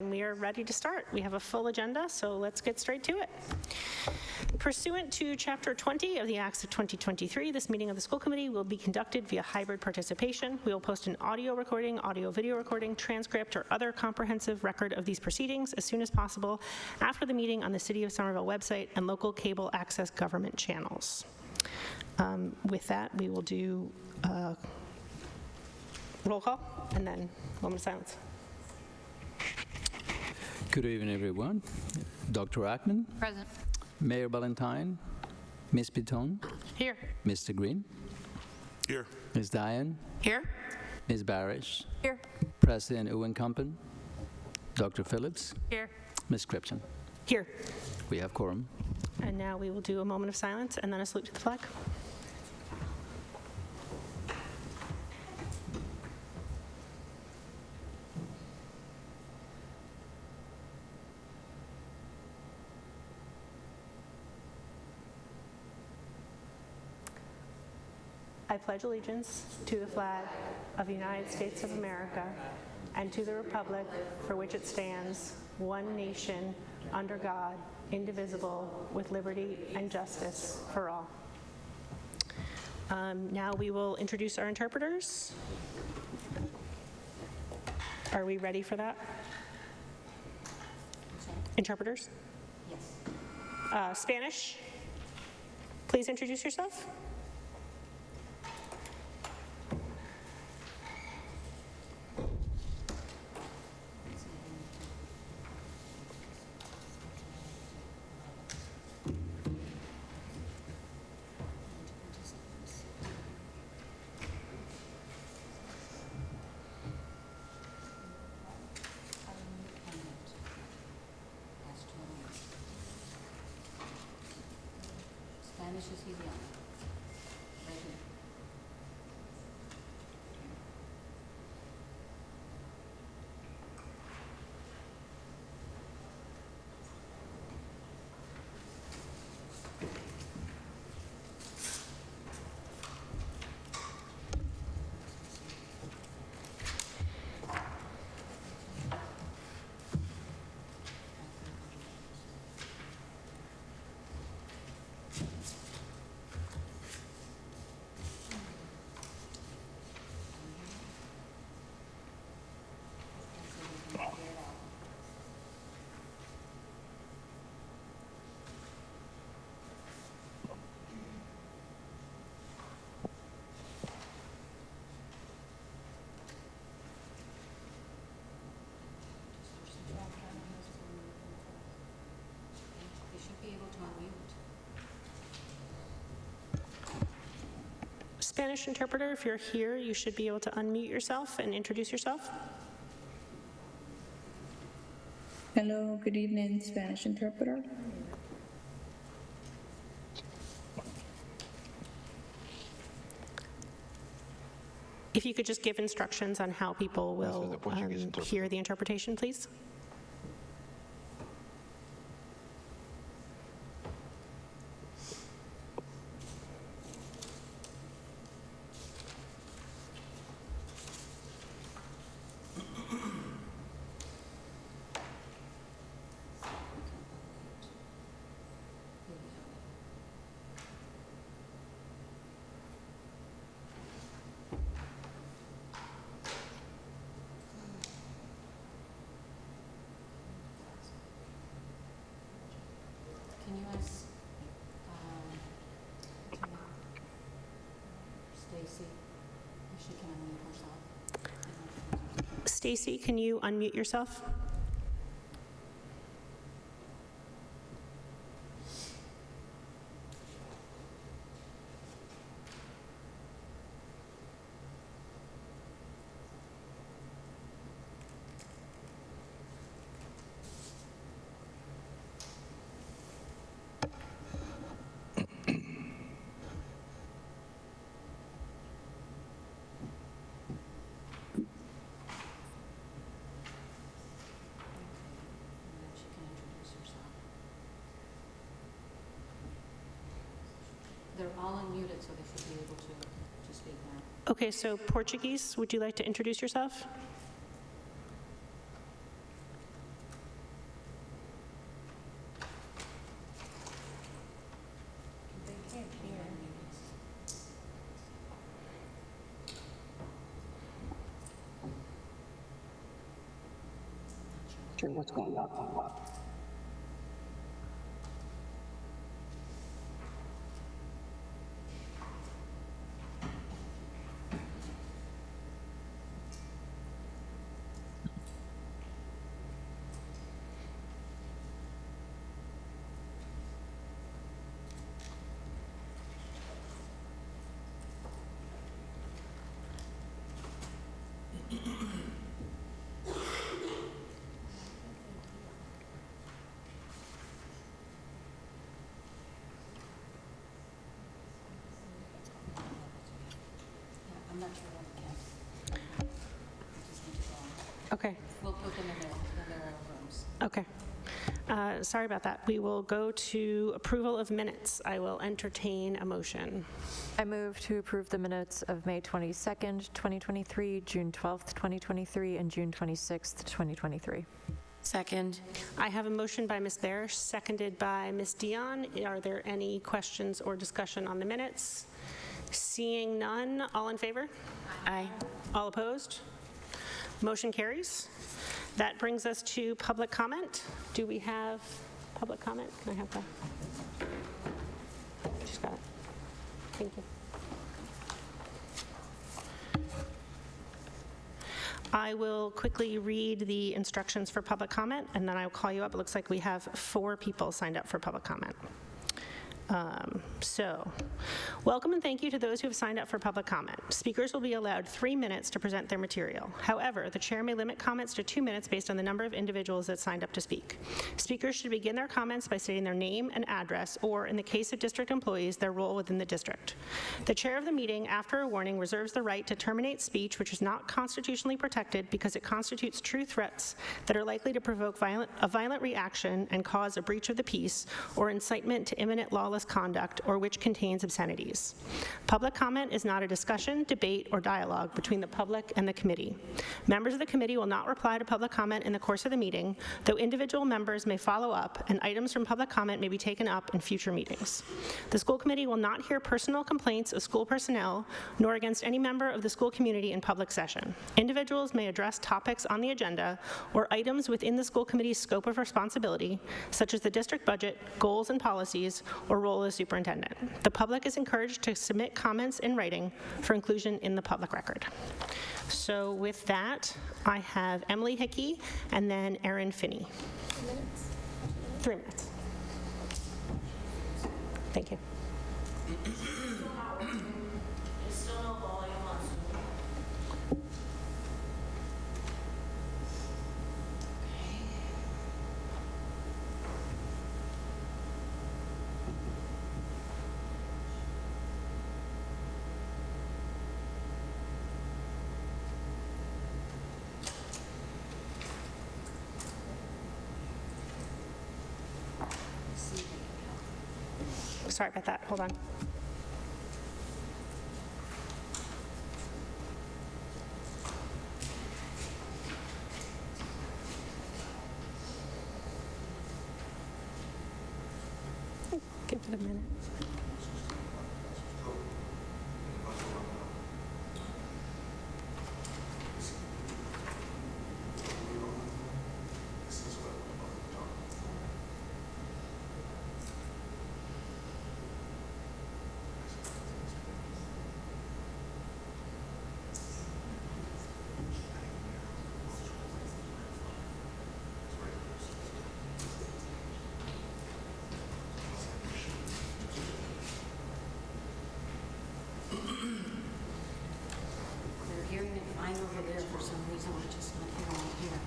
We are ready to start. We have a full agenda, so let's get straight to it. Pursuant to Chapter 20 of the Acts of 2023, this meeting of the school committee will be conducted via hybrid participation. We will post an audio recording, audio-video recording, transcript, or other comprehensive record of these proceedings as soon as possible after the meeting on the City of Somerville website and local cable access government channels. With that, we will do roll call and then moment of silence. Good evening, everyone. Dr. Ackman. Present. Mayor Ballantyne. Ms. Piton. Here. Mr. Green. Here. Ms. Diane. Here. Ms. Barish. Here. President Owen Compen. Dr. Phillips. Here. Ms. Kripchen. Here. We have quorum. And now we will do a moment of silence and then a salute to the flag. I pledge allegiance to the flag of the United States of America and to the republic for which it stands, one nation, under God, indivisible, with liberty and justice for all. Now we will introduce our interpreters. Are we ready for that? Interpreters? Yes. Spanish? Please introduce yourself. Spanish is idioma. Right here. You should be able to unmute. Spanish interpreter, if you're here, you should be able to unmute yourself and introduce yourself. Hello, good evening, Spanish interpreter. If you could just give instructions on how people will hear the interpretation, please. Can you ask Stacy if she can unmute herself? Stacy, can you unmute yourself? She can introduce herself. They're all unmuted, so they should be able to speak now. Okay, so Portuguese, would you like to introduce yourself? sure what's going on. Yeah, I'm not sure when we can. We just need to go on. Okay, We'll put them in their rooms. okay. Sorry about that. We will go to approval of minutes. I will entertain a motion. I move to approve the minutes of May 22nd, 2023, June 12th, 2023, and June 26th, 2023. Second. I have a motion by Ms. Barish, seconded by Ms. Dion. Are there any questions or discussion on the minutes? Seeing none, all in favor? Aye. All opposed? Motion carries. That brings us to public comment. Do we have public comment? Can I have that? She's got it. Thank you. I will quickly read the instructions for public comment, and then I will call you up. It looks like we have 4 people signed up for public comment. Welcome and thank you to those who have signed up for public comment. Speakers will be allowed 3 minutes to present their material. However, the chair may limit comments to 2 minutes based on the number of individuals that signed up to speak. Speakers should begin their comments by stating their name and address, or in the case of district employees, their role within the district. The chair of the meeting, after a warning, reserves the right to terminate speech which is not constitutionally protected because it constitutes true threats that are likely to provoke a violent reaction and cause a breach of the peace or incitement to imminent lawless conduct, or which contains obscenities. Public comment is not a discussion, debate, or dialogue between the public and the committee. Members of the committee will not reply to public comment in the course of the meeting, though individual members may follow up, and items from public comment may be taken up in future meetings. The school committee will not hear personal complaints of school personnel, nor against any member of the school community in public session. Individuals may address topics on the agenda or items within the school committee's scope of responsibility, such as the district budget, goals and policies, or role as superintendent. The public is encouraged to submit comments in writing for inclusion in the public record. So with that, I have Emily Hickey and then Erin Finney. 3 minutes. Thank you. Sorry about that. Hold on. Give it a minute. They're hearing it fine over there for some reason, we're just not hearing it here.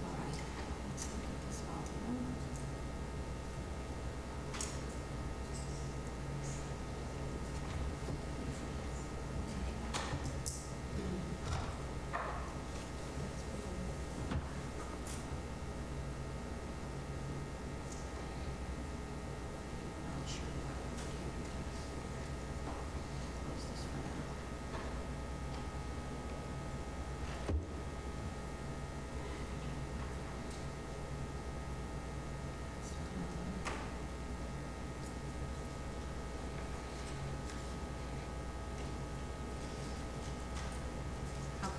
All right. Let's get this off. Not sure. Close this for now.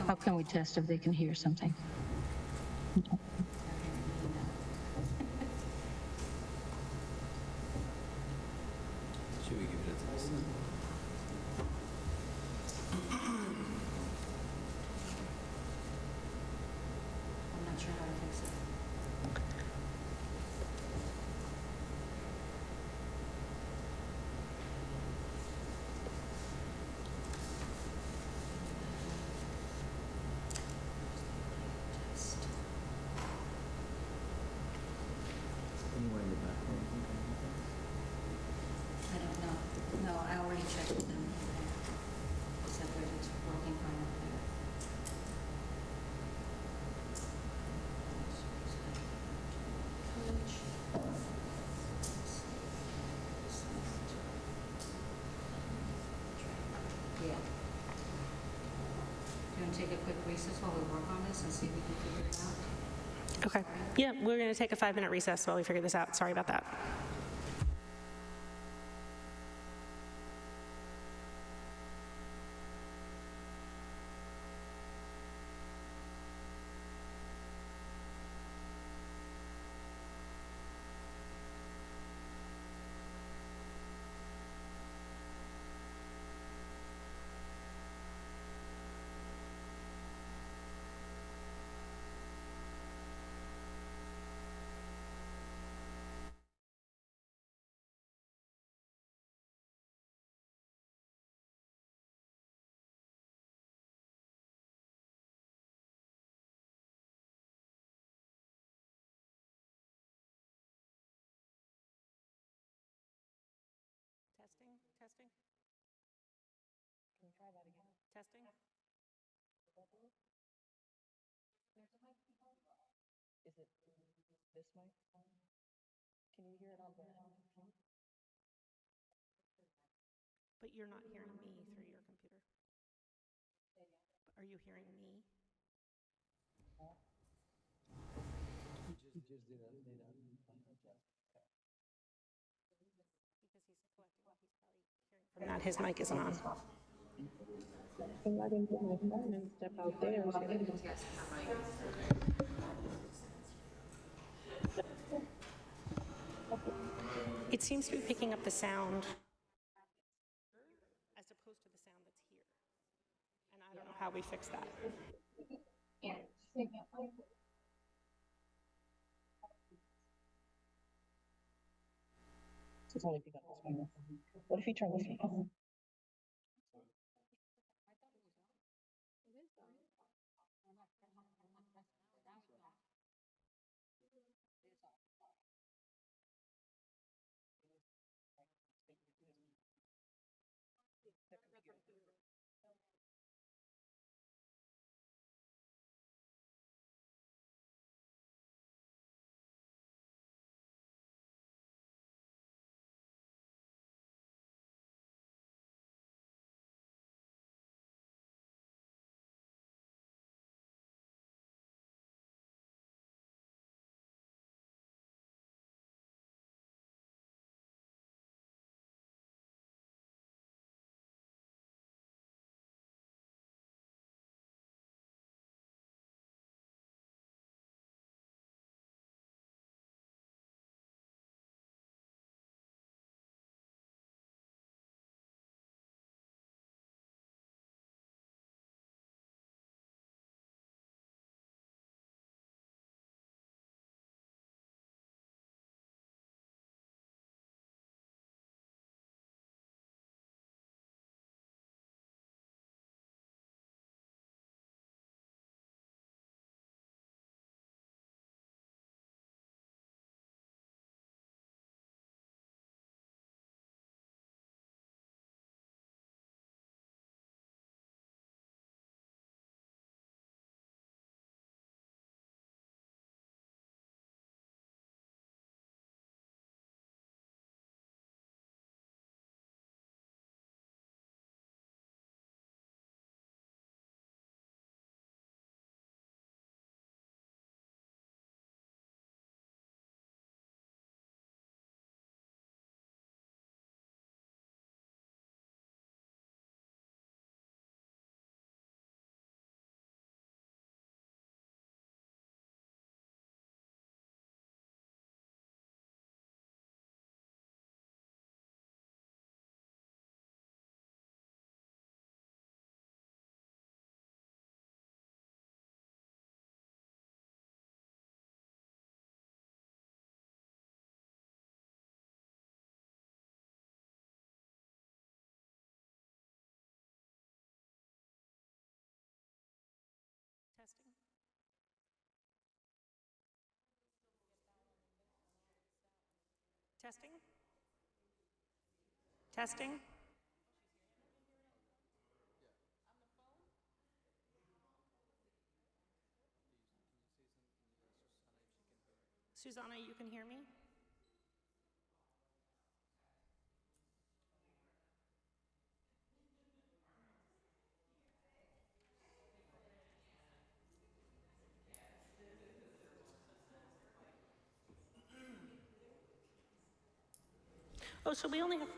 How can we test if they can hear something? They're check with them. They said that it's working fine up there. Yeah. Do you want to take a quick recess while we work on this and see if we can figure it out? Okay. Yeah, we're going to take a 5-minute recess while we figure this out. Sorry about that. Testing, testing. Can you try that again? Testing. Is it this mic? Can you hear it on the computer? But you're not hearing me through your computer. Are you hearing me? Because he's collecting what he's probably hearing from that. His mic isn't on. I didn't put my phone and step out there. It seems to be picking up the sound as opposed to the sound that's here. And I don't know how we fix that. It's only pick up this one. What if you turn this one off? Testing. Testing. Testing. Susanna, you can hear me? Oh, so we only have,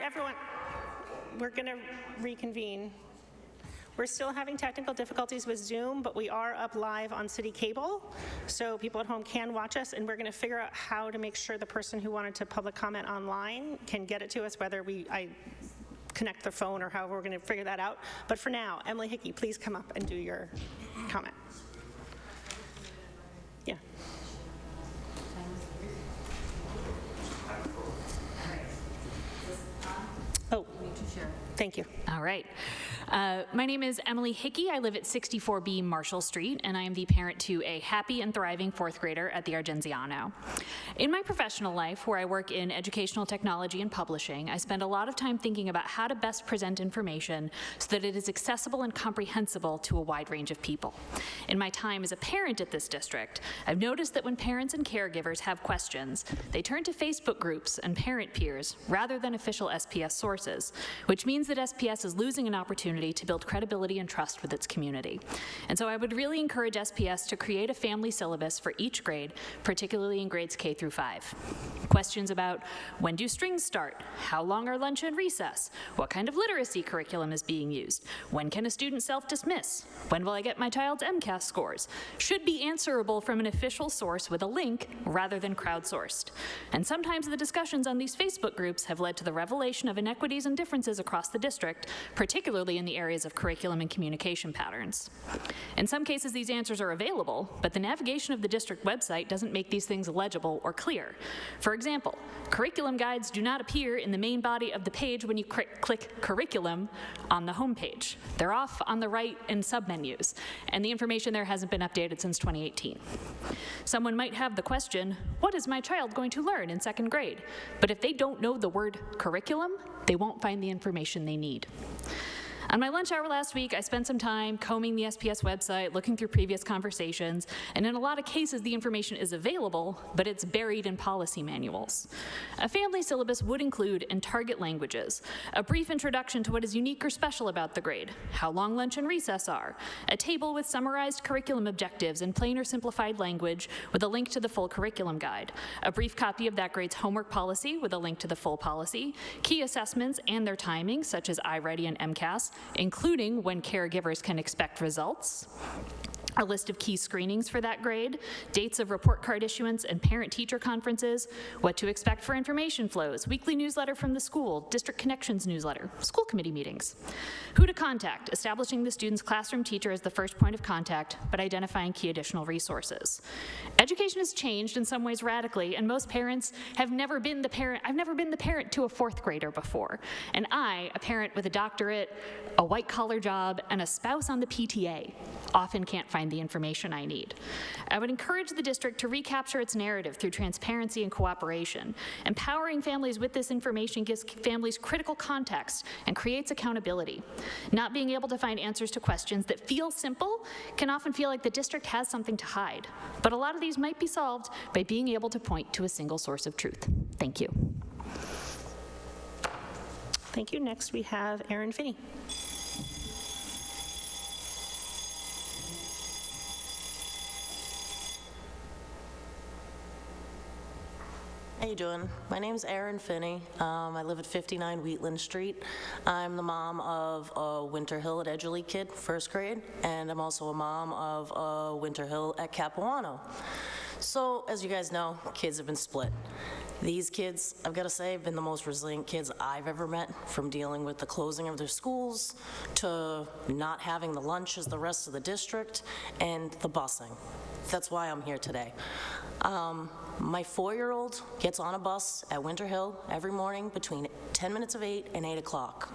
everyone, we're going to reconvene. We're still having technical difficulties with Zoom, but we are up live on City Cable, so people at home can watch us, and we're going to figure out how to make sure the person who wanted to public comment online can get it to us, whether I connect their phone or however we're going to figure that out. But for now, Emily Hickey, please come up and do your comment. Yeah. Oh, thank you. All right. My name is Emily Hickey. I live at 64B Marshall Street, and I am the parent to a happy and thriving fourth grader at the Argenziano. In my professional life, where I work in educational technology and publishing, I spend a lot of time thinking about how to best present information so that it is accessible and comprehensible to a wide range of people. In my time as a parent at this district, I've noticed that when parents and caregivers have questions, they turn to Facebook groups and parent peers rather than official SPS sources, which means that SPS is losing an opportunity to build credibility and trust with its community. And so I would really encourage SPS to create a family syllabus for each grade, particularly in grades K through 5. Questions about when do strings start? How long are lunch and recess? What kind of literacy curriculum is being used? When can a student self-dismiss? When will I get my child's MCAS scores? Should be answerable from an official source with a link rather than crowdsourced. And sometimes the discussions on these Facebook groups have led to the revelation of inequities and differences across the district, particularly in the areas of curriculum and communication patterns. In some cases, these answers are available, but the navigation of the district website doesn't make these things legible or clear. For example, curriculum guides do not appear in the main body of the page when you click curriculum on the home page. They're off on the right in submenus, and the information there hasn't been updated since 2018. Someone might have the question, what is my child going to learn in second grade? But if they don't know the word curriculum, they won't find the information they need. On my lunch hour last week, I spent some time combing the SPS website, looking through previous conversations, and in a lot of cases, the information is available, but it's buried in policy manuals. A family syllabus would include and target languages, a brief introduction to what is unique or special about the grade, how long lunch and recess are, a table with summarized curriculum objectives in plain or simplified language with a link to the full curriculum guide, a brief copy of that grade's homework policy with a link to the full policy, key assessments and their timing, such as iReady and MCAS, including when caregivers can expect results, a list of key screenings for that grade, dates of report card issuance and parent-teacher conferences, what to expect for information flows, weekly newsletter from the school, district connections newsletter, school committee meetings, who to contact, establishing the student's classroom teacher as the first point of contact, but identifying key additional resources. Education has changed in some ways radically, and most parents have never been the parent. I've never been the parent to a fourth grader before, and I, a parent with a doctorate, a white-collar job, and a spouse on the PTA, often can't find the information I need. I would encourage the district to recapture its narrative through transparency and cooperation. Empowering families with this information gives families critical context and creates accountability. Not being able to find answers to questions that feel simple can often feel like the district has something to hide. But a lot of these might be solved by being able to point to a single source of truth. Thank you. Thank you. Next, we have Erin Finney. How you doing? My name's Erin Finney. I live at 59 Wheatland Street. I'm the mom of a Winter Hill at Edgerly kid, first grade, and I'm also a mom of a Winter Hill at Capuano. So, as you guys know, kids have been split. These kids, I've got to say, have been the most resilient kids I've ever met, from dealing with the closing of their schools to not having the lunch as the rest of the district and the busing. That's why I'm here today. My 4-year-old gets on a bus at Winter Hill every morning between 10 minutes of 8 and 8 o'clock.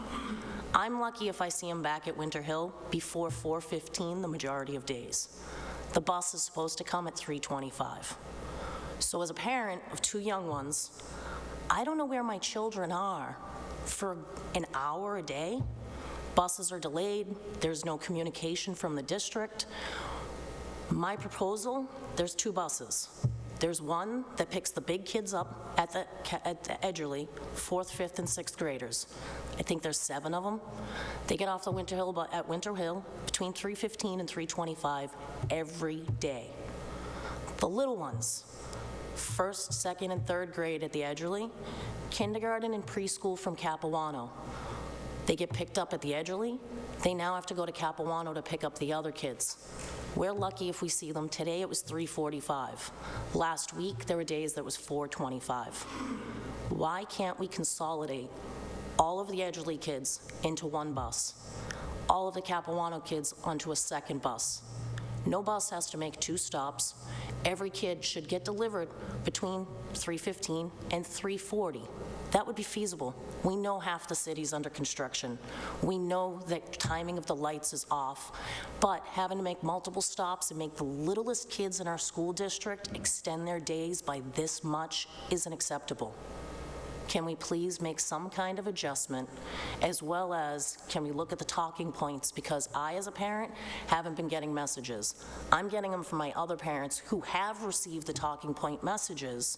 I'm lucky if I see him back at Winter Hill before 4:15 the majority of days. The bus is supposed to come at 3:25. So as a parent of 2 young ones, I don't know where my children are for an hour a day. Buses are delayed, there's no communication from the district. My proposal, there's 2 buses. There's one that picks the big kids up at the Edgerly, 4th, 5th, and 6th graders. I think there's 7 of them. They get off the Winter Hill at Winter Hill between 3:15 and 3:25 every day. The little ones, 1st, 2nd, and 3rd grade at the Edgerly, kindergarten and preschool from Capilano. They get picked up at the Edgerly. They now have to go to Capilano to pick up the other kids. We're lucky if we see them. Today it was 3:45. Last week there were days that was 4:25. Why can't we consolidate all of the Edgerly kids into one bus, all of the Capilano kids onto a second bus? No bus has to make 2 stops. Every kid should get delivered between 3:15 and 3:40. That would be feasible. We know half the city's under construction. We know that timing of the lights is off, but having to make multiple stops and make the littlest kids in our school district extend their days by this much isn't acceptable. Can we please make some kind of adjustment, as well as can we look at the talking points, because I, as a parent, haven't been getting messages. I'm getting them from my other parents who have received the talking point messages,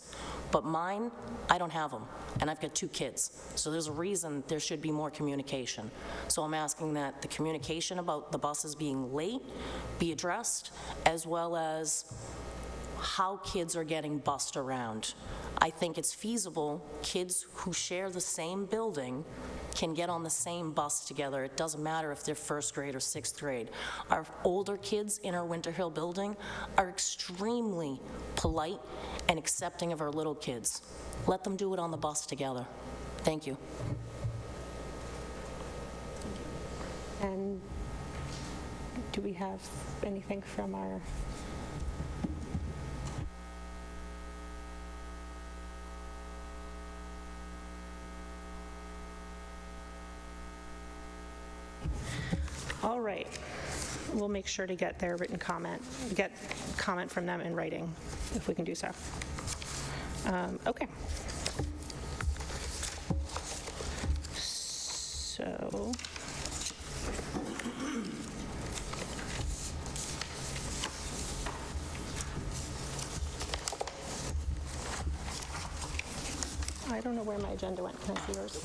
but mine, I don't have them, and I've got 2 kids. So there's a reason there should be more communication. So I'm asking that the communication about the buses being late be addressed, as well as how kids are getting bussed around. I think it's feasible. Kids who share the same building can get on the same bus together. It doesn't matter if they're 1st grade or 6th grade. Our older kids in our Winter Hill building are extremely polite and accepting of our little kids. Let them do it on the bus together. Thank you. And do we have anything from our... All right, we'll make sure to get their written comment, get comment from them in writing, if we can do so. Okay. So, I don't know where my agenda went. Can I see yours?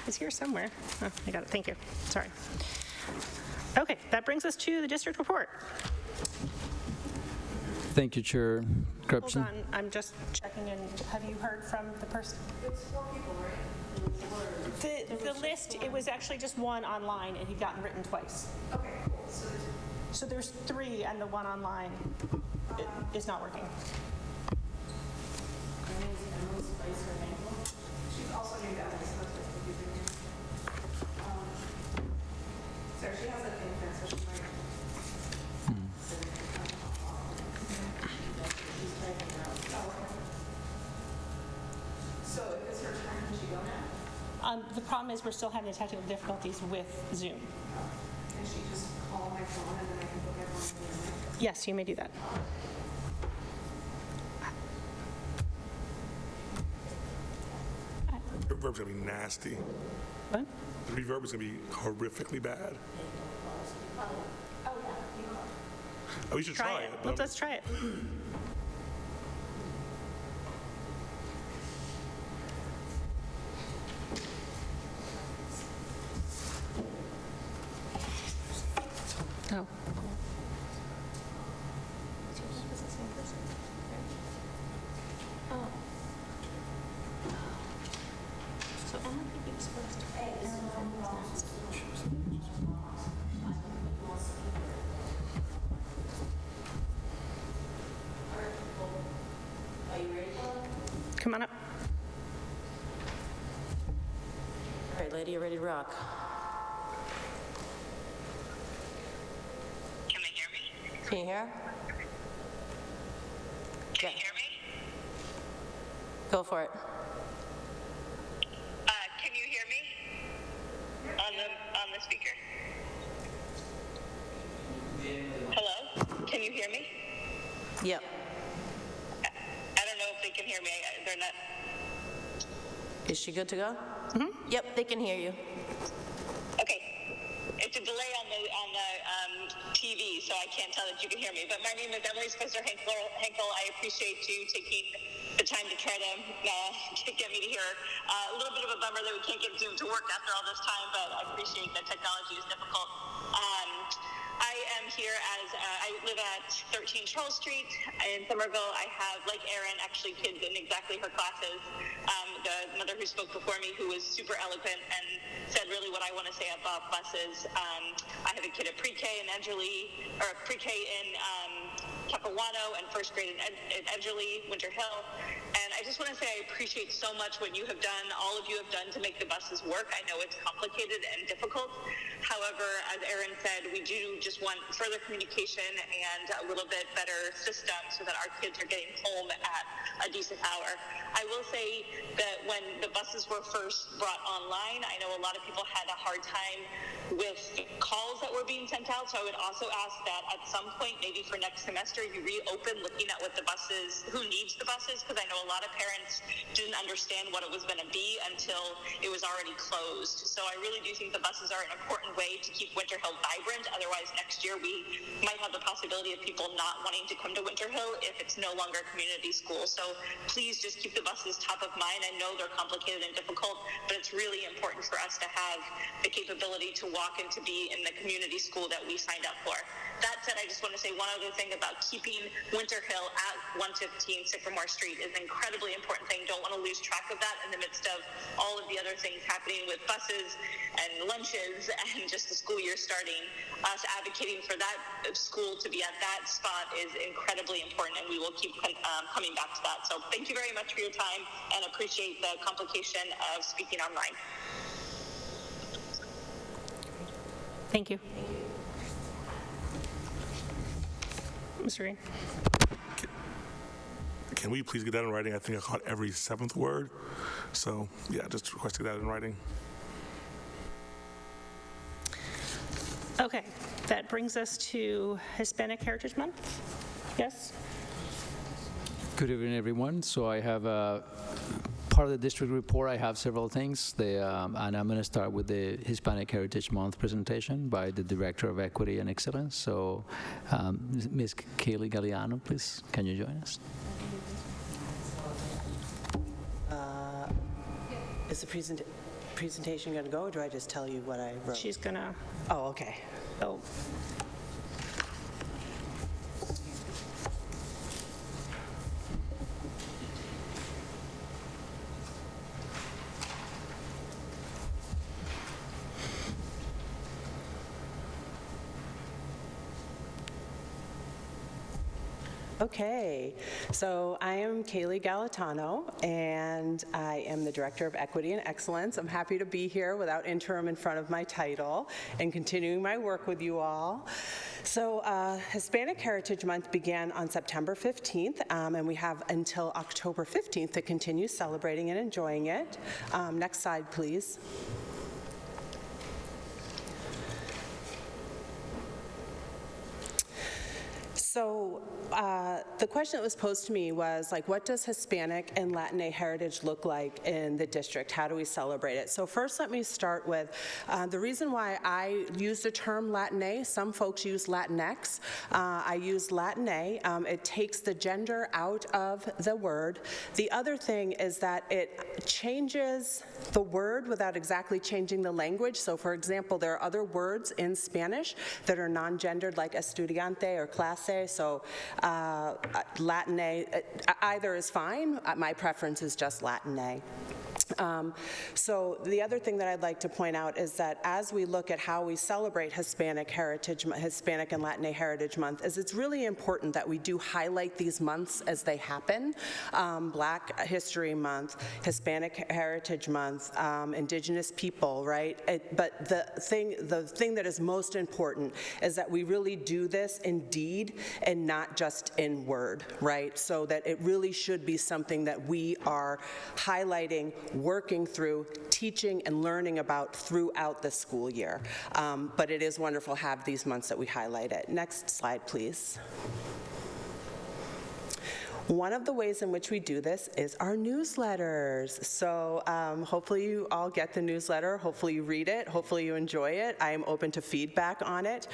It's here somewhere. Oh, I got it. Thank you. Sorry. Okay, that brings us to the district report. Thank you, Chair Hold Krepsen. on, I'm just checking in. Have you heard from the person? It's 4 people, right? The list, it was actually just one online, and he'd gotten written twice. Okay, cool. So there's 3, and the one online is not working. She's also named Emily, so that's what's confusing me. So she has an infant, so she might. So if it's her turn, can she go now? The problem is we're still having the technical difficulties with Zoom. Can she just call my phone and then I can book everyone in? Yes, you may do that. The reverb's gonna be nasty. What? The reverb is gonna be horrifically bad. Oh, we should try it. but Let's try it. Oh. So Emily could be exposed to Come on up. All right, lady, you ready to rock? Can they hear me? Can you hear? Can you hear me? Go for it. Can you hear me? On the speaker. Hello? Can you hear me? Yep. I don't know if they can hear me. They're not. Is she good to go? Mm-hmm. Yep, they can hear you. Okay. It's a delay on the TV, so I can't tell that you can hear me. But my name is Emily Spencer Henkel. I appreciate you taking the time to try to get me to hear. A little bit of a bummer that we can't get Zoom to work after all this time, but I appreciate that technology is difficult. I am here as I live at 13 Charles Street in Somerville. I have, like Erin, actually kids in exactly her classes. The mother who spoke before me, who was super eloquent and said really what I want to say about buses. I have a kid at pre-K in Edgerly, or pre-K in Capuano, and first grade in Edgerly, Winter Hill. And I just want to say I appreciate so much what you have done, all of you have done to make the buses work. I know it's complicated and difficult. However, as Erin said, we do just want further communication and a little bit better system so that our kids are getting home at a decent hour. I will say that when the buses were first brought online, I know a lot of people had a hard time with calls that were being sent out. So I would also ask that at some point, maybe for next semester, you reopen looking at what the buses, who needs the buses, because I know a lot of parents didn't understand what it was going to be until it was already closed. So I really do think the buses are an important way to keep Winter Hill vibrant. Otherwise, next year we might have the possibility of people not wanting to come to Winter Hill if it's no longer a community school. So please just keep the buses top of mind. I know they're complicated and difficult, but it's really important for us to have the capability to walk and to be in the community school that we signed up for. That said, I just want to say one other thing about keeping Winter Hill at 115 Sycamore Street is an incredibly important thing. Don't want to lose track of that in the midst of all of the other things happening with buses and lunches and just the school year starting. Us advocating for that school to be at that spot is incredibly important, and we will keep coming back to that. So thank you very much for your time, and appreciate the complication of speaking online. Thank you. Mr. Green. Can we please get that in writing? I think I caught every 7th word. So, yeah, just request to get that in writing. Okay, that brings us to Hispanic Heritage Month. Yes? Good evening, everyone. So I have part of the district report. I have several things, and I'm going to start with the Hispanic Heritage Month presentation by the Director of Equity and Excellence. So, Ms. Kaylee Galliano, please, can you join us? Is the presentation going to go, or do I just tell you what I wrote? She's going to. Oh, okay. Oh. Okay, so I am Kaylee Galatano, and I am the Director of Equity and Excellence. I'm happy to be here without interim in front of my title and continuing my work with you all. So Hispanic Heritage Month began on September 15th, and we have until October 15th to continue celebrating and enjoying it. Next slide, please. So the question that was posed to me was, like, what does Hispanic and Latinx heritage look like in the district? How do we celebrate it? So first, let me start with the reason why I use the term Latinx. Some folks use Latinx. I use Latinx. It takes the gender out of the word. The other thing is that it changes the word without exactly changing the language. So for example, there are other words in Spanish that are non-gendered, like estudiante or clase. So Latinx, either is fine. My preference is just Latinx. So the other thing that I'd like to point out is that as we look at how we celebrate Hispanic and Latinx Heritage Month, is it's really important that we do highlight these months as they happen. Black History Month, Hispanic Heritage Month, Indigenous people, right? But the thing that is most important is that we really do this in deed and not just in word, right? So that it really should be something that we are highlighting, working through, teaching and learning about throughout the school year. But it is wonderful to have these months that we highlight it. Next slide, please. One of the ways in which we do this is our newsletters. So hopefully you all get the newsletter. Hopefully you read it. Hopefully you enjoy it. I am open to feedback on it.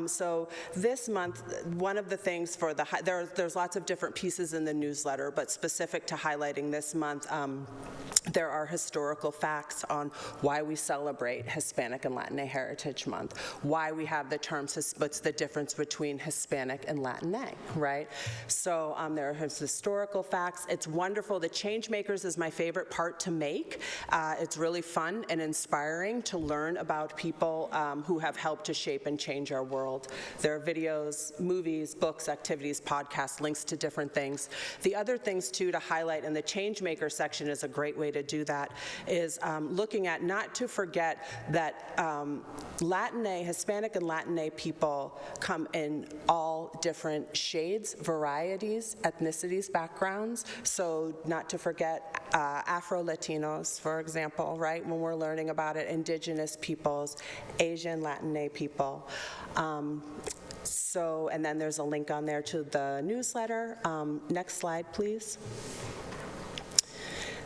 So this month, one of the things for there's lots of different pieces in the newsletter, but specific to highlighting this month, There are historical facts on why we celebrate Hispanic and Latina Heritage Month, why we have the terms, what's the difference between Hispanic and Latina, right? So there are historical facts. It's wonderful. The Changemakers is my favorite part to make. It's really fun and inspiring to learn about people who have helped to shape and change our world. There are videos, movies, books, activities, podcasts, links to different things. The other things, too, to highlight in the Changemaker section is a great way to do that, is looking at, not to forget that Hispanic and Latina people come in all different shades, varieties, ethnicities, backgrounds. So not to forget Afro-Latinos, for example, right, when we're learning about it, indigenous peoples, Asian, Latina people. And then there's a link on there to the newsletter. Next slide, please.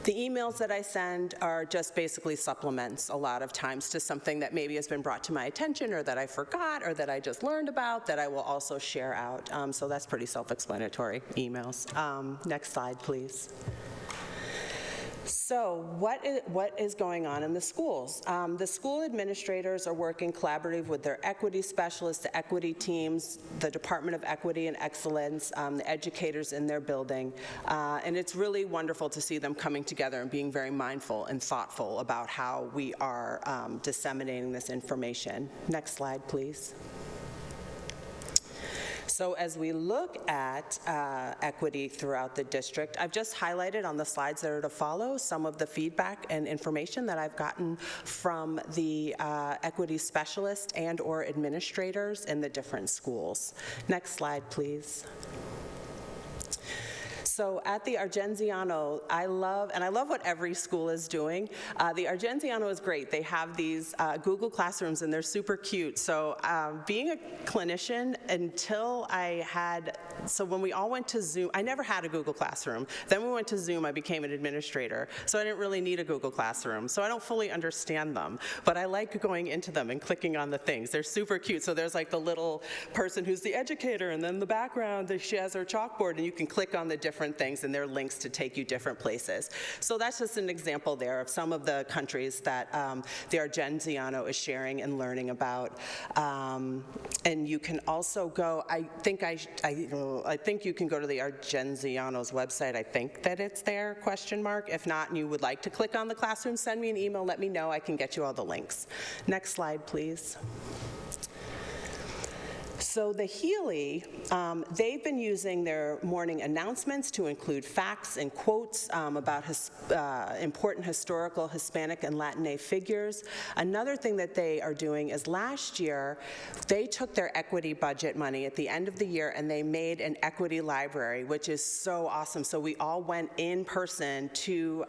The emails that I send are just basically supplements a lot of times to something that maybe has been brought to my attention or that I forgot or that I just learned about that I will also share out. So that's pretty self-explanatory emails. Next slide, please. So what is going on in the schools? The school administrators are working collaboratively with their equity specialists, the equity teams, the Department of Equity and Excellence, the educators in their building, and it's really wonderful to see them coming together and being very mindful and thoughtful about how we are disseminating this information. Next slide, please. So as we look at equity throughout the district, I've just highlighted on the slides that are to follow some of the feedback and information that I've gotten from the equity specialists and or administrators in the different schools. Next slide, please. So at the Argenziano, I love what every school is doing. The Argenziano is great. They have these Google Classrooms, and they're super cute. So being a clinician, so when we all went to Zoom, I never had a Google Classroom. Then we went to Zoom, I became an administrator. So I didn't really need a Google Classroom. So I don't fully understand them, but I like going into them and clicking on the things. They're super cute. So there's like the little person who's the educator, and then the background, she has her chalkboard, and you can click on the different things, and there are links to take you different places. So that's just an example there of some of the countries that the Argenziano is sharing and learning about. And you can also go, I think you can go to the Argenziano's website. I think that it's there, ? If not, and you would like to click on the classroom, send me an email, let me know, I can get you all the links. Next slide, please. So the Healy, they've been using their morning announcements to include facts and quotes about important historical Hispanic and Latina figures. Another thing that they are doing is last year, they took their equity budget money at the end of the year and they made an equity library, which is so awesome. So we all went in person to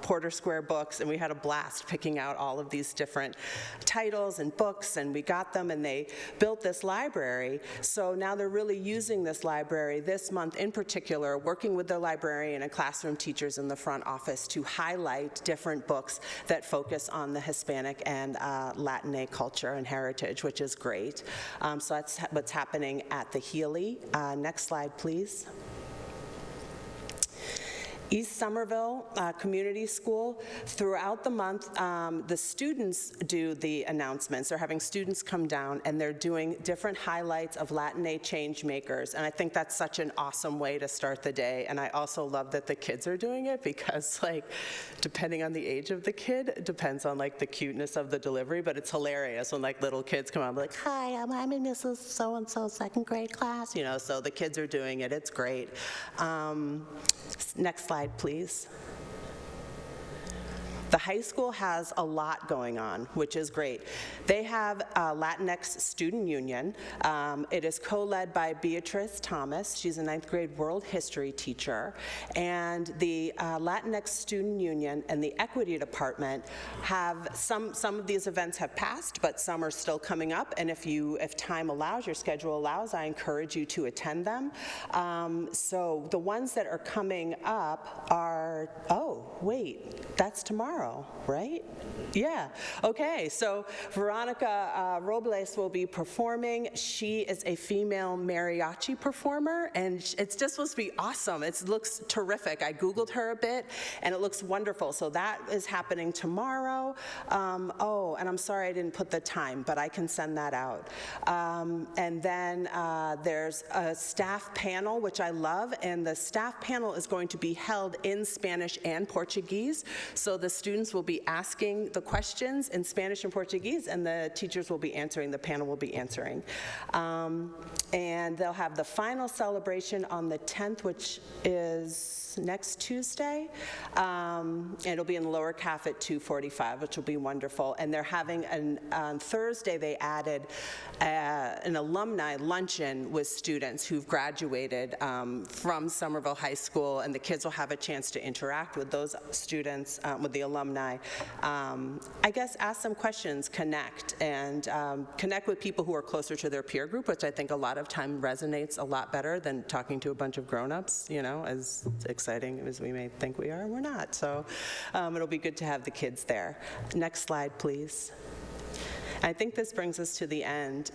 Porter Square Books, and we had a blast picking out all of these different titles and books, and we got them, and they built this library. So now they're really using this library this month in particular, working with their librarian and classroom teachers in the front office to highlight different books that focus on the Hispanic and Latina culture and heritage, which is great. So that's what's happening at the Healy. Next slide, please. East Somerville Community School, throughout the month, the students do the announcements. They're having students come down, and they're doing different highlights of Latina change makers, and I think that's such an awesome way to start the day. And I also love that the kids are doing it, because like, depending on the age of the kid, it depends on like the cuteness of the delivery, but it's hilarious when like little kids come out like, hi, I'm in Mrs. So-and-so second grade class, you know, so the kids are doing it, it's great. Next slide, please. The high school has a lot going on, which is great. They have a Latinx Student Union. It is co-led by Beatrice Thomas. She's a 9th grade world history teacher. And the Latinx Student Union and the Equity Department have, some of these events have passed, but some are still coming up. And if time allows, your schedule allows, I encourage you to attend them. So the ones that are coming up are, oh, wait, that's tomorrow. tomorrow, right? Yeah, okay, so Veronica Robles will be performing. She is a female mariachi performer, and it's just supposed to be awesome. It looks terrific. I Googled her a bit, and it looks wonderful. So that is happening tomorrow. Oh, and I'm sorry I didn't put the time, but I can send that out. And then there's a staff panel, which I love, and the staff panel is going to be held in Spanish and Portuguese. So the students will be asking the questions in Spanish and Portuguese, and the teachers will be answering, the panel will be answering. And they'll have the final celebration on the 10th, which is next Tuesday. It'll be in the lower CAF at 2:45, which will be wonderful. And they're having, on Thursday, they added an alumni luncheon with students who've graduated from Somerville High School, and the kids will have a chance to interact with those students, with the alumni. I guess ask some questions, connect, and connect with people who are closer to their peer group, which I think a lot of time resonates a lot better than talking to a bunch of grown-ups, you know, as exciting as we may think we are, we're not. So it'll be good to have the kids there. Next slide, please. I think this brings us to the end.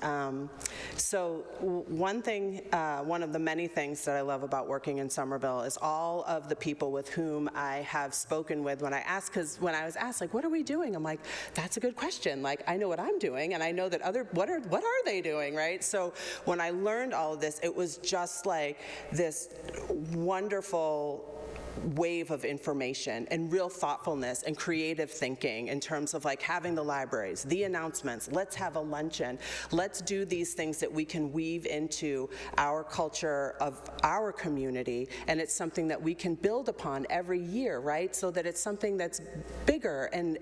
So one thing, one of the many things that I love about working in Somerville is all of the people with whom I have spoken with when I ask, because when I was asked, like, what are we doing? I'm like, that's a good question. Like, I know what I'm doing, and I know that what are they doing, right? So when I learned all of this, it was just like this wonderful wave of information and real thoughtfulness and creative thinking in terms of like having the libraries, the announcements, let's have a luncheon, let's do these things that we can weave into our culture of our community, and it's something that we can build upon every year, right? So that it's something that's bigger, and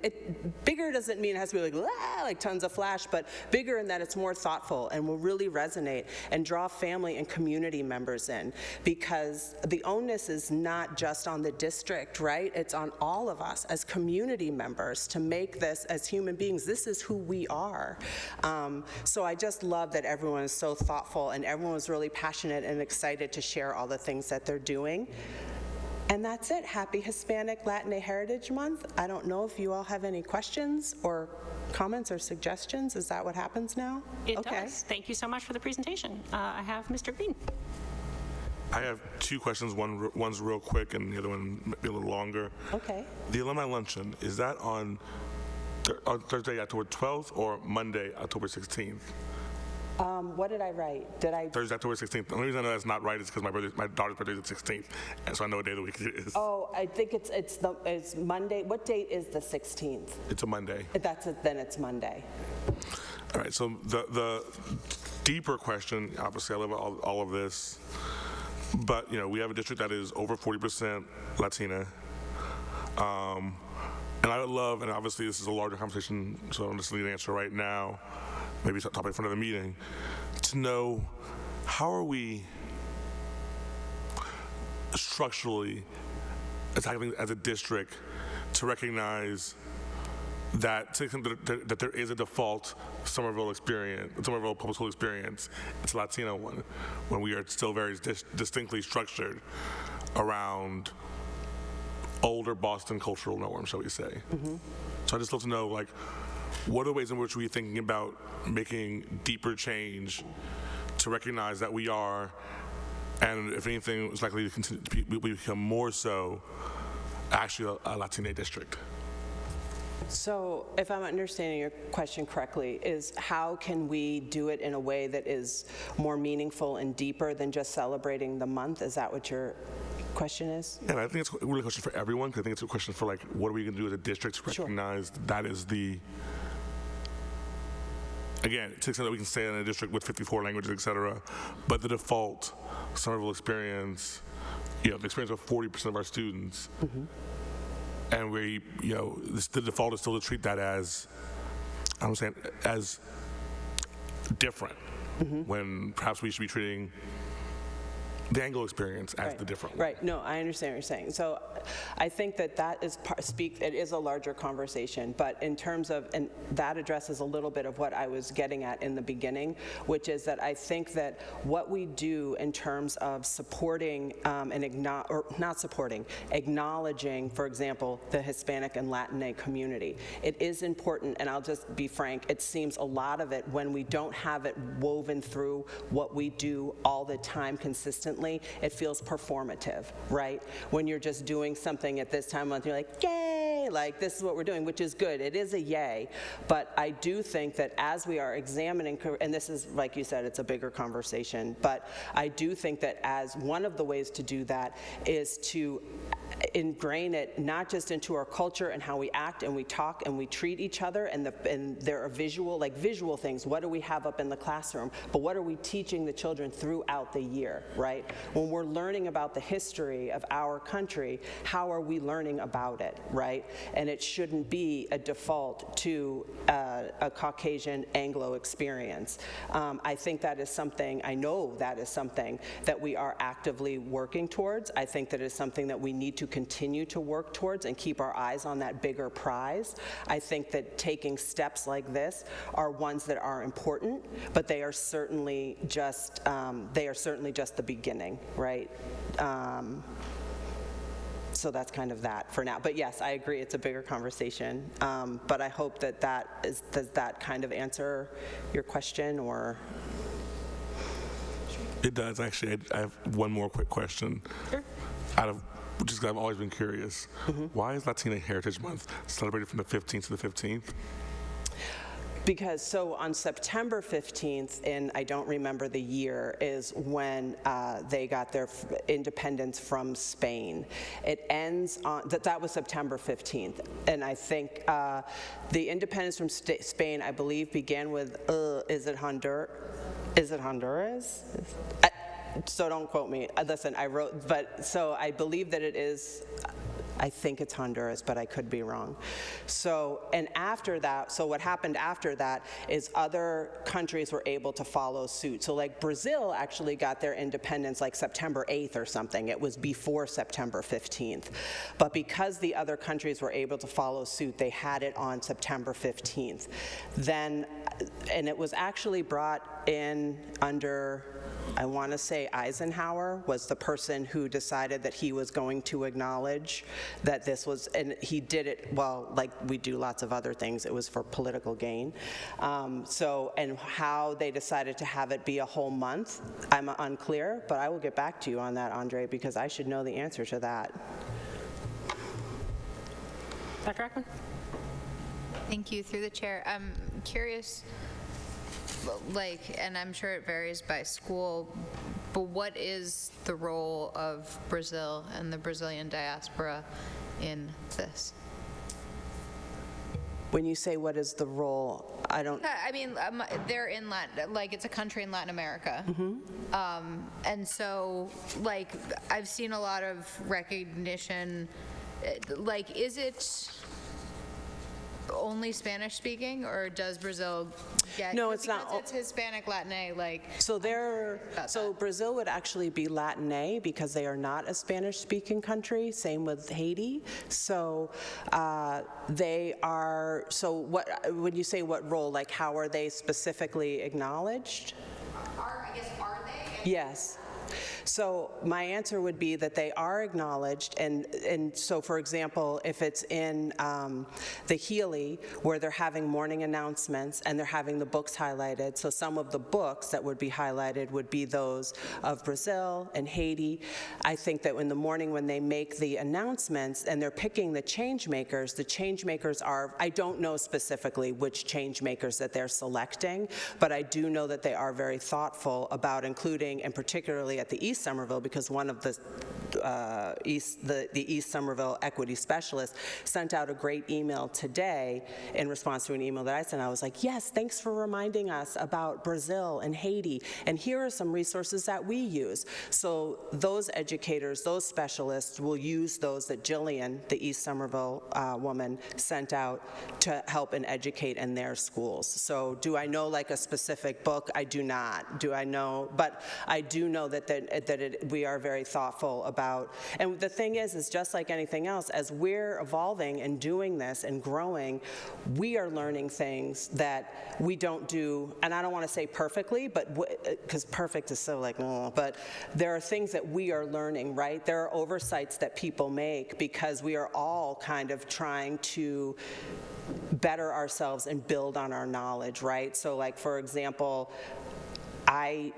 bigger doesn't mean it has to be like tons of flash, but bigger in that it's more thoughtful and will really resonate and draw family and community members in, because the onus is not just on the district, right? It's on all of us as community members to make this, as human beings, this is who we are. So I just love that everyone is so thoughtful and everyone is really passionate and excited to share all the things that they're doing. And that's it. Happy Hispanic Latina Heritage Month. I don't know if you all have any questions or comments or suggestions. Is that what happens now? It does. Thank you so much for the presentation. I have Mr. Green. I have two questions. One's real quick, and the other one might be a little longer. Okay. The alumni luncheon, is that on Thursday, October 12th, or Monday, October 16th? What did I write? Thursday, October 16th. The only reason I know that's not right is because my daughter's birthday is the 16th, and so I know what day of the week it is. Oh, I think it's Monday. What date is the 16th? It's a Monday. Then it's Monday. All right, so the deeper question, obviously I love all of this, but, you know, we have a district that is over 40% Latina. And I would love, and obviously this is a larger conversation, so I'm just leaving an answer right now, maybe it's a topic for another meeting, to know how are we structurally attacking as a district to recognize that there is a default Somerville public school experience. It's a Latino one, when we are still very distinctly structured around older Boston cultural norms, shall we say. Mm-hmm. So I just love to know, like, what are the ways in which we're thinking about making deeper change to recognize that we are, and if anything, it's likely to continue to become more so, actually a Latina district. So if I'm understanding your question correctly, is how can we do it in a way that is more meaningful and deeper than just celebrating the month? Is that what your question is? Yeah, I think it's really a question for everyone, because I think it's a question for, like, what are we going to do as a district to recognize that is the, again, to the extent that we can stay in a district with 54 languages, et cetera, but the default Somerville experience, you know, the experience of 40% of our students, mm-hmm. And we, you know, the default is still to treat that as, I'm saying, as different, mm-hmm. when perhaps we should be treating the Anglo experience as the different one. Right, no, I understand what you're saying. So I think that is it is a larger conversation, but in terms of, and that addresses a little bit of what I was getting at in the beginning, which is that I think that what we do in terms of supporting acknowledging, for example, the Hispanic and Latinx community, it is important, and I'll just be frank, it seems a lot of it, when we don't have it woven through what we do all the time consistently, it feels performative, right? When you're just doing something at this time of month, you're like, yay, like this is what we're doing, which is good. It is a yay, but I do think that as we are examining, and this is, like you said, it's a bigger conversation, but I do think that as one of the ways to do that is to ingrain it not just into our culture and how we act and we talk and we treat each other, and there are visual things. What do we have up in the classroom? But what are we teaching the children throughout the year, right? When we're learning about the history of our country, how are we learning about it, right? And it shouldn't be a default to a Caucasian Anglo experience. I think that is something, I know that is something that we are actively working towards. I think that is something that we need to continue to work towards and keep our eyes on that bigger prize. I think that taking steps like this are ones that are important, but they are certainly just the beginning, right? So that's kind of that for now. But yes, I agree, it's a bigger conversation. But I hope does that kind of answer your question, or? It does, actually. I have one more quick question. Sure. Just because I've always been curious. Why is Latina Heritage Month celebrated from the 15th to the 15th? Because so on September 15th, and I don't remember the year, is when they got their independence from Spain. It ends on, that was September 15th. And I think the independence from Spain, I believe, began with, is it Honduras? So don't quote me. Listen, I wrote, but so I believe that it is, I think it's Honduras, but I could be wrong. So, and after that, so what happened after that is other countries were able to follow suit. So like Brazil actually got their independence like September 8th or something. It was before September 15th. But because the other countries were able to follow suit, they had it on September 15th. Then, and it was actually brought in under, I want to say Eisenhower was the person who decided that he was going to acknowledge that this was, and he did it, well, like we do lots of other things, it was for political gain. And how they decided to have it be a whole month, I'm unclear, but I will get back to you on that, Andre, because I should know the answer to that. Dr. Ackman? Thank you. Through the chair, I'm curious, and I'm sure it varies by school, but what is the role of Brazil and the Brazilian diaspora in this? When you say what is the role, I don't... I mean, they're in Latin, it's a country in Latin America. And so, I've seen a lot of recognition, is it only Spanish speaking, or does Brazil get? No, it's not. It's Hispanic, Latinx, So Brazil would actually be Latinx because they are not a Spanish speaking country. Same with Haiti. So they are. So what? When you say what role, how are they specifically acknowledged? Are they? Yes. So my answer would be that they are acknowledged, and so for example, if it's in the Healy where they're having morning announcements and they're having the books highlighted, so some of the books that would be highlighted would be those of Brazil and Haiti. I think that in the morning when they make the announcements and they're picking the change makers are, I don't know specifically which change makers that they're selecting, but I do know that they are very thoughtful about including, and particularly at the East Somerville, because one of the the East Somerville Equity Specialist, sent out a great email today in response to an email that I sent. I was like, yes, thanks for reminding us about Brazil and Haiti, and here are some resources that we use. So those educators, those specialists will use those that Jillian, the East Somerville woman, sent out to help and educate in their schools. So do I know like a specific book? I do not. Do I know? But I do know that we are very thoughtful about, and the thing is just like anything else, as we're evolving and doing this and growing, we are learning things that we don't do, and I don't want to say perfectly, but because perfect is so like, but there are things that we are learning, right? There are oversights that people make because we are all kind of trying to better ourselves and build on our knowledge, right? So like, for example, I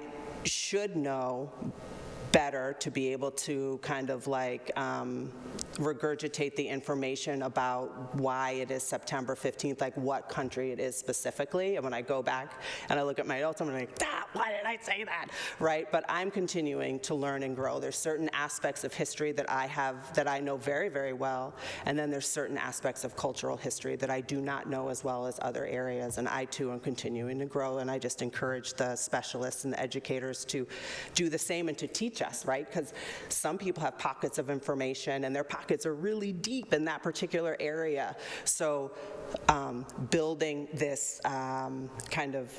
should know better to be able to kind of like regurgitate the information about why it is September 15th, like what country it is specifically. And when I go back and I look at my notes, I'm like, why did I say that, right? But I'm continuing to learn and grow. There's certain aspects of history that I know very, very well, and then there's certain aspects of cultural history that I do not know as well as other areas, and I too am continuing to grow, and I just encourage the specialists and the educators to do the same and to teach us, right? Because some people have pockets of information and their pockets are really deep in that particular area. So building this kind of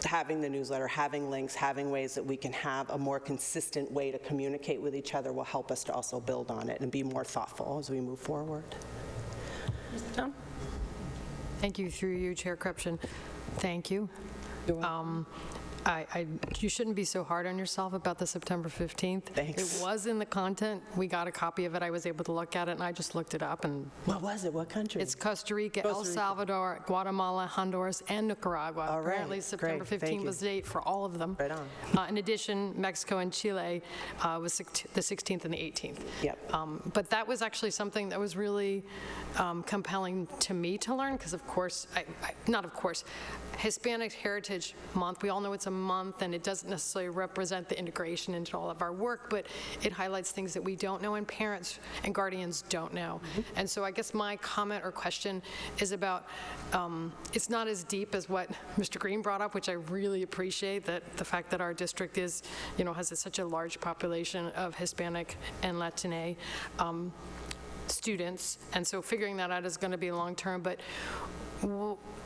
having the newsletter, having links, having ways that we can have a more consistent way to communicate with each other will help us to also build on it and be more thoughtful as we move forward. Mr. Stone? Thank you, through you, Chair Krupchen. Thank you. You shouldn't be so hard on yourself about the September 15th. Thanks. It was in the content. We got a copy of it. I was able to look at it, and I just looked it up. And what was it? What country? It's Costa Rica, El Salvador, Guatemala, Honduras, and Nicaragua. All right. Apparently, September 15th was the date for all of them. Right on. In addition, Mexico and Chile was the 16th and the 18th. Yep. But that was actually something that was really compelling to me to learn, because of course, Hispanic Heritage Month, we all know it's a month and it doesn't necessarily represent the integration into all of our work, but it highlights things that we don't know and parents and guardians don't know. And so I guess my comment or question is about, it's not as deep as what Mr. Green brought up, which I really appreciate, that the fact that our district is, has such a large population of Hispanic and Latine students, and so figuring that out is going to be long-term, but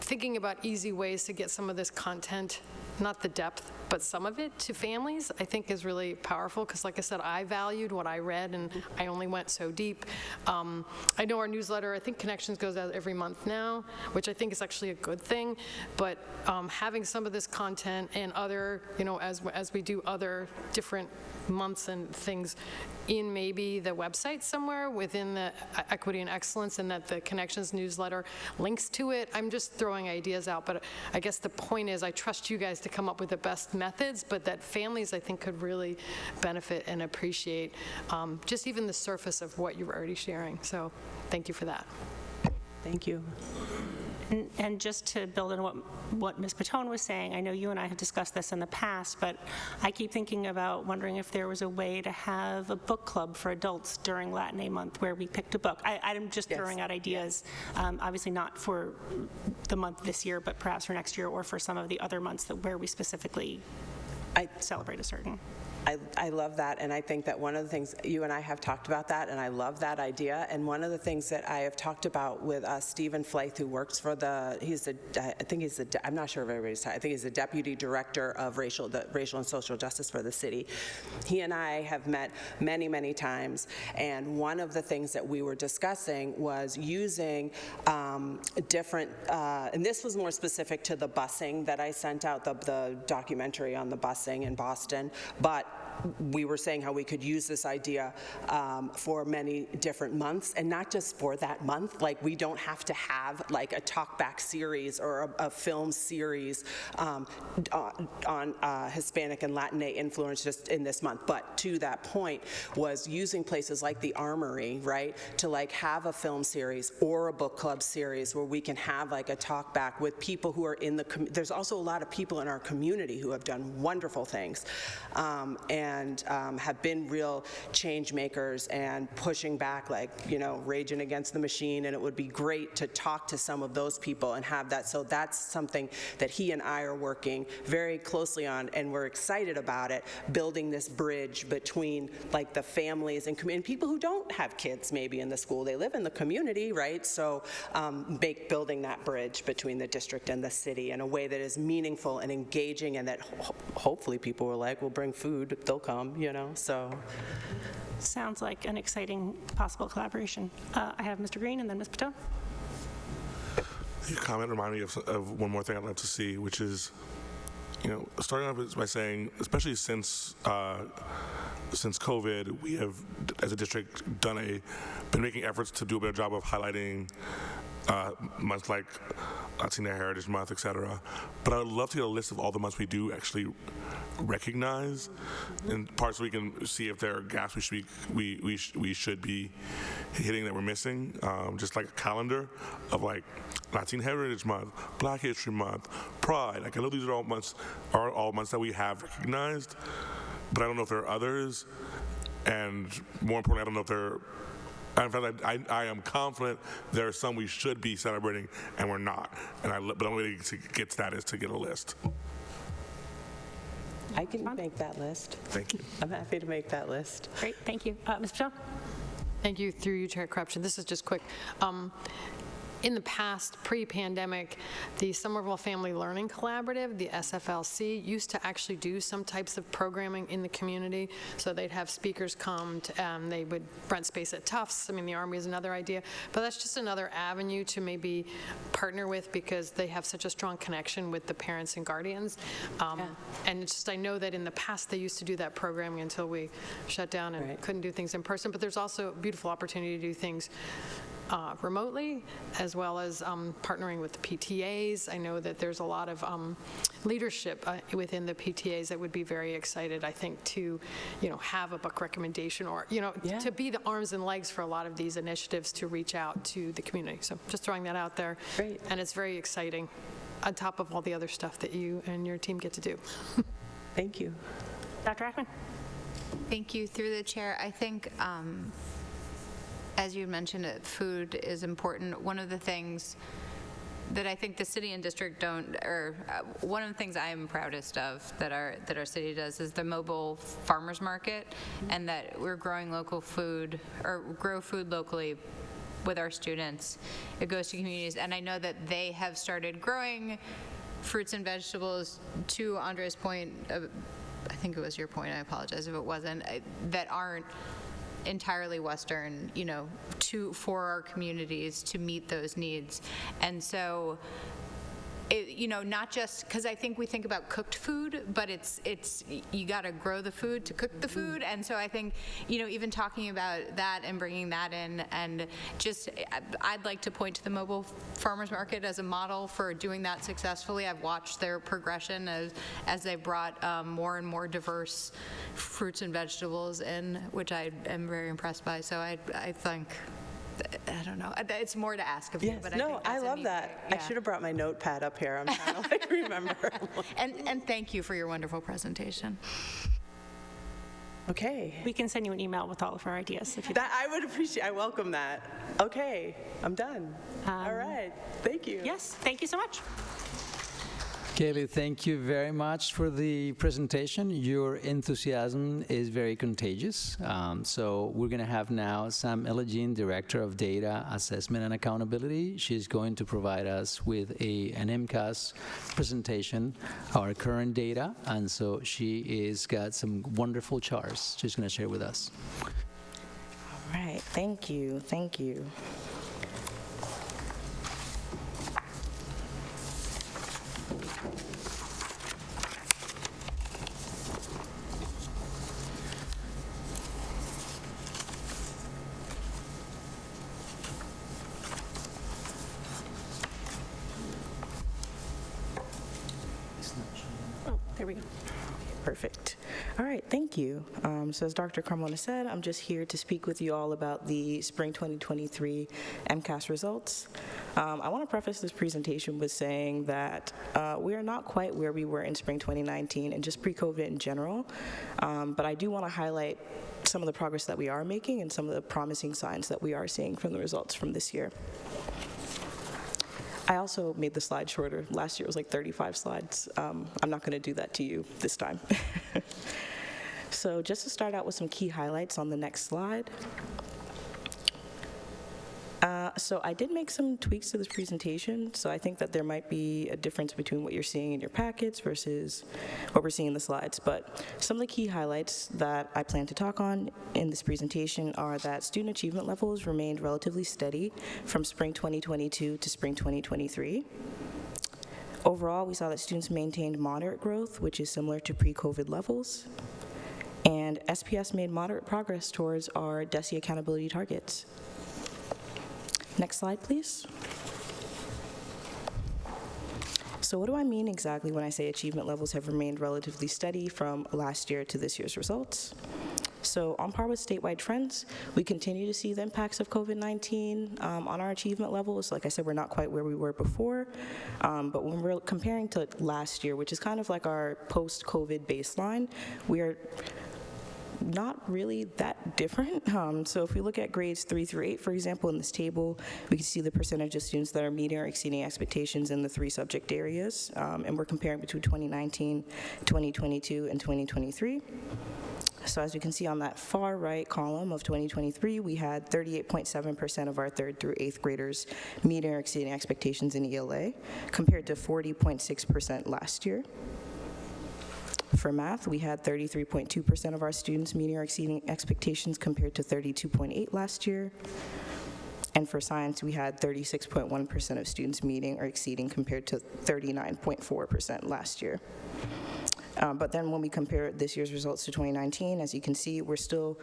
thinking about easy ways to get some of this content, not the depth, but some of it to families, I think is really powerful, because like I said, I valued what I read and I only went so deep. I know our newsletter, I think Connections goes out every month now, which I think is actually a good thing, but having some of this content and other, as we do other different months and things in maybe the website somewhere within the Equity and Excellence, and that the Connections newsletter links to it. I'm just throwing ideas out, but I guess the point is I trust you guys to come up with the best methods, but that families, I think, could really benefit and appreciate just even the surface of what you're already sharing. So thank you for that. Thank you. And just to build on what Ms. Patone was saying, I know you and I have discussed this in the past, but I keep thinking about wondering if there was a way to have a book club for adults during Latin Month where we picked a book. I'm just throwing out ideas, obviously not for the month this year, but perhaps for next year or for some of the other months where we specifically celebrate a certain. I love that, and I think that one of the things, you and I have talked about that, and I love that idea, and one of the things that I have talked about with Stephen Flaith, who works for I'm not sure if everybody's, I think he's the Deputy Director of Racial and Social Justice for the city. He and I have met many, many times, and one of the things that we were discussing was using different, and this was more specific to the busing that I sent out, the documentary on the busing in Boston, but we were saying how we could use this idea for many different months, and not just for that month. Like, we don't have to have like a talkback series or a film series on Hispanic and Latina influence just in this month. But to that point was using places like the Armory, right, to like have a film series or a book club series where we can have like a talkback with people who are in the there's also a lot of people in our community who have done wonderful things, and and have been real change makers and pushing back, like, raging against the machine, and it would be great to talk to some of those people and have that. So that's something that he and I are working very closely on, and we're excited about it, building this bridge between like the families and people who don't have kids maybe in the school. They live in the community, right? So building that bridge between the district and the city in a way that is meaningful and engaging, and that hopefully people were like, we'll bring food, they'll come, so. Sounds like an exciting possible collaboration. I have Mr. Green and then Ms. Patone. Your comment reminded me of one more thing I'd love to see, which is, starting off by saying, especially since COVID, we have, as a district, been making efforts to do a better job of highlighting months like Latina Heritage Month, et cetera. But I would love to get a list of all the months we do actually recognize, in part so we can see if there are gaps we should be hitting that we're missing. Just like a calendar of like Latin Heritage Month, Black History Month, Pride. Like, I know these are all months that we have recognized, but I don't know if there are others, and more importantly, I don't know if there are. In fact, I am confident there are some we should be celebrating and we're not. But I'm waiting to get status to get a list. I can make that list. Thank you. I'm happy to make that list. Great, thank you. Ms. Patone? Thank you, through you, Chair Corruption. This is just quick. In the past, pre-pandemic, the Somerville Family Learning Collaborative, the SFLC, used to actually do some types of programming in the community. So they'd have speakers come, they would rent space at Tufts. I mean, the Army is another idea. But that's just another avenue to maybe partner with, because they have such a strong connection with the parents and guardians. And it's just, I know that in the past they used to do that programming until we shut down and couldn't do things in person. But there's also a beautiful opportunity to do things remotely, as well as partnering with the PTAs. I know that there's a lot of leadership within the PTAs that would be very excited, I think, to have a book recommendation, or to be the arms and legs for a lot of these initiatives to reach out to the community. So just throwing that out there. Great. And it's very exciting, on top of all the other stuff that you and your team get to do. Thank you. Dr. Ackman? Thank you, through the chair. I think, as you mentioned, food is important. One of the things that I think the city and district don't, or one of the things I am proudest of that our city does, is the mobile farmers market, and that we're growing local food, or grow food locally with our students. It goes to communities, and I know that they have started growing fruits and vegetables, to Andre's point, I think it was your point, I apologize if it wasn't, that aren't entirely Western, for our communities to meet those needs. And so, not just, because I think we think about cooked food, but it's you got to grow the food to cook the food. And so I think, even talking about that and bringing that in, and just, I'd like to point to the mobile farmers market as a model for doing that successfully. I've watched their progression as they brought more and more diverse fruits and vegetables in, which I am very impressed by. So I think, I don't know. It's more to ask of you, but I love that. I should have brought my notepad up here. I'm trying to remember. And thank you for your wonderful presentation. Okay. We can send you an email with all of our ideas if you that I would appreciate. I welcome that. Okay, I'm done. All right. Thank you. Yes, thank you so much. Kaylee, thank you very much for the presentation. Your enthusiasm is very contagious. So we're going to have now Sam Elagine, Director of Data Assessment and Accountability. She's going to provide us with an MCAS presentation, our current data, and so she is got some wonderful charts she's going to share with us. All right, thank you, thank you. Oh, there we go. Perfect. All right, thank you. So as Dr. Carmona said, I'm just here to speak with you all about the Spring 2023 MCAS results. I want to preface this presentation with saying that we are not quite where we were in Spring 2019 and just pre-COVID in general, but I do want to highlight some of the progress that we are making and some of the promising signs that we are seeing from the results from this year. I also made the slide shorter. Last year it was like 35 slides. I'm not going to do that to you this time. So just to start out with some key highlights on the next slide. So I did make some tweaks to this presentation, so I think that there might be a difference between what you're seeing in your packets versus what we're seeing in the slides. But some of the key highlights that I plan to talk on in this presentation are that student achievement levels remained relatively steady from spring 2022 to spring 2023. Overall, we saw that students maintained moderate growth, which is similar to pre-COVID levels. And SPS made moderate progress towards our DESE accountability targets. Next slide, please. So what do I mean exactly when I say achievement levels have remained relatively steady from last year to this year's results? So on par with statewide trends, we continue to see the impacts of COVID-19 on our achievement levels. Like I said, we're not quite where we were before, but when we're comparing to last year, which is kind of like our post-COVID baseline, we are not really that different. So if we look at grades 3 through 8, for example, in this table, we can see the percentage of students that are meeting or exceeding expectations in the 3 subject areas, and we're comparing between 2019, 2022, and 2023. So as you can see on that far right column of 2023, we had 38.7% of our 3rd through 8th graders meeting or exceeding expectations in ELA, compared to 40.6% last year. For math, we had 33.2% of our students meeting or exceeding expectations compared to 32.8% last year. And for science, we had 36.1% of students meeting or exceeding compared to 39.4% last year. But then when we compare this year's results to 2019, as you can see, we're still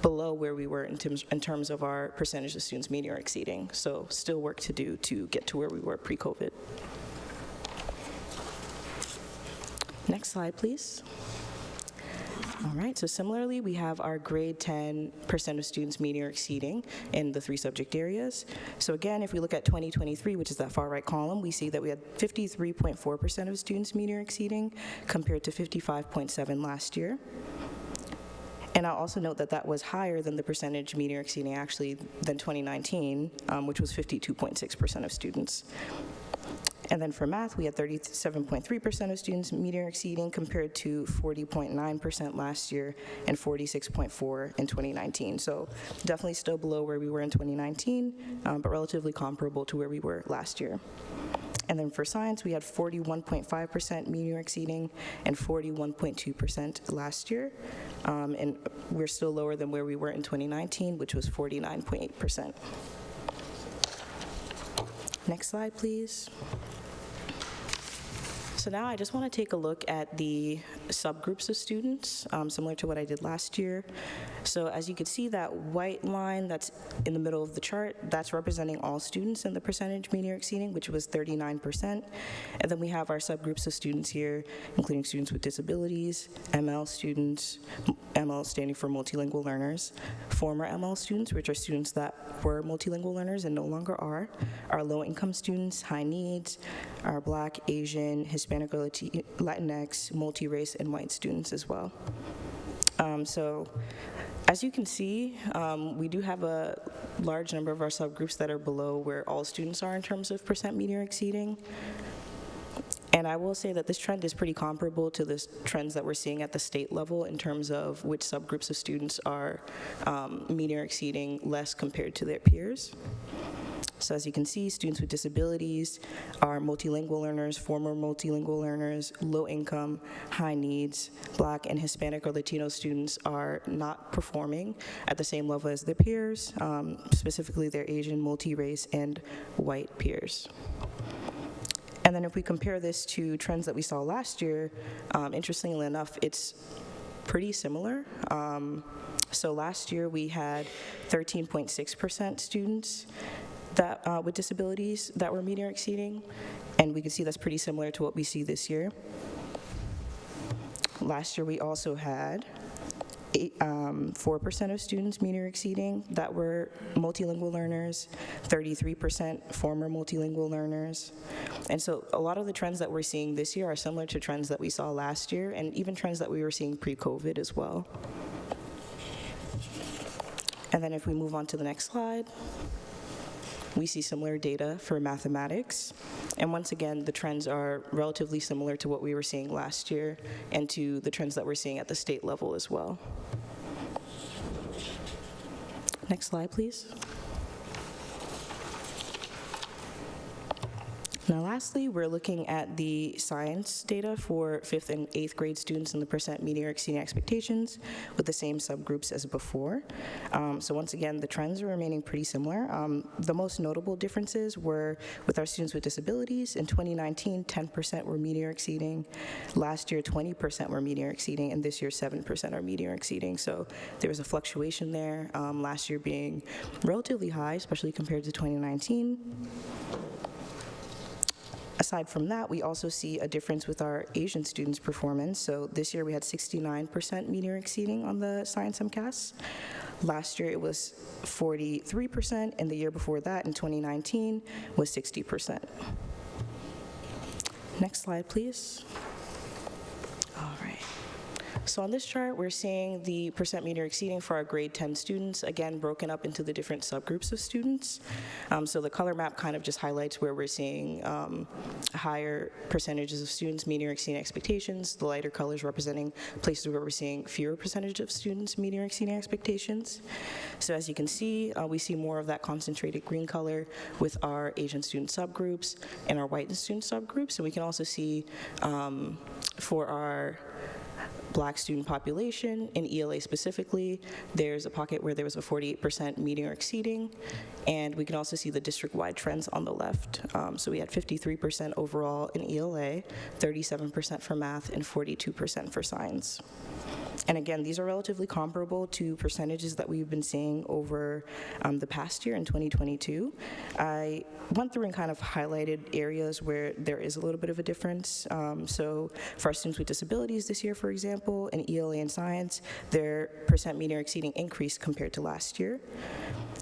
below where we were in terms of our percentage of students meeting or exceeding. So still work to do to get to where we were pre-COVID. Next slide, please. All right, so similarly, we have our grade 10% of students meeting or exceeding in the 3 subject areas. So again, if we look at 2023, which is that far right column, we see that we had 53.4% of students meeting or exceeding compared to 55.7% last year. And I'll also note that that was higher than the percentage meeting or exceeding actually than 2019, which was 52.6% of students. And then for math, we had 37.3% of students meeting or exceeding compared to 40.9% last year and 46.4% in 2019. So definitely still below where we were in 2019, but relatively comparable to where we were last year. And then for science, we had 41.5% meeting or exceeding and 41.2% last year. And we're still lower than where we were in 2019, which was 49.8%. Next slide, please. So now I just want to take a look at the subgroups of students, similar to what I did last year. So as you can see, that white line that's in the middle of the chart, that's representing all students in the percentage meeting or exceeding, which was 39%. And then we have our subgroups of students here, including students with disabilities, ML students, ML standing for multilingual learners, former ML students, which are students that were multilingual learners and no longer are, our low-income students, high needs, our Black, Asian, Hispanic or Latinx, multi-race, and white students as well. So as you can see, we do have a large number of our subgroups that are below where all students are in terms of percent meeting or exceeding. And I will say that this trend is pretty comparable to the trends that we're seeing at the state level in terms of which subgroups of students are meeting or exceeding less compared to their peers. So as you can see, students with disabilities are multilingual learners, former multilingual learners, low income, high needs, Black and Hispanic or Latino students are not performing at the same level as their peers, specifically their Asian, multi-race, and white peers. And then if we compare this to trends that we saw last year, interestingly enough, it's pretty similar. So last year we had 13.6% students that with disabilities that were meeting or exceeding, and we can see that's pretty similar to what we see this year. Last year, we also had 4% of students meeting or exceeding that were multilingual learners, 33% former multilingual learners. And so a lot of the trends that we're seeing this year are similar to trends that we saw last year, and even trends that we were seeing pre-COVID as well. And then if we move on to the next slide, we see similar data for mathematics. And once again, the trends are relatively similar to what we were seeing last year and to the trends that we're seeing at the state level as well. Next slide, please. Now lastly, we're looking at the science data for 5th and 8th grade students in the percent meeting or exceeding expectations with the same subgroups as before. So once again, the trends are remaining pretty similar. The most notable differences were with our students with disabilities. In 2019, 10% were meeting or exceeding. Last year, 20% were meeting or exceeding, and this year, 7% are meeting or exceeding. So there was a fluctuation there, last year being relatively high, especially compared to 2019. Aside from that, we also see a difference with our Asian students' performance. So this year we had 69% meeting or exceeding on the science MCAS. Last year it was 43%, and the year before that, in 2019, was 60%. Next slide, please. All right. So on this chart, we're seeing the percent meeting or exceeding for our grade 10 students, again, broken up into the different subgroups of students. So the color map kind of just highlights where we're seeing higher percentages of students meeting or exceeding expectations, the lighter colors representing places where we're seeing fewer percentage of students meeting or exceeding expectations. So as you can see, we see more of that concentrated green color with our Asian student subgroups and our white student subgroups. And we can also see for our Black student population, in ELA specifically, there's a pocket where there was a 48% meeting or exceeding, and we can also see the district-wide trends on the left. So we had 53% overall in ELA, 37% for math, and 42% for science. And again, these are relatively comparable to percentages that we've been seeing over the past year in 2022. I went through and kind of highlighted areas where there is a little bit of a difference. So for our students with disabilities this year, for example, in ELA and science, their percent meeting or exceeding increased compared to last year.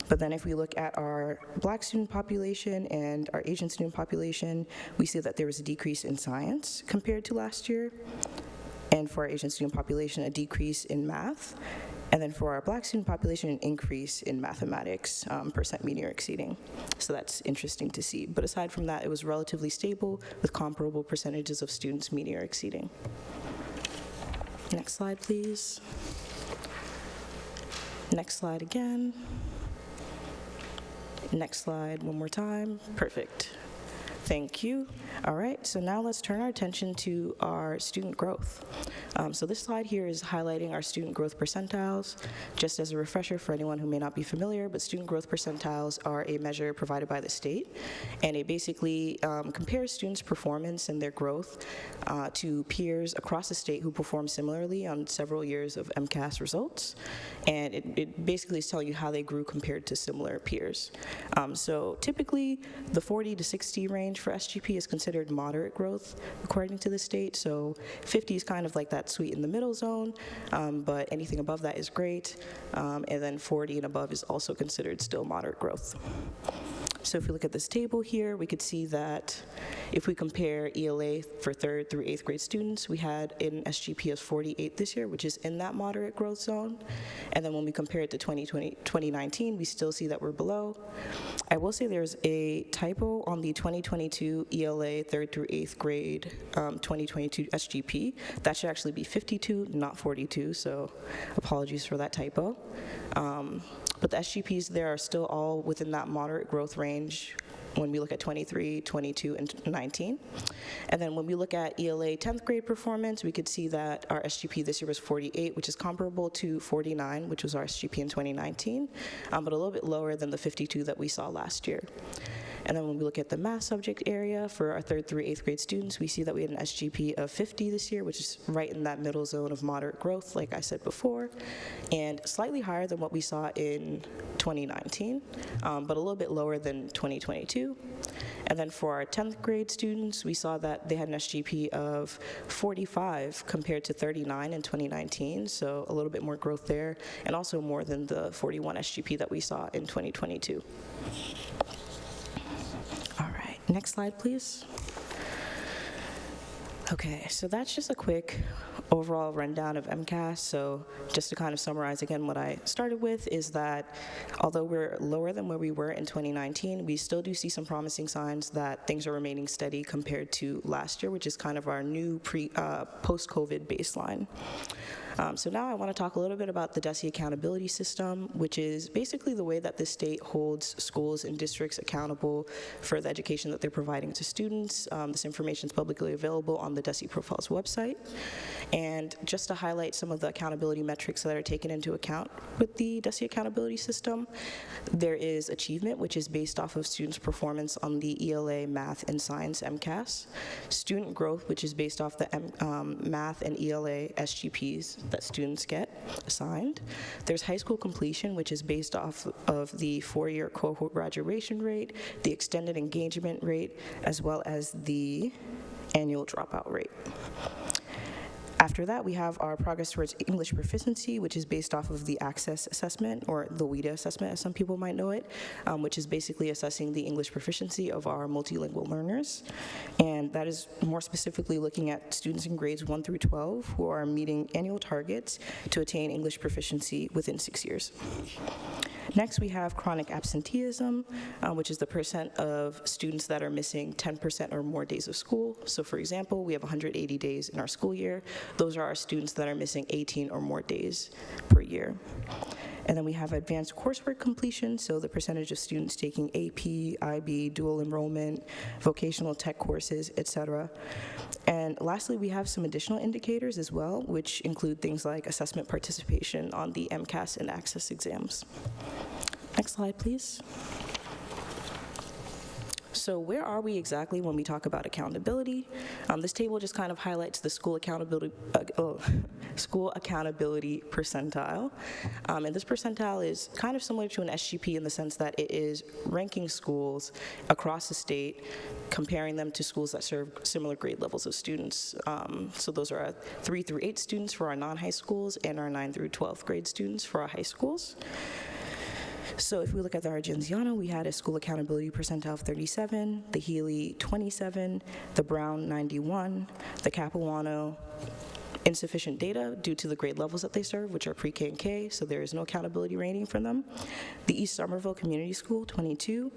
But then if we look at our Black student population and our Asian student population, we see that there was a decrease in science compared to last year. And for our Asian student population, a decrease in math. And then for our Black student population, an increase in mathematics, percent meeting or exceeding. So that's interesting to see. But aside from that, it was relatively stable with comparable percentages of students meeting or exceeding. Next slide, please. Next slide again. Next slide one more time. Perfect. Thank you. All right, so now let's turn our attention to our student growth. So this slide here is highlighting our student growth percentiles. Just as a refresher for anyone who may not be familiar, but student growth percentiles are a measure provided by the state, and it basically compares students' performance and their growth to peers across the state who perform similarly on several years of MCAS results, and it basically is telling you how they grew compared to similar peers. So typically, the 40 to 60 range for SGP is considered moderate growth according to the state. So 50 is kind of like that sweet in the middle zone, but anything above that is great. And then 40 and above is also considered still moderate growth. So if we look at this table here, we could see that if we compare ELA for 3rd through 8th grade students, we had an SGP of 48 this year, which is in that moderate growth zone. And then when we compare it to 2019, we still see that we're below. I will say there's a typo on the 2022 ELA 3rd through 8th grade 2022 SGP. That should actually be 52, not 42, so apologies for that typo. But the SGPs there are still all within that moderate growth range when we look at 23, 22, and 19. And then when we look at ELA 10th grade performance, we could see that our SGP this year was 48, which is comparable to 49, which was our SGP in 2019, but a little bit lower than the 52 that we saw last year. And then when we look at the math subject area for our 3rd through 8th grade students, we see that we had an SGP of 50 this year, which is right in that middle zone of moderate growth, like I said before, and slightly higher than what we saw in 2019, but a little bit lower than 2022. And then for our 10th grade students, we saw that they had an SGP of 45 compared to 39 in 2019, so a little bit more growth there, and also more than the 41 SGP that we saw in 2022. All right, next slide, please. Okay, so that's just a quick overall rundown of MCAS. So just to kind of summarize again, what I started with is that although we're lower than where we were in 2019, we still do see some promising signs that things are remaining steady compared to last year, which is kind of our new post-COVID baseline. So now I want to talk a little bit about the DESE accountability system, which is basically the way that the state holds schools and districts accountable for the education that they're providing to students. This information is publicly available on the DESE Profiles website. And just to highlight some of the accountability metrics that are taken into account with the DESE accountability system, there is achievement, which is based off of students' performance on the ELA, math, and science MCAS. Student growth, which is based off the math and ELA SGPs that students get assigned. There's high school completion, which is based off of the 4-year cohort graduation rate, the extended engagement rate, as well as the annual dropout rate. After that, we have our progress towards English proficiency, which is based off of the Access Assessment, or the WIDA assessment, as some people might know it, which is basically assessing the English proficiency of our multilingual learners. And that is more specifically looking at students in grades 1 through 12 who are meeting annual targets to attain English proficiency within 6 years. Next, we have chronic absenteeism, which is the percent of students that are missing 10% or more days of school. So for example, we have 180 days in our school year. Those are our students that are missing 18 or more days per year. And then we have advanced coursework completion, so the percentage of students taking AP, IB, dual enrollment, vocational tech courses, etc. And lastly, we have some additional indicators as well, which include things like assessment participation on the MCAS and Access exams. Next slide, please. So where are we exactly when we talk about accountability? This table just kind of highlights the school accountability percentile. And this percentile is kind of similar to an SGP in the sense that it is ranking schools across the state, comparing them to schools that serve similar grade levels of students. So those are our 3 through 8 students for our non-high schools and our 9 through 12th grade students for our high schools. So if we look at the Argenziano, we had a school accountability percentile of 37, the Healy 27, the Brown 91, the Capuano insufficient data due to the grade levels that they serve, which are pre-K and K, so there is no accountability rating for them. The East Somerville Community School, 22.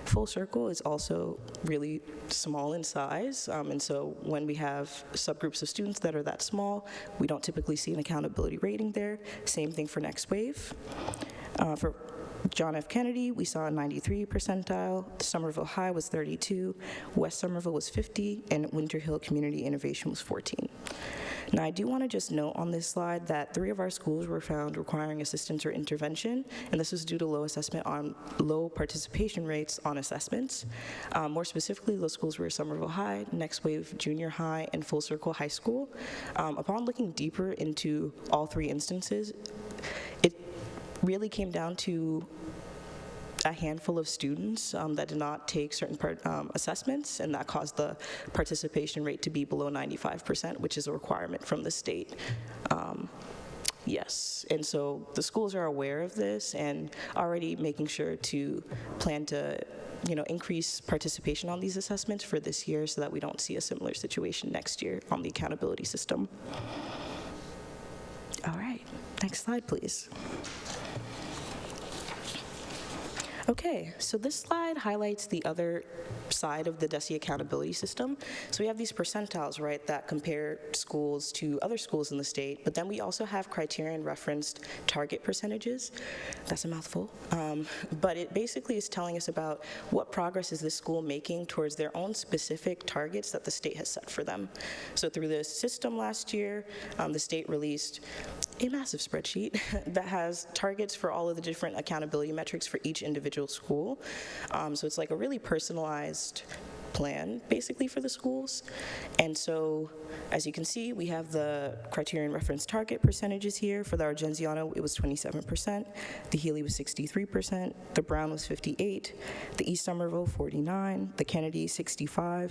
Full Circle is also really small in size, and so when we have subgroups of students that are that small, we don't typically see an accountability rating there. Same thing for Next Wave. For John F. Kennedy, we saw a 93 percentile. Somerville High was 32, West Somerville was 50, and Winter Hill Community Innovation was 14. Now, I do want to just note on this slide that 3 of our schools were found requiring assistance or intervention, and this was due to low participation rates on assessments. More specifically, those schools were Somerville High, Next Wave Junior High, and Full Circle High School. Upon looking deeper into all 3 instances, it really came down to a handful of students that did not take certain assessments, and that caused the participation rate to be below 95%, which is a requirement from the state. Yes, and so the schools are aware of this and already making sure to plan to increase participation on these assessments for this year so that we don't see a similar situation next year on the accountability system. All right, next slide, please. Okay, so this slide highlights the other side of the DESE accountability system. So we have these percentiles, right, that compare schools to other schools in the state, but then we also have criterion referenced target percentages. That's a mouthful. But it basically is telling us about what progress is this school making towards their own specific targets that the state has set for them. So through this system last year, the state released a massive spreadsheet that has targets for all of the different accountability metrics for each individual school. So it's like a really personalized plan, basically, for the schools. And so, as you can see, we have the criterion reference target percentages here. For the Argenziano, it was 27%, the Healy was 63%, the Brown was 58%, the East Somerville 49%, the Kennedy 65%,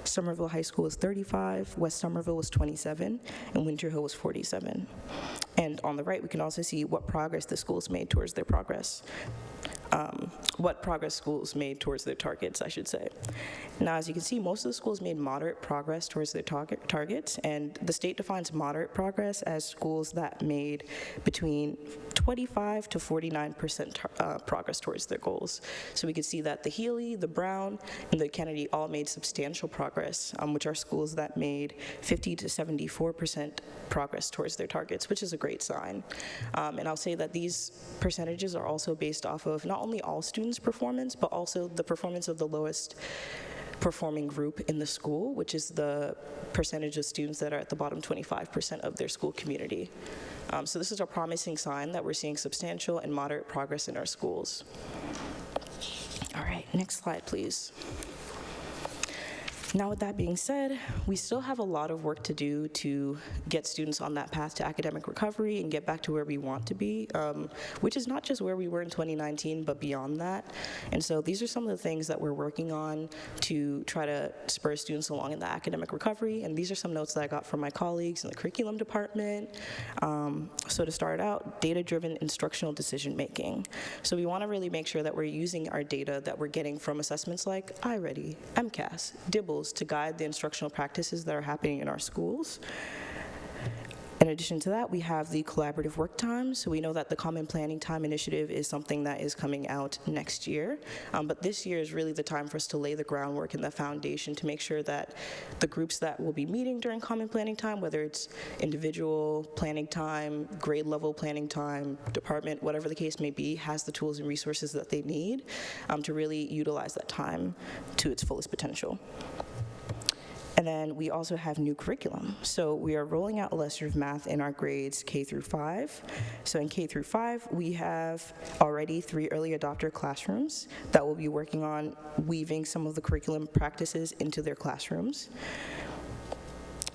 Somerville High School was 35%, West Somerville was 27%, and Winter Hill was 47%. And on the right, we can also see what progress the schools made towards their progress. What progress schools made towards their targets, I should say. Now, as you can see, most of the schools made moderate progress towards their targets, and the state defines moderate progress as schools that made between 25 to 49% progress towards their goals. So we can see that the Healy, the Brown, and the Kennedy all made substantial progress, which are schools that made 50 to 74% progress towards their targets, which is a great sign. And I'll say that these percentages are also based off of not only all students' performance, but also the performance of the lowest performing group in the school, which is the percentage of students that are at the bottom 25% of their school community. So this is a promising sign that we're seeing substantial and moderate progress in our schools. All right, next slide, please. Now, with that being said, we still have a lot of work to do to get students on that path to academic recovery and get back to where we want to be, which is not just where we were in 2019, but beyond that. And so these are some of the things that we're working on to try to spur students along in the academic recovery. And these are some notes that I got from my colleagues in the curriculum department. So to start out, data-driven instructional decision-making. So we want to really make sure that we're using our data that we're getting from assessments like iReady, MCAS, DIBELS, to guide the instructional practices that are happening in our schools. In addition to that, we have the collaborative work time. So we know that the Common Planning Time Initiative is something that is coming out next year. But this year is really the time for us to lay the groundwork and the foundation to make sure that the groups that will be meeting during Common Planning Time, whether it's individual planning time, grade level planning time, department, whatever the case may be, has the tools and resources that they need to really utilize that time to its fullest potential. And then we also have new curriculum. So we are rolling out illustrative math in our grades K through 5. So in K through 5, we have already 3 early adopter classrooms that will be working on weaving some of the curriculum practices into their classrooms.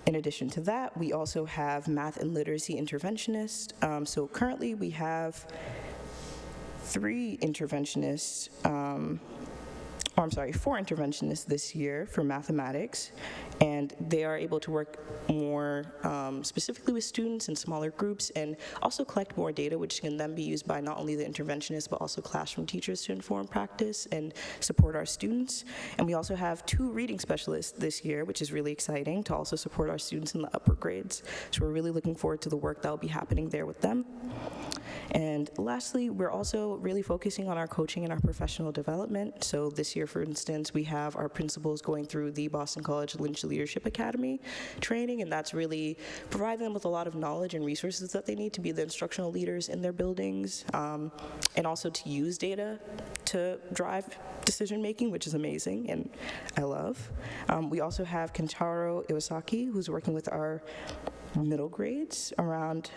In addition to that, we also have math and literacy interventionists. So currently we have 3 interventionists, 4 interventionists this year for mathematics, and they are able to work more specifically with students in smaller groups and also collect more data, which can then be used by not only the interventionists but also classroom teachers to inform practice and support our students. And we also have 2 reading specialists this year, which is really exciting, to also support our students in the upper grades. So we're really looking forward to the work that will be happening there with them. And lastly, we're also really focusing on our coaching and our professional development. So this year, for instance, we have our principals going through the Boston College Lynch Leadership Academy training, and that's really providing them with a lot of knowledge and resources that they need to be the instructional leaders in their buildings, and also to use data to drive decision-making, which is amazing and I love. We also have Kentaro Iwasaki, who's working with our middle grades around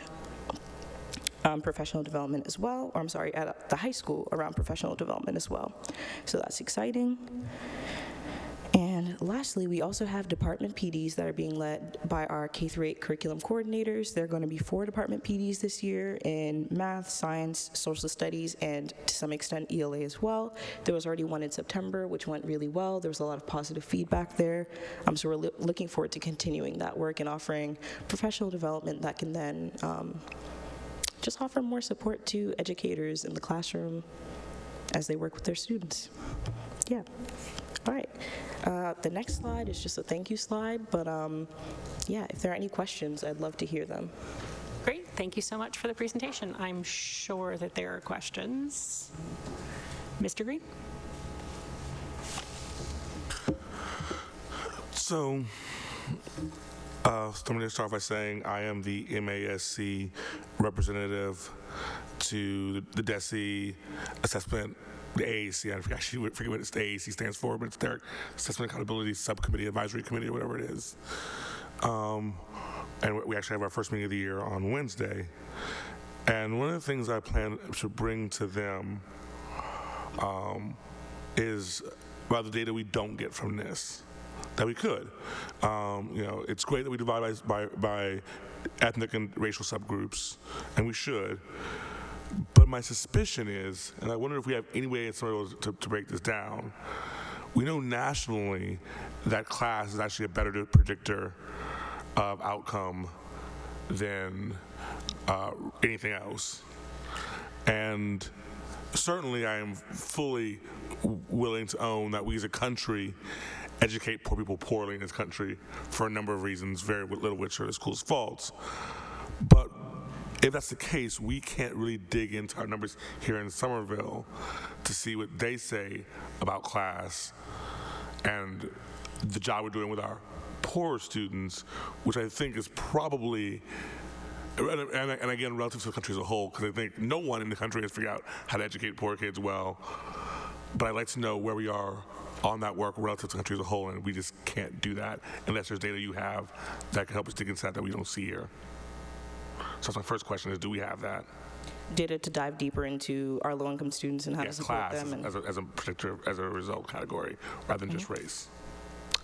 professional development as well, or I'm sorry, at the high school around professional development as well. So that's exciting. And lastly, we also have department PDs that are being led by our K-8 curriculum coordinators. There are going to be 4 department PDs this year in math, science, social studies, and to some extent ELA as well. There was already one in September, which went really well. There was a lot of positive feedback there. So we're looking forward to continuing that work and offering professional development that can then just offer more support to educators in the classroom as they work with their students. Yeah. All right. The next slide is just a thank you slide, but yeah, if there are any questions, I'd love to hear them. Great. Thank you so much for the presentation. I'm sure that there are questions. Mr. Green? So I'm going to start by saying I am the MASC representative to the DESE assessment, the AAC. I forget what the AAC stands for, but it's their Assessment Accountability Subcommittee, Advisory Committee, or whatever it is. And we actually have our first meeting of the year on Wednesday. And one of the things I plan to bring to them is about the data we don't get from this, that we could. It's great that we divide by ethnic and racial subgroups, and we should. But my suspicion is, and I wonder if we have any way in some of those to break this down, we know nationally that class is actually a better predictor of outcome than anything else. And certainly I am fully willing to own that we as a country educate poor people poorly in this country for a number of reasons, very little of which are the school's faults. But if that's the case, we can't really dig into our numbers here in Somerville to see what they say about class and the job we're doing with our poorer students, which I think is probably, and again, relative to the country as a whole, because I think no one in the country has figured out how to educate poor kids well. But I'd like to know where we are on that work relative to the country as a whole, and we just can't do that unless there's data you have that can help us dig into that we don't see here. So that's my first question is, do we have that? Data to dive deeper into our low-income students and how to support class them. as a predictor, as a result category, rather than just race.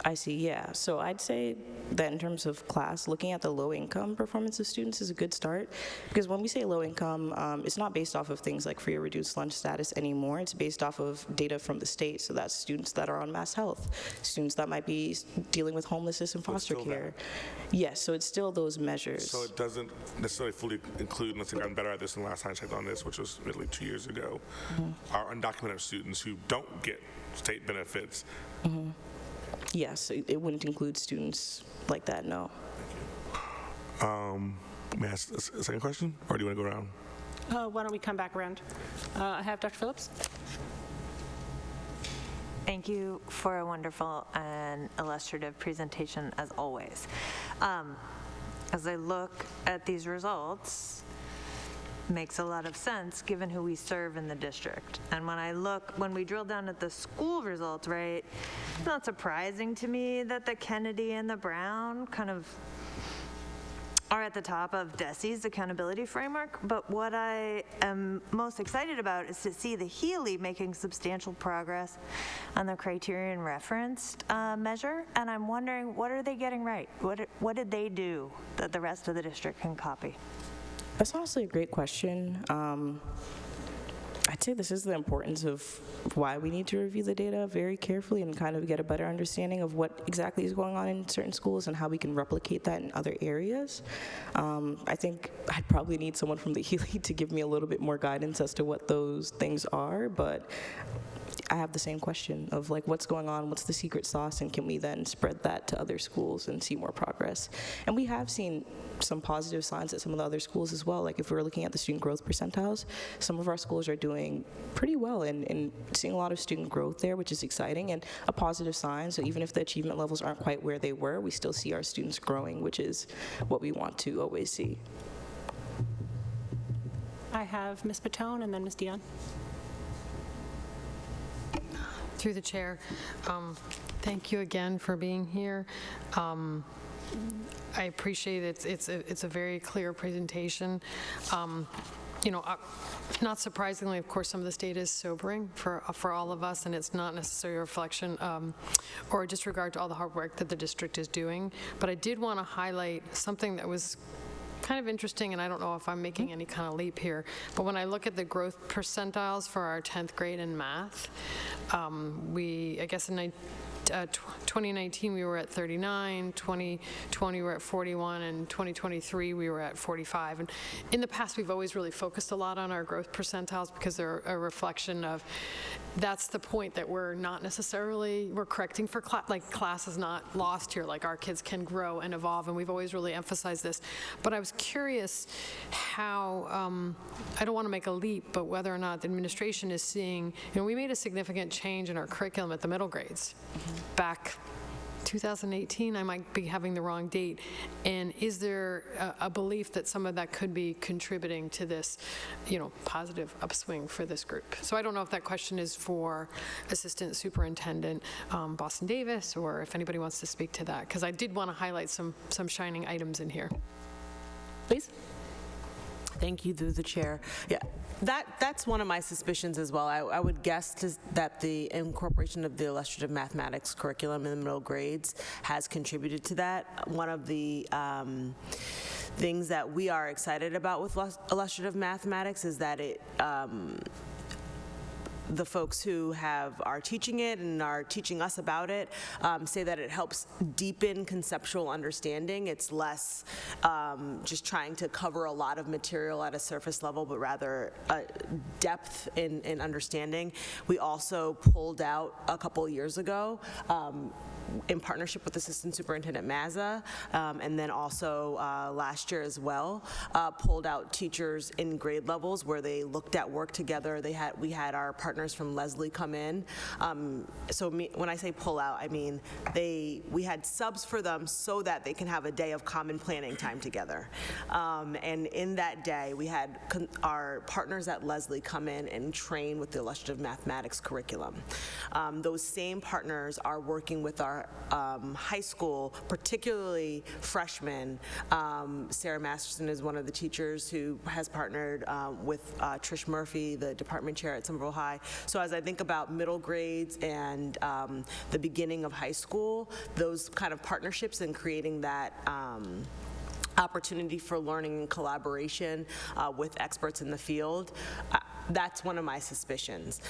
I see, yeah. So I'd say that in terms of class, looking at the low-income performance of students is a good start, because when we say low-income, it's not based off of things like free or reduced lunch status anymore. It's based off of data from the state, so that's students that are on Mass Health, students that might be dealing with homelessness and foster care. Yes, so it's still those measures. So it doesn't necessarily fully include, unless I've gotten better at this than the last time I checked on this, which was really 2 years ago, our undocumented students who don't get state benefits. Yes, it wouldn't include students like that, no. May I ask a second question, or do you want to go around? Why don't we come back around? I have Dr. Phillips. Thank you for a wonderful and illustrative presentation, as always. As I look at these results, makes a lot of sense given who we serve in the district. And when we drill down at the school results, right, it's not surprising to me that the Kennedy and the Brown kind of are at the top of DESE's accountability framework. But what I am most excited about is to see the Healy making substantial progress on the criterion referenced measure. And I'm wondering, what are they getting right? What did they do that the rest of the district can copy? That's honestly a great question. I'd say this is the importance of why we need to review the data very carefully and kind of get a better understanding of what exactly is going on in certain schools and how we can replicate that in other areas. I think I'd probably need someone from the Healy to give me a little bit more guidance as to what those things are, but I have the same question of like, what's going on, what's the secret sauce, and can we then spread that to other schools and see more progress? And we have seen some positive signs at some of the other schools as well. Like if we're looking at the student growth percentiles, some of our schools are doing pretty well and seeing a lot of student growth there, which is exciting and a positive sign. So even if the achievement levels aren't quite where they were, we still see our students growing, which is what we want to always see. I have Ms. Batone and then Ms. Dion. Through the chair, thank you again for being here. I appreciate it. It's a very clear presentation. Not surprisingly, of course, some of this data is sobering for all of us, and it's not necessarily a reflection or a disregard to all the hard work that the district is doing. But I did want to highlight something that was kind of interesting, and I don't know if I'm making any kind of leap here, but when I look at the growth percentiles for our 10th grade in math, I guess in 2019 we were at 39, 2020 we were at 41, and 2023 we were at 45. And in the past we've always really focused a lot on our growth percentiles because they're a reflection of that's the point that we're not necessarily, we're correcting for class, like class is not lost here, like our kids can grow and evolve, and we've always really emphasized this. But I was curious how, I don't want to make a leap, but whether or not the administration is seeing, we made a significant change in our curriculum at the middle grades back 2018, I might be having the wrong date, and is there a belief that some of that could be contributing to this, positive upswing for this group? So I don't know if that question is for Assistant Superintendent Boston Davis, or if anybody wants to speak to that, because I did want to highlight some shining items in here. Please. Thank you, through the chair. Yeah, that's one of my suspicions as well. I would guess that the incorporation of the illustrative mathematics curriculum in the middle grades has contributed to that. One of the things that we are excited about with illustrative mathematics is that it the folks who are teaching it and are teaching us about it say that it helps deepen conceptual understanding. It's less just trying to cover a lot of material at a surface level, but rather depth in understanding. We also pulled out a couple years ago in partnership with Assistant Superintendent Mazza, and then also last year as well, pulled out teachers in grade levels where they looked at work together. We had our partners from Leslie come in. When I say pull out, I mean we had subs for them so that they can have a day of common planning time together. And in that day, we had our partners at Leslie come in and train with the illustrative mathematics curriculum. Those same partners are working with our high school, particularly freshmen. Sarah Masterson is one of the teachers who has partnered with Trish Murphy, the department chair at Somerville High. So as I think about middle grades and the beginning of high school, those kind of partnerships and creating that opportunity for learning and collaboration with experts in the field, that's one of my suspicions.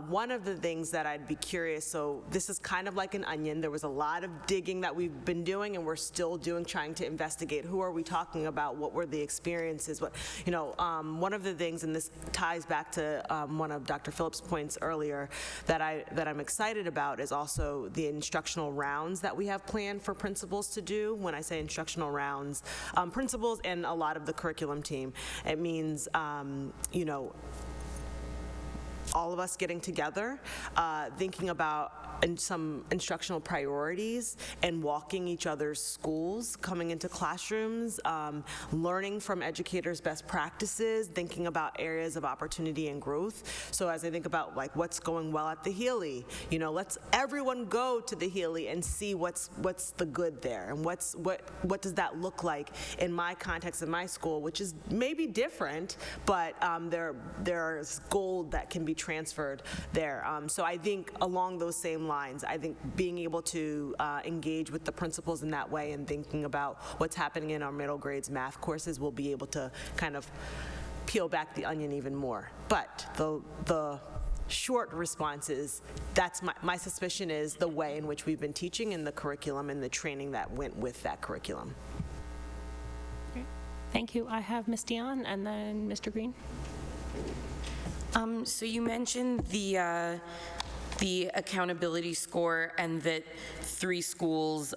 One of the things that I'd be curious, so this is kind of like an onion. There was a lot of digging that we've been doing and we're still doing, trying to investigate who are we talking about, what were the experiences, one of the things, and this ties back to one of Dr. Phillips' points earlier, that I'm excited about is also the instructional rounds that we have planned for principals to do. When I say instructional rounds, principals and a lot of the curriculum team, it means, all of us getting together, thinking about some instructional priorities and walking each other's schools, coming into classrooms, learning from educators' best practices, thinking about areas of opportunity and growth. So as I think about like what's going well at the Healy, let's everyone go to the Healy and see what's the good there, and what does that look like in my context in my school, which is maybe different, but there's gold that can be transferred there. So I think along those same lines, I think being able to engage with the principals in that way and thinking about what's happening in our middle grades math courses will be able to kind of peel back the onion even more. But the short response is, that's my suspicion is the way in which we've been teaching and the curriculum and the training that went with that curriculum. Great. Thank you. I have Ms. Dion and then Mr. Green. So you mentioned the accountability score and that 3 schools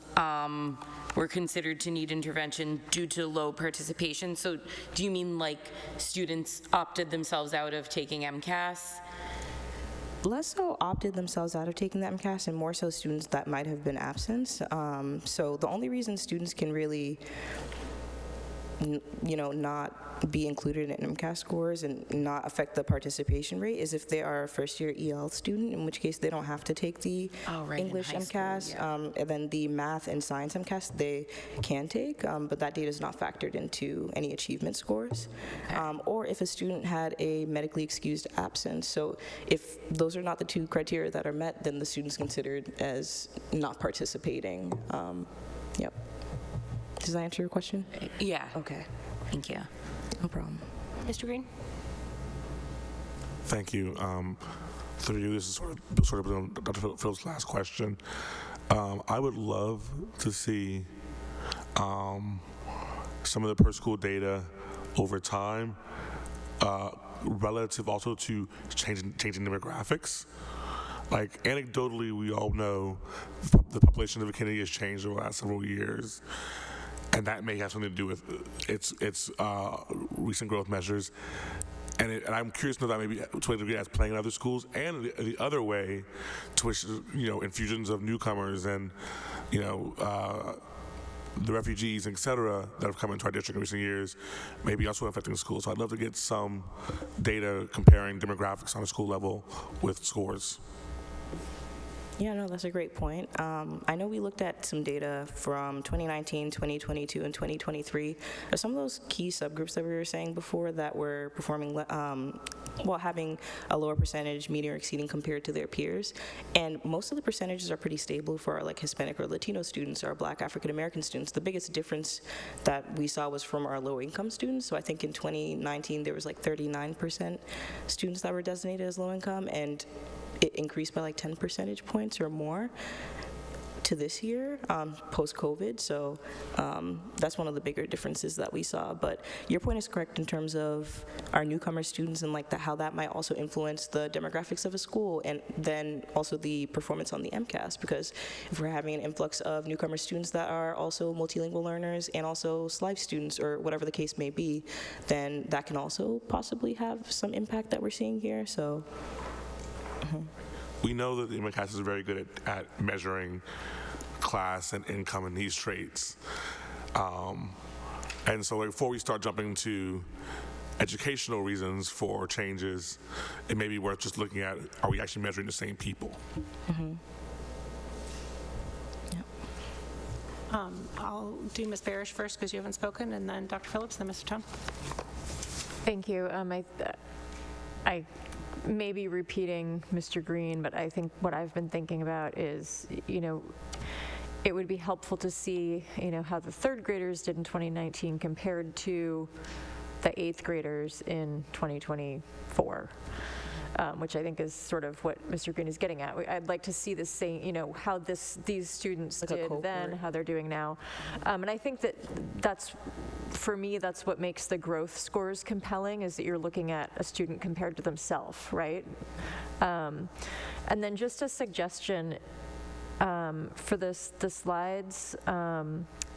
were considered to need intervention due to low participation. So do you mean like students opted themselves out of taking MCAS? Less so opted themselves out of taking the MCAS and more so students that might have been absent. So the only reason students can really not be included in MCAS scores and not affect the participation rate is if they are a first-year EL student, in which case they don't have to take the English MCAS, and then the math and science MCAS they can take, but that data is not factored into any achievement scores. Or if a student had a medically excused absence. So if those are not the 2 criteria that are met, then the student's considered as not participating. Yep. Does that answer your question? Yeah. Okay. Thank you. No problem. Mr. Green? Thank you. Through you, this is sort of Dr. Phil's last question. I would love to see some of the per school data over time relative also to changing demographics. Like anecdotally, we all know the population of Kennedy has changed over the last several years. And that may have something to do with its recent growth measures. And I'm curious to know that maybe to a degree that's playing in other schools, and the other way, to which infusions of newcomers and the refugees, et cetera, that have come into our district in recent years, may be also affecting schools. So I'd love to get some data comparing demographics on a school level with scores. Yeah, no, that's a great point. I know we looked at some data from 2019, 2022, and 2023. Are some of those key subgroups that we were saying before that were performing, well, having a lower percentage, meeting or exceeding compared to their peers. And most of the percentages are pretty stable for our like Hispanic or Latino students, or our Black African American students. The biggest difference that we saw was from our low income students. So I think in 2019 there was like 39% students that were designated as low income, and it increased by like 10 percentage points or more to this year, post-COVID. So that's one of the bigger differences that we saw. But your point is correct in terms of our newcomer students and like how that might also influence the demographics of a school, and then also the performance on the MCAS, because if we're having an influx of newcomer students that are also multilingual learners and also SLIVE students or whatever the case may be, then that can also possibly have some impact that we're seeing here. So. We know that the MCAS is very good at measuring class and income and these traits. And so before we start jumping to educational reasons for changes, it may be worth just looking at, are we actually measuring the same people? I'll do Ms. Barish first because you haven't spoken, and then Dr. Phillips, then Mr. Tone. Thank you. I may be repeating Mr. Green, but I think what I've been thinking about is, it would be helpful to see, how the third graders did in 2019 compared to the 8th graders in 2024. Which I think is sort of what Mr. Green is getting at. I'd like to see the same, how these students like did then, how they're doing now. And I think that's, for me, that's what makes the growth scores compelling, is that you're looking at a student compared to themselves, right? And then just a suggestion for the slides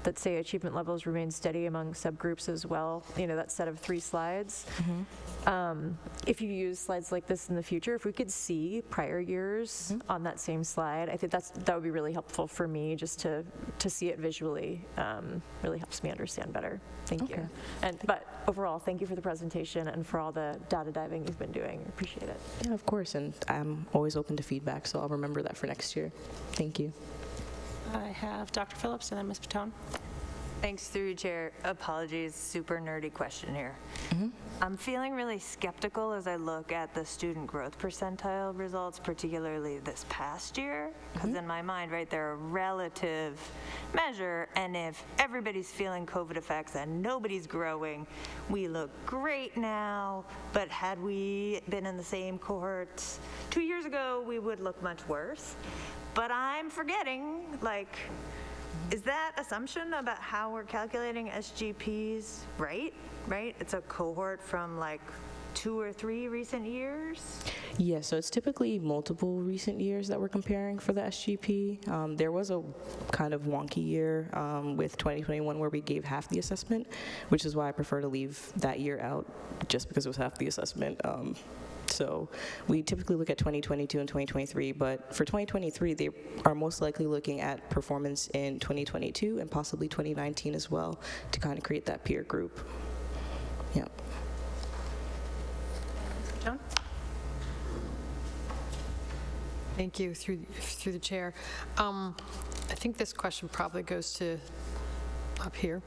that say achievement levels remain steady among subgroups as well, that set of 3 slides. If you use slides like this in the future, if we could see prior years on that same slide, I think that would be really helpful for me, just to see it visually. Really helps me understand better. Thank you. But overall, thank you for the presentation and for all the data diving you've been doing. Appreciate it. Yeah, of course, and I'm always open to feedback, so I'll remember that for next year. Thank you. I have Dr. Phillips and then Ms. Patone. Thanks, through you, Chair. Apologies, super nerdy question here. I'm feeling really skeptical as I look at the student growth percentile results, particularly this past year, because in my mind, right, they're a relative measure, and if everybody's feeling COVID effects and nobody's growing, we look great now, but had we been in the same cohorts 2 years ago, we would look much worse. But I'm forgetting, is that assumption about how we're calculating SGPs right? It's a cohort from 2 or 3 recent years? Yeah, so it's typically multiple recent years that we're comparing for the SGP. There was a kind of wonky year with 2021 where we gave half the assessment, which is why I prefer to leave that year out, just because it was half the assessment. So we typically look at 2022 and 2023, but for 2023, they are most likely looking at performance in 2022 and possibly 2019 as well, to kind of create that peer group. Yeah. John? Thank you, through the chair. I think this question probably goes to up here.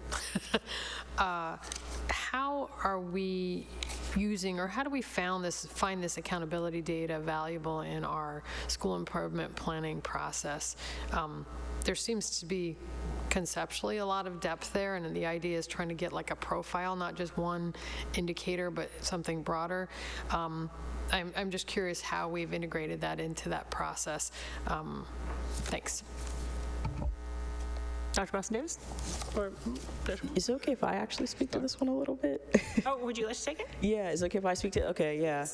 How are we using, or how do we find this accountability data valuable in our school improvement planning process? There seems to be conceptually a lot of depth there, and the idea is trying to get a profile, not just one indicator, but something broader. I'm just curious how we've integrated that into that process. Thanks. Dr. Boston-Davis? Is it okay if I actually speak to this one a little bit? Oh, would you like to take it? Yeah, is it okay if I speak to it? Okay, yeah.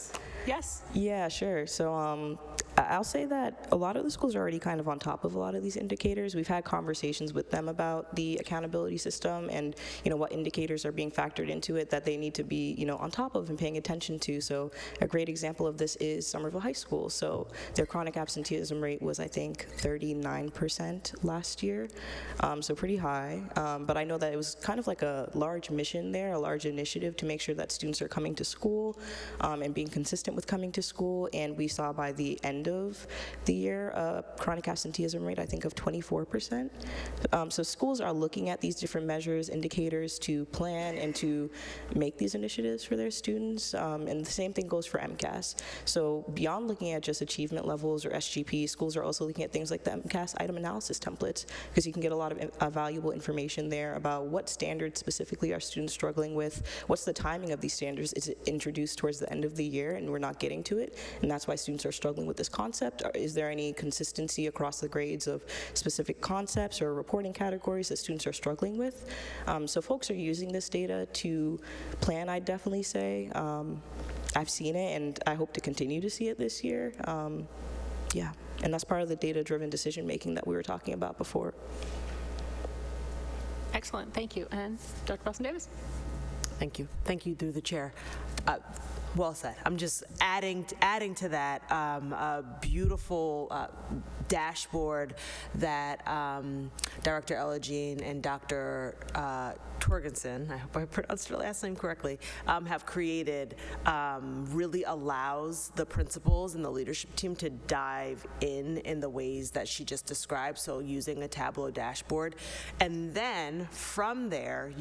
Yes. Yeah, sure. So I'll say that a lot of the schools are already kind of on top of a lot of these indicators. We've had conversations with them about the accountability system and, what indicators are being factored into it that they need to be, on top of and paying attention to. So a great example of this is Somerville High School. So their chronic absenteeism rate was, I think, 39% last year. So pretty high. But I know that it was kind of like a large mission there, a large initiative to make sure that students are coming to school and being consistent with coming to school. And we saw by the end end of the year, a chronic absenteeism rate, I think, of 24%. So schools are looking at these different measures, indicators to plan and to make these initiatives for their students. And the same thing goes for MCAS. So beyond looking at just achievement levels or SGP, schools are also looking at things like the MCAS item analysis templates, because you can get a lot of valuable information there about what standards specifically are students struggling with, what's the timing of these standards, is it introduced towards the end of the year and we're not getting to it, and that's why students are struggling with this concept, or is there any consistency across the grades of specific concepts or reporting categories that students are struggling with. So folks are using this data to plan, I'd definitely say. I've seen it and I hope to continue to see it this year. Yeah, and that's part of the data-driven decision-making that we were talking about before. Excellent, thank you. And Dr. Boston-Davis? Thank you. Thank you through the chair. Well said. I'm just adding to that a beautiful dashboard that Director Ella-Jean and Dr. Torgensen, I hope I pronounced her last name correctly, have created really allows the principals and the leadership team to dive in the ways that she just described, so using a Tableau dashboard. And then from there,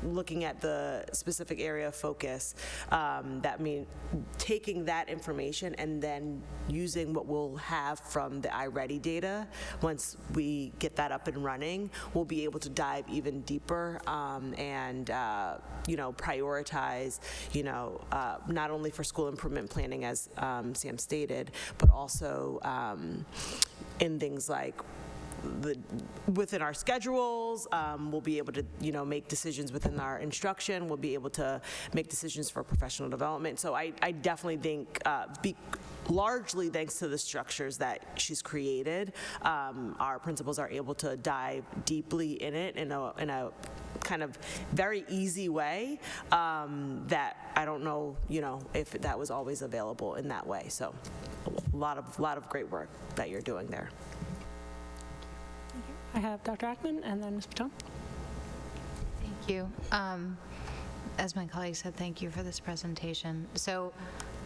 looking at the specific area of focus, that means taking that information and then using what we'll have from the iReady data. Once we get that up and running, we'll be able to dive even deeper and prioritize, not only for school improvement planning, as Sam stated, but also in things like within our schedules, we'll be able to, make decisions within our instruction. We'll be able to make decisions for professional development. So I definitely think, largely thanks to the structures that she's created, our principals are able to dive deeply in it in a kind of very easy way that I don't know, if that was always available in that way. So a lot of great work that you're doing there. I have Dr. Ackman and then Ms. Patone. Thank you. As my colleague said, thank you for this presentation. So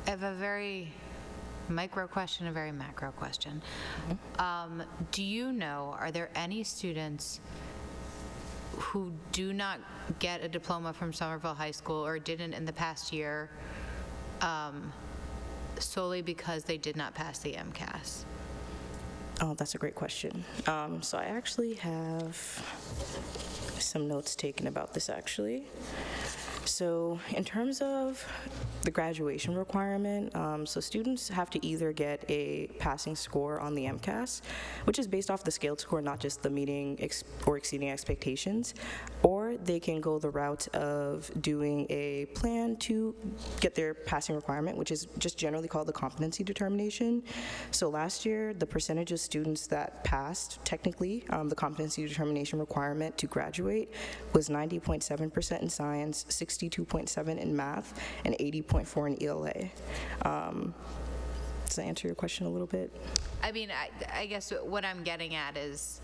I have a very micro question, a very macro question. Do you know, are there any students who do not get a diploma from Somerville High School or didn't in the past year solely because they did not pass the MCAS? Oh, that's a great question. So I actually have some notes taken about this, actually. So in terms of the graduation requirement, so students have to either get a passing score on the MCAS, which is based off the scaled score, not just the meeting or exceeding expectations, or they can go the route of doing a plan to get their passing requirement, which is just generally called the competency determination. So last year, the percentage of students that passed, technically, the competency determination requirement to graduate was 90.7% in science, 62.7% in math, and 80.4% in ELA. Does that answer your question a little bit? I mean, I guess what I'm getting at is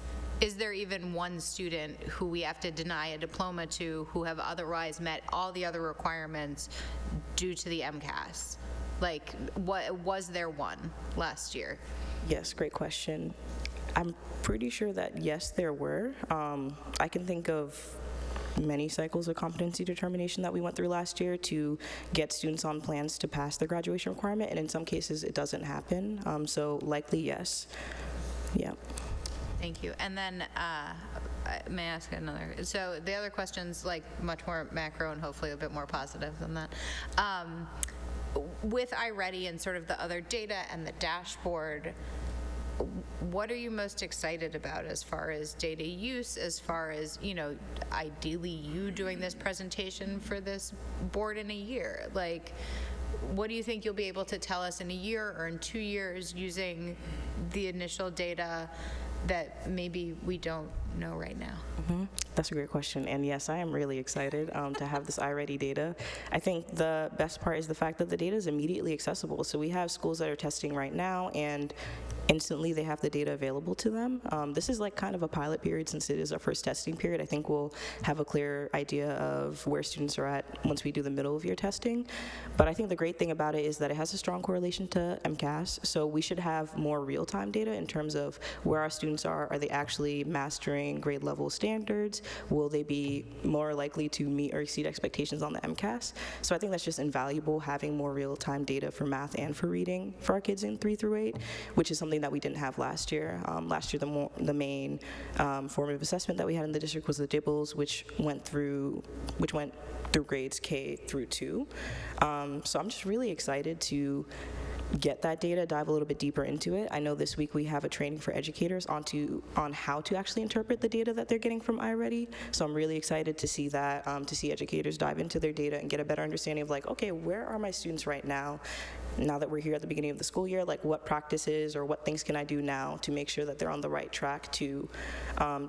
there even one student who we have to deny a diploma to who have otherwise met all the other requirements due to the MCAS? Like, what was there one last year? Yes, great question. I'm pretty sure that yes, there were. I can think of many cycles of competency determination that we went through last year to get students on plans to pass the graduation requirement, and in some cases it doesn't happen, so likely yes. Yeah. Thank you. And then may I ask another? So the other question's like much more macro and hopefully a bit more positive than that. With iReady and sort of the other data and the dashboard, what are you most excited about as far as data use, as far as, ideally you doing this presentation for this board in a year? Like, what do you think you'll be able to tell us in a year or in 2 years using the initial data that maybe we don't know right now? That's a great question. And yes, I am really excited to have this iReady data. I think the best part is the fact that the data is immediately accessible. So we have schools that are testing right now, and instantly they have the data available to them. This is like kind of a pilot period since it is our first testing period. I think we'll have a clear idea of where students are at once we do the middle of year testing. But I think the great thing about it is that it has a strong correlation to MCAS. So we should have more real-time data in terms of where our students are. Are they actually mastering grade level standards? Will they be more likely to meet or exceed expectations on the MCAS? So I think that's just invaluable, having more real-time data for math and for reading for our kids in 3 through 8, which is something that we didn't have last year. Last year, the main formative assessment that we had in the district was the DIBELS, which went through grades K through 2. So I'm just really excited to get that data, dive a little bit deeper into it. I know this week we have a training for educators on how to actually interpret the data that they're getting from iReady. So I'm really excited to see that, to see educators dive into their data and get a better understanding of like, okay, where are my students right now that we're here at the beginning of the school year, like what practices or what things can I do now to make sure that they're on the right track to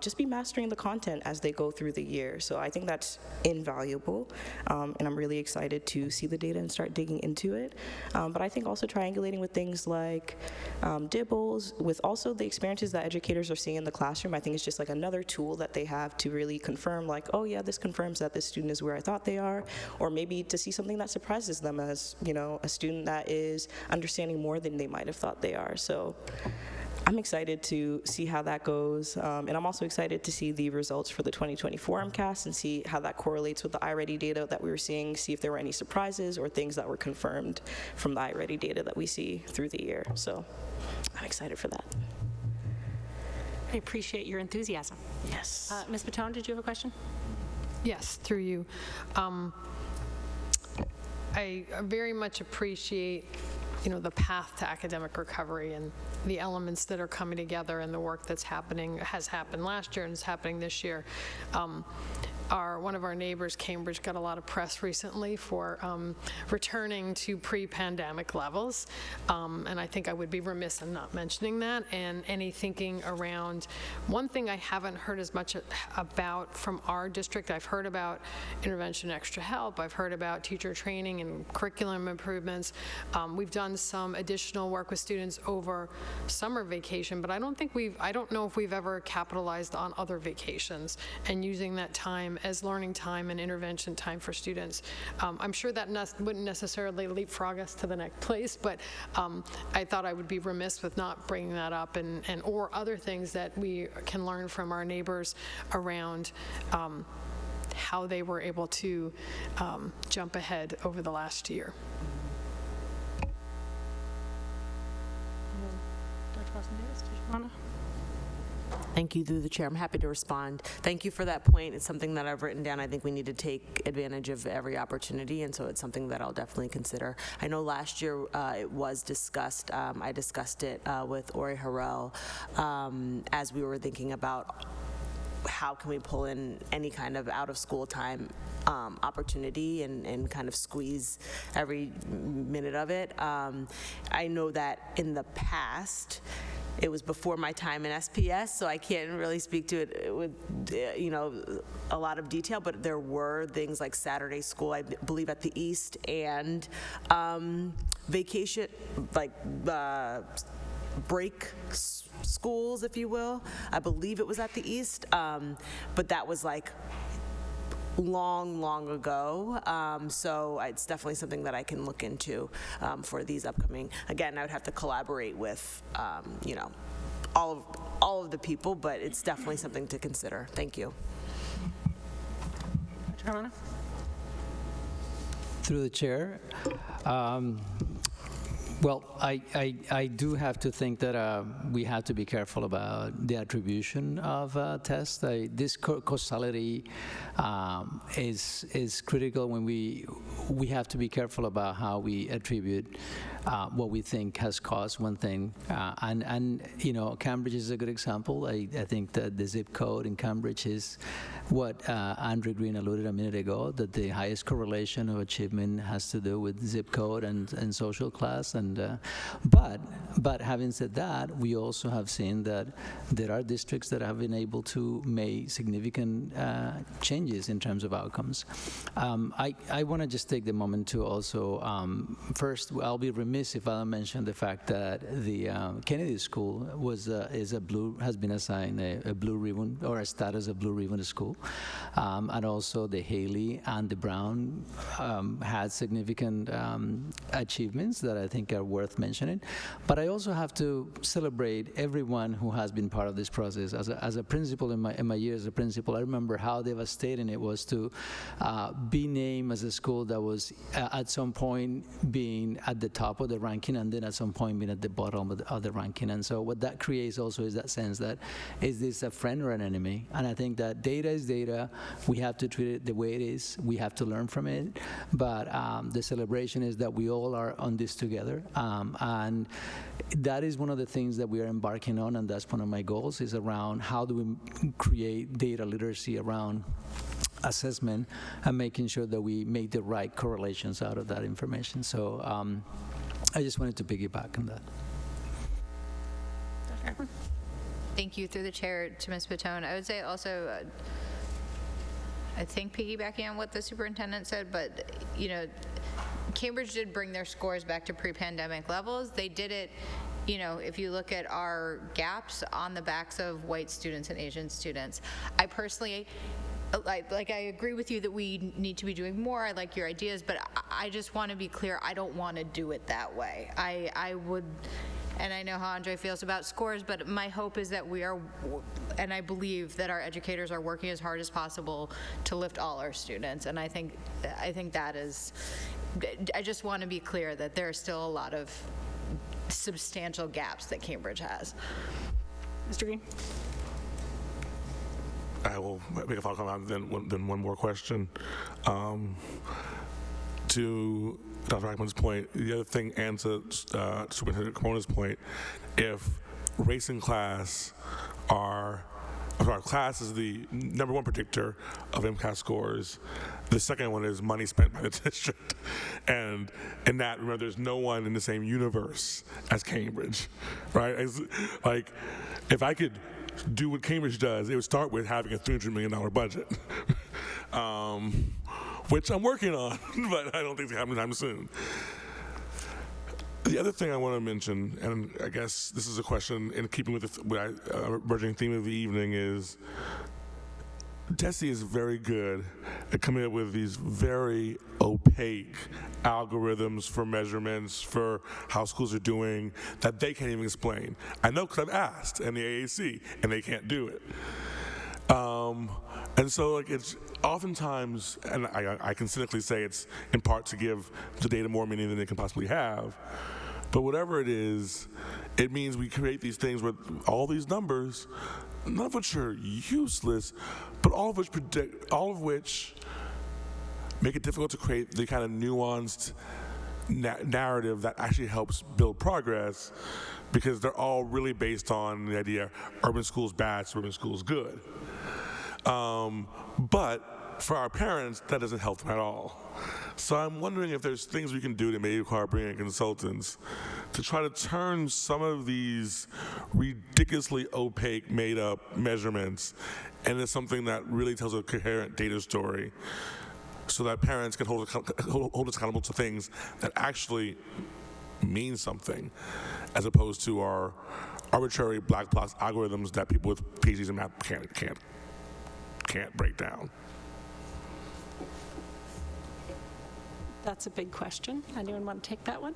just be mastering the content as they go through the year. So I think that's invaluable, and I'm really excited to see the data and start digging into it. But I think also triangulating with things like DIBELS, with also the experiences that educators are seeing in the classroom, I think it's just like another tool that they have to really confirm like, oh yeah, this confirms that this student is where I thought they are, or maybe to see something that surprises them as, you know, a student that is understanding more than they might have thought they are. So I'm excited to see how that goes, and I'm also excited to see the results for the 2024 MCAS and see how that correlates with the iReady data that we were seeing, see if there were any surprises or things that were confirmed from the iReady data that we see through the year. So I'm excited for that. I appreciate your enthusiasm. Yes. Ms. Patone, did you have a question? Yes, through you. I very much appreciate, you know, the path to academic recovery and the elements that are coming together and the work that's happening, has happened last year and is happening this year. One of our neighbors, Cambridge, got a lot of press recently for returning to pre-pandemic levels, and I think I would be remiss in not mentioning that, and any thinking around, one thing I haven't heard as much about from our district, I've heard about intervention extra help, I've heard about teacher training and curriculum improvements. We've done some additional work with students over summer vacation, but I don't know if we've ever capitalized on other vacations and using that time as learning time and intervention time for students. I'm sure that wouldn't necessarily leapfrog us to the next place, but I thought I would be remiss with not bringing that up, and or other things that we can learn from our neighbors around how they were able to jump ahead over the last year. Dr. Boston-Davis, did you want to? Thank you, through the chair. I'm happy to respond. Thank you for that point. It's something that I've written down. I think we need to take advantage of every opportunity, and so it's something that I'll definitely consider. I know last year it was discussed. I discussed it with Ori Harrell as we were thinking about how can we pull in any kind of out-of-school time opportunity and kind of squeeze every minute of it. I know that in the past, it was before my time in SPS, so I can't really speak to it with, you know, a lot of detail, but there were things like Saturday school, I believe at the East, and vacation, like break schools, if you will. I believe it was at the East, but that was like long ago, so it's definitely something that I can look into for these upcoming. Again, I would have to collaborate with, you know, all of the people, but it's definitely something to consider. Thank you. Dr. Carmona? Through the chair. Well, I do have to think that we have to be careful about the attribution of tests. This causality is critical when we have to be careful about how we attribute what we think has caused one thing. And Cambridge is a good example. I think that the zip code in Cambridge is what Andrew Green alluded a minute ago, that the highest correlation of achievement has to do with zip code and social class. And but having said that, we also have seen that there are districts that have been able to make significant changes in terms of outcomes. I want to just take the moment to also, first, I'll be remiss if I don't mention the fact that the Kennedy School has been assigned a blue ribbon, or a status of blue ribbon school. And also the Haley and the Brown had significant achievements that I think are worth mentioning. But I also have to celebrate everyone who has been part of this process. As a principal in my years as a principal, I remember how devastating it was to be named as a school that was at some point being at the top of the ranking, and then at some point being at the bottom of the ranking. And so what that creates also is that sense that, is this a friend or an enemy? And I think that data is data. We have to treat it the way it is. We have to learn from it. But the celebration is that we all are on this together. And that is one of the things that we are embarking on, and that's one of my goals, is around how do we create data literacy around assessment and making sure that we make the right correlations out of that information. So I just wanted to piggyback on that. Thank you, through the chair, to Ms. Patone. I would say also, I think piggybacking on what the superintendent said, but Cambridge did bring their scores back to pre-pandemic levels. They did it, if you look at our gaps, on the backs of white students and Asian students. I personally, I agree with you that we need to be doing more. I like your ideas, but I just want to be clear, I don't want to do it that way. I would, and I know how Andre feels about scores, but my hope is that we are, and I believe that our educators are working as hard as possible to lift all our students. And I think that is, I just want to be clear that there are still a lot of substantial gaps that Cambridge has. Mr. Green? I will make a follow-up comment, then one more question. To Dr. Ackman's point, the other thing, and to Superintendent Corona's point, if race and class class is the number one predictor of MCAS scores. The second one is money spent by the district. And in that, remember, there's no one in the same universe as Cambridge, right? Like, if I could do what Cambridge does, it would start with having a $300 million budget, which I'm working on, but I don't think it's happening anytime soon. The other thing I want to mention, and I guess this is a question in keeping with the emerging theme of the evening, is DESE is very good at coming up with these very opaque algorithms for measurements for how schools are doing that they can't even explain. I know because I've asked, and the AAC, and they can't do it. And so, it's oftentimes, and I can cynically say it's in part to give the data more meaning than it can possibly have, but whatever it is, it means we create these things with all these numbers, none of which are useless, but all of which make it difficult to create the kind of nuanced narrative that actually helps build progress, because they're all really based on the idea urban schools bad, suburban schools good. But for our parents, that doesn't help them at all. So I'm wondering if there's things we can do that may require bringing in consultants to try to turn some of these ridiculously opaque, made-up measurements into something that really tells a coherent data story, so that parents can hold us accountable to things that actually mean something, as opposed to our arbitrary black box algorithms that people with PhDs in math can't break down. That's a big question. Anyone want to take that one?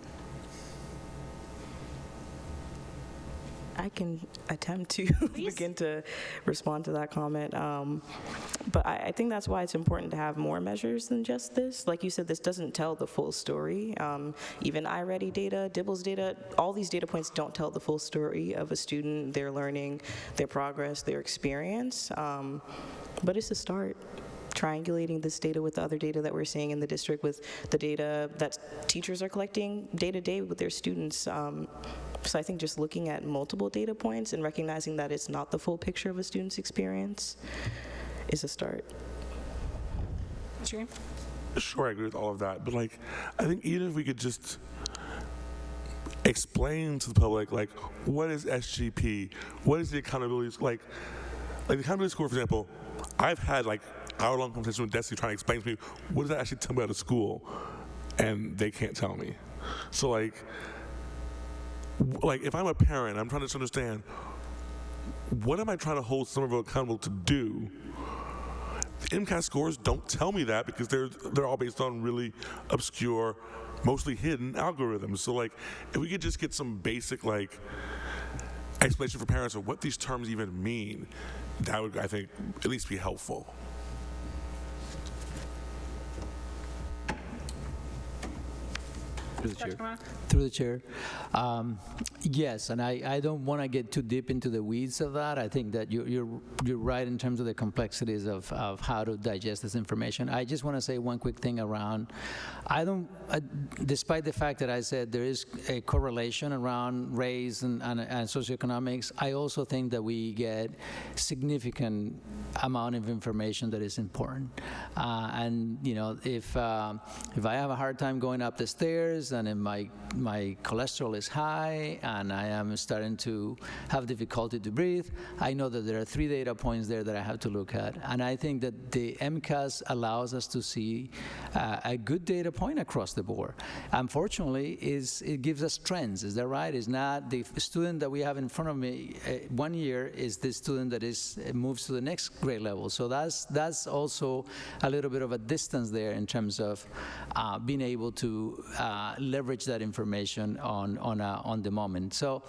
I can attempt to begin to respond to that comment. But I think that's why it's important to have more measures than just this. Like you said, this doesn't tell the full story. Even iReady data, DIBELS data, all these data points don't tell the full story of a student, their learning, their progress, their experience. But it's a start. triangulating this data with the other data that we're seeing in the district, with the data that teachers are collecting day to day with their students. So I think just looking at multiple data points and recognizing that it's not the full picture of a student's experience is a start. Sure, I agree with all of that, but like, I think even if we could just explain to the public, like, what is SGP? What is the accountability, like the accountability score, for example, I've had like hour-long conversation with Destiny trying to explain to me, what does that actually tell me about a school? And they can't tell me. So like if I'm a parent, I'm trying to just understand, what am I trying to hold Somerville accountable to do? The MCAS scores don't tell me that, because they're all based on really obscure, mostly hidden algorithms. So like, if we could just get some basic like explanation for parents of what these terms even mean, that would, I think, at least be helpful. Through the chair. Through the chair. Yes, and I don't want to get too deep into the weeds of that. I think that you're right in terms of the complexities of how to digest this information. I just want to say one quick thing around, despite the fact that I said there is a correlation around race and socioeconomics, I also think that we get significant amount of information that is important. And you know, if I have a hard time going up the stairs, and if my cholesterol is high and I am starting to have difficulty to breathe, I know that there are 3 data points there that I have to look at. And I think that the MCAS allows us to see a good data point across the board. Unfortunately, it gives us trends. Is that right? It's not the student that we have in front of me 1 year is the student that moves to the next grade level. So that's also a little bit of a distance there in terms of being able to leverage that information on the moment. So,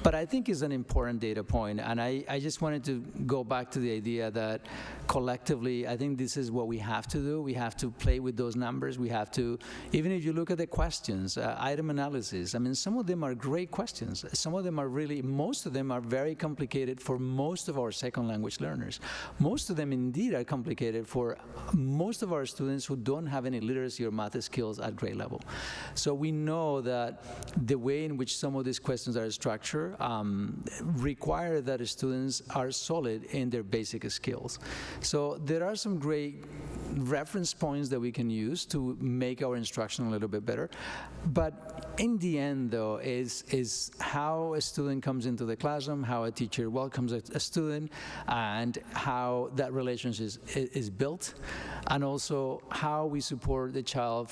but I think it's an important data point, and I just wanted to go back to the idea that collectively, I think this is what we have to do. We have to play with those numbers. We have to, even if you look at the questions, item analysis, I mean, some of them are great questions. Some of them are really, most of them are very complicated for most of our second language learners. Most of them indeed are complicated for most of our students who don't have any literacy or math skills at grade level. So we know that the way in which some of these questions are structured require that students are solid in their basic skills. So there are some great reference points that we can use to make our instruction a little bit better. But in the end, though, is how a student comes into the classroom, how a teacher welcomes a student, and how that relationship is built, and also how we support the child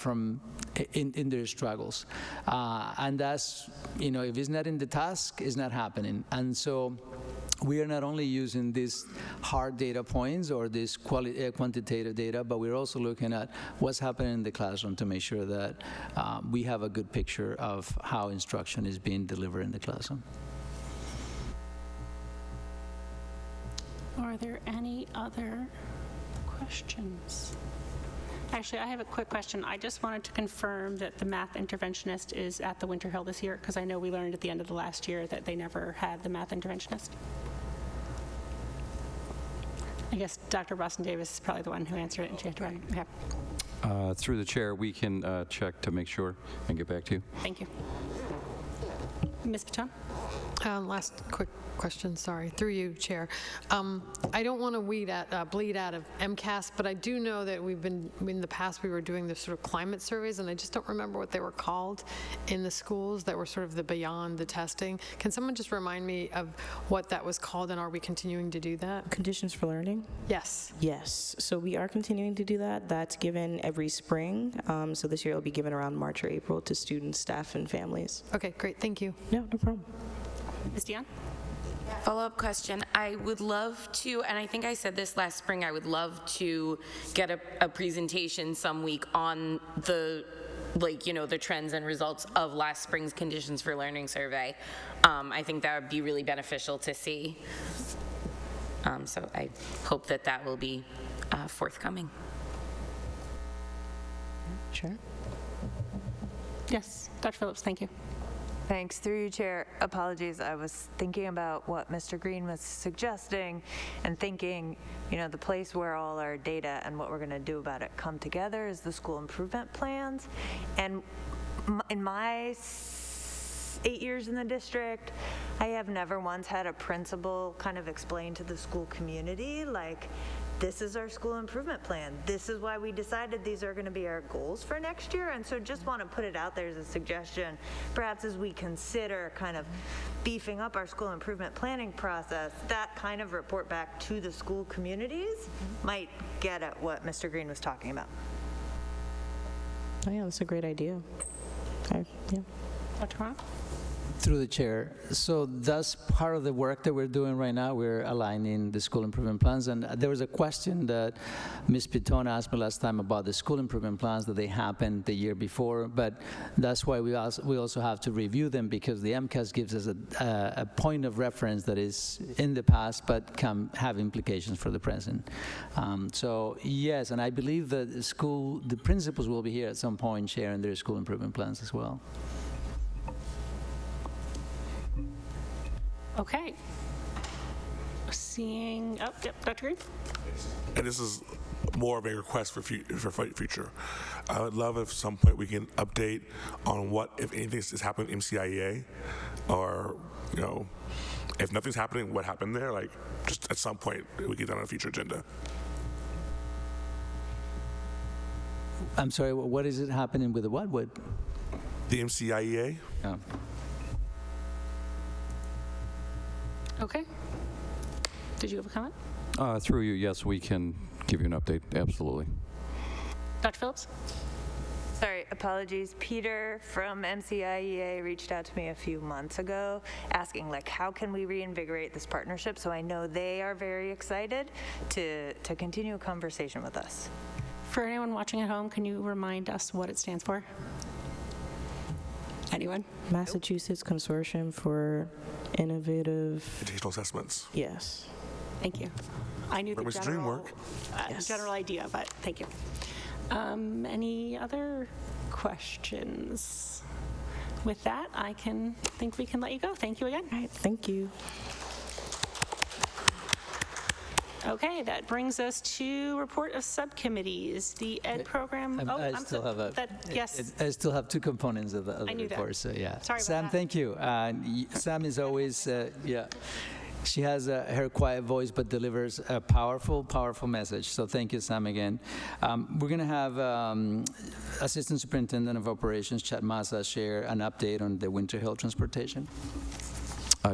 in their struggles. And that's, you know, if it's not in the task, it's not happening. And so we are not only using these hard data points or this quantitative data, but we're also looking at what's happening in the classroom to make sure that we have a good picture of how instruction is being delivered in the classroom. Are there any other questions? Actually, I have a quick question. I just wanted to confirm that the math interventionist is at the Winter Hill this year, because I know we learned at the end of the last year that they never had the math interventionist. I guess Dr. Boston Davis is probably the one who answered it, and she had to run. Okay. Through the chair, we can check to make sure and get back to you. Thank you. Ms. Paton? Last quick question, sorry, through you, Chair. I don't want to bleed out of MCAS, but I do know that in the past, we were doing this sort of climate surveys, and I just don't remember what they were called in the schools that were sort of the beyond the testing. Can someone just remind me of what that was called, and are we continuing to do that? Conditions for learning? Yes. Yes, so we are continuing to do that. That's given every spring. So this year it'll be given around March or April to students, staff, and families. Okay, great, thank you. No problem. Ms. Dion? Follow-up question. I would love to, and I think I said this last spring, I would love to get a presentation some week on the, like, you know, the trends and results of last spring's Conditions for Learning survey. I think that would be really beneficial to see. So I hope that that will be forthcoming. Sure. Yes, Dr. Phillips, thank you. Thanks. Through you, Chair. Apologies. I was thinking about what Mr. Green was suggesting and thinking, the place where all our data and what we're going to do about it come together is the school improvement plans. And in my 8 years in the district, I have never once had a principal kind of explain to the school community, like, this is our school improvement plan. This is why we decided these are going to be our goals for next year. And so just want to put it out there as a suggestion, perhaps as we consider kind of beefing up our school improvement planning process, that kind of report back to the school communities might get at what Mr. Green was talking about. Oh yeah, that's a great idea. Yeah. Dr. Cron? Through the chair. So that's part of the work that we're doing right now. We're aligning the school improvement plans. And there was a question that Ms. Pitone asked me last time about the school improvement plans that they happened the year before. But that's why we also have to review them, because the MCAS gives us a point of reference that is in the past but can have implications for the present. So yes, and I believe that the principals will be here at some point sharing their school improvement plans as well. Okay. Seeing, yep, Dr. Green? And this is more of a request for future. I would love if at some point we can update on what, if anything, is happening in MCIEA, or, if nothing's happening, what happened there. Like, just at some point, we get that on a future agenda. I'm sorry, what is it happening with the what? The MCIEA? Yeah. Okay. Did you have a comment? Through you, yes, we can give you an update, absolutely. Dr. Phillips? Sorry, apologies. Peter from MCIEA reached out to me a few months ago asking, how can we reinvigorate this partnership? So I know they are very excited to continue a conversation with us. For anyone watching at home, can you remind us what it stands for? Anyone? Massachusetts Consortium for Innovative Educational Assessments. Yes. Thank you. I knew the Yes. general idea, but thank you. Any other questions? With that, I think we can let you go. Thank you again. All right, thank you. Okay, that brings us to report of subcommittees. The ed program. I still have yes. I still have two components of the I knew that. report. So yeah. Sorry about Sam, that. thank you. Sam is always She has her quiet voice, but delivers a powerful, powerful message. So thank you, Sam, again. We're going to have Assistant Superintendent of Operations Chad Maza share an update on the Winter Hill transportation.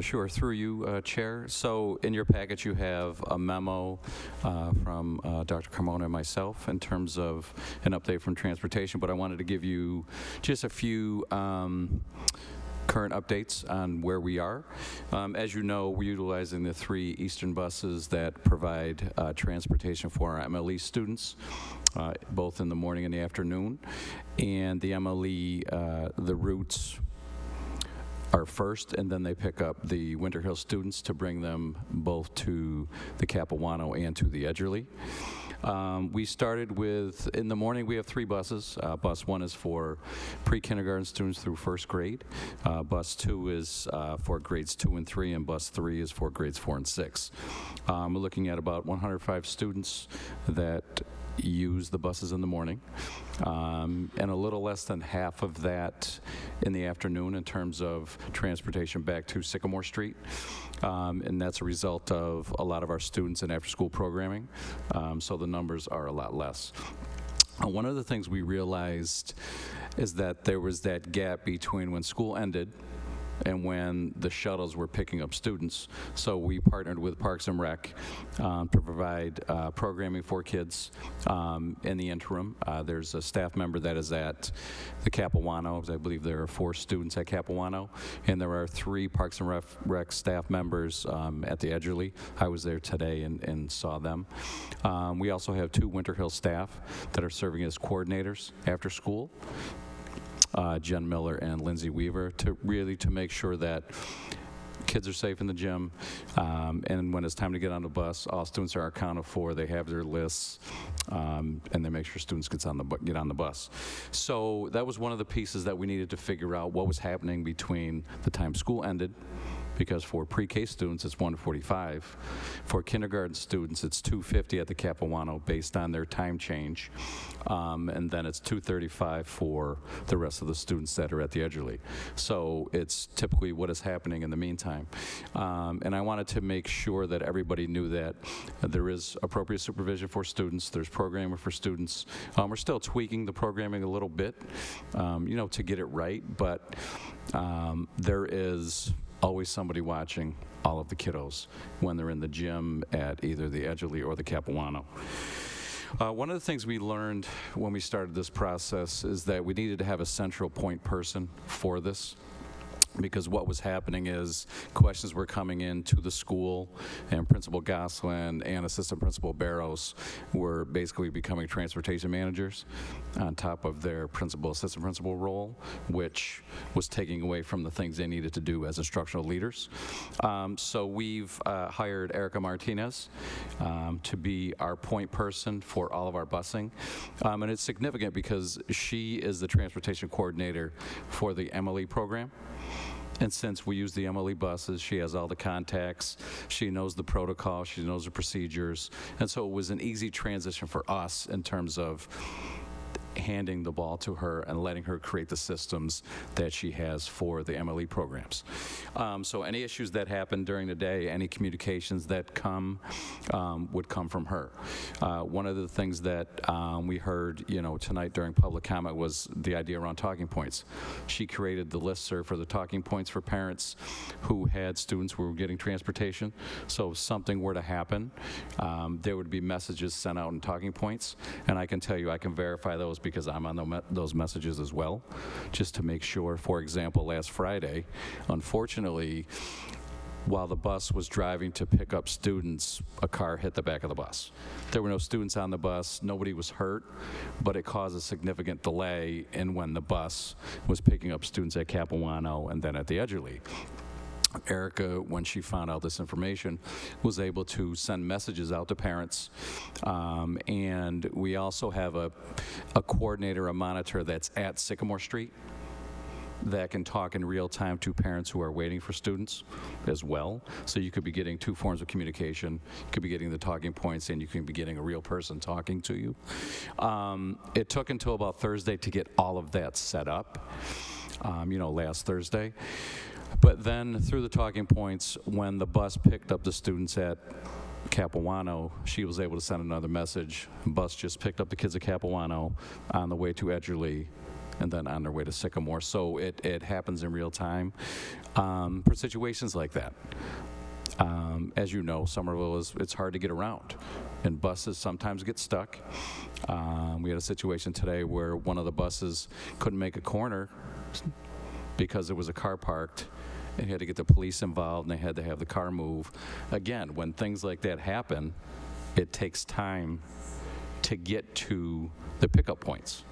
Sure, through you, Chair. So in your package, you have a memo from Dr. Carmona and myself in terms of an update from transportation, but I wanted to give you just a few current updates on where we are. As you know, we're utilizing the 3 Eastern buses that provide transportation for our MLE students, both in the morning and the afternoon. And the MLE, the routes are first, and then they pick up the Winter Hill students to bring them both to the Capilano and to the Edgerly. We started with, in the morning, we have 3 buses. Bus 1 is for pre-kindergarten students through 1st grade. Bus 2 is for grades 2 and 3, and bus 3 is for grades 4 and 6. We're looking at about 105 students that use the buses in the morning, and a little less than half of that in the afternoon in terms of transportation back to Sycamore Street. And that's a result of a lot of our students in after-school programming, so the numbers are a lot less. One of the things we realized is that there was that gap between when school ended and when the shuttles were picking up students. So we partnered with Parks and Rec to provide programming for kids in the interim. There's a staff member that is at the Capilano. I believe there are 4 students at Capilano, and there are 3 Parks and Rec staff members at the Edgerly. I was there today and saw them. We also have 2 Winter Hill staff that are serving as coordinators after school. Jen Miller and Lindsay Weaver, to make sure that kids are safe in the gym, and when it's time to get on the bus, all students are accounted for. They have their lists, and they make sure students get on the bus. So that was one of the pieces that we needed to figure out what was happening between the time school ended, because for pre-K students, it's 1:45. For kindergarten students, it's 2:50 at the Capuano based on their time change. And then it's 2:35 for the rest of the students that are at the Edgerly. So it's typically what is happening in the meantime. And I wanted to make sure that everybody knew that there is appropriate supervision for students, there's programming for students. We're still tweaking the programming a little bit, to get it right, but there is always somebody watching all of the kiddos when they're in the gym at either the Edgerly or the Capuano. One of the things we learned when we started this process is that we needed to have a central point person for this, because what was happening is questions were coming in to the school, and Principal Goslin and Assistant Principal Barrows were basically becoming transportation managers on top of their principal, assistant principal role, which was taking away from the things they needed to do as instructional leaders. So we've hired Erica Martinez to be our point person for all of our busing. And it's significant because she is the transportation coordinator for the Emily program. And since we use the Emily buses, she has all the contacts, she knows the protocol, she knows the procedures, and so it was an easy transition for us in terms of handing the ball to her and letting her create the systems that she has for the MLE programs. So any issues that happen during the day, any communications that come, would come from her. One of the things that we heard, tonight during public comment was the idea around talking points. She created the listserv for the talking points for parents who had students who were getting transportation. So if something were to happen, there would be messages sent out in talking points, and I can tell you, I can verify those because I'm on those messages as well, just to make sure. For example, last Friday, unfortunately, while the bus was driving to pick up students, a car hit the back of the bus. There were no students on the bus, nobody was hurt, but it caused a significant delay in when the bus was picking up students at Capuano and then at the Edgerly. Erica, when she found out this information, was able to send messages out to parents, and we also have a coordinator, a monitor that's at Sycamore Street that can talk in real time to parents who are waiting for students as well. So you could be getting two forms of communication. You could be getting the talking points, and you can be getting a real person talking to you. It took until about Thursday to get all of that set up, last Thursday. But then through the talking points, when the bus picked up the students at Capuano, she was able to send another message. The bus just picked up the kids at Capuano on the way to Edgerly and then on their way to Sycamore. So it happens in real time for situations like that. As you know, Somerville it's hard to get around, and buses sometimes get stuck. We had a situation today where one of the buses couldn't make a corner because there was a car parked, and he had to get the police involved, and they had to have the car move. Again, when things like that happen, it takes time to get to the pickup points.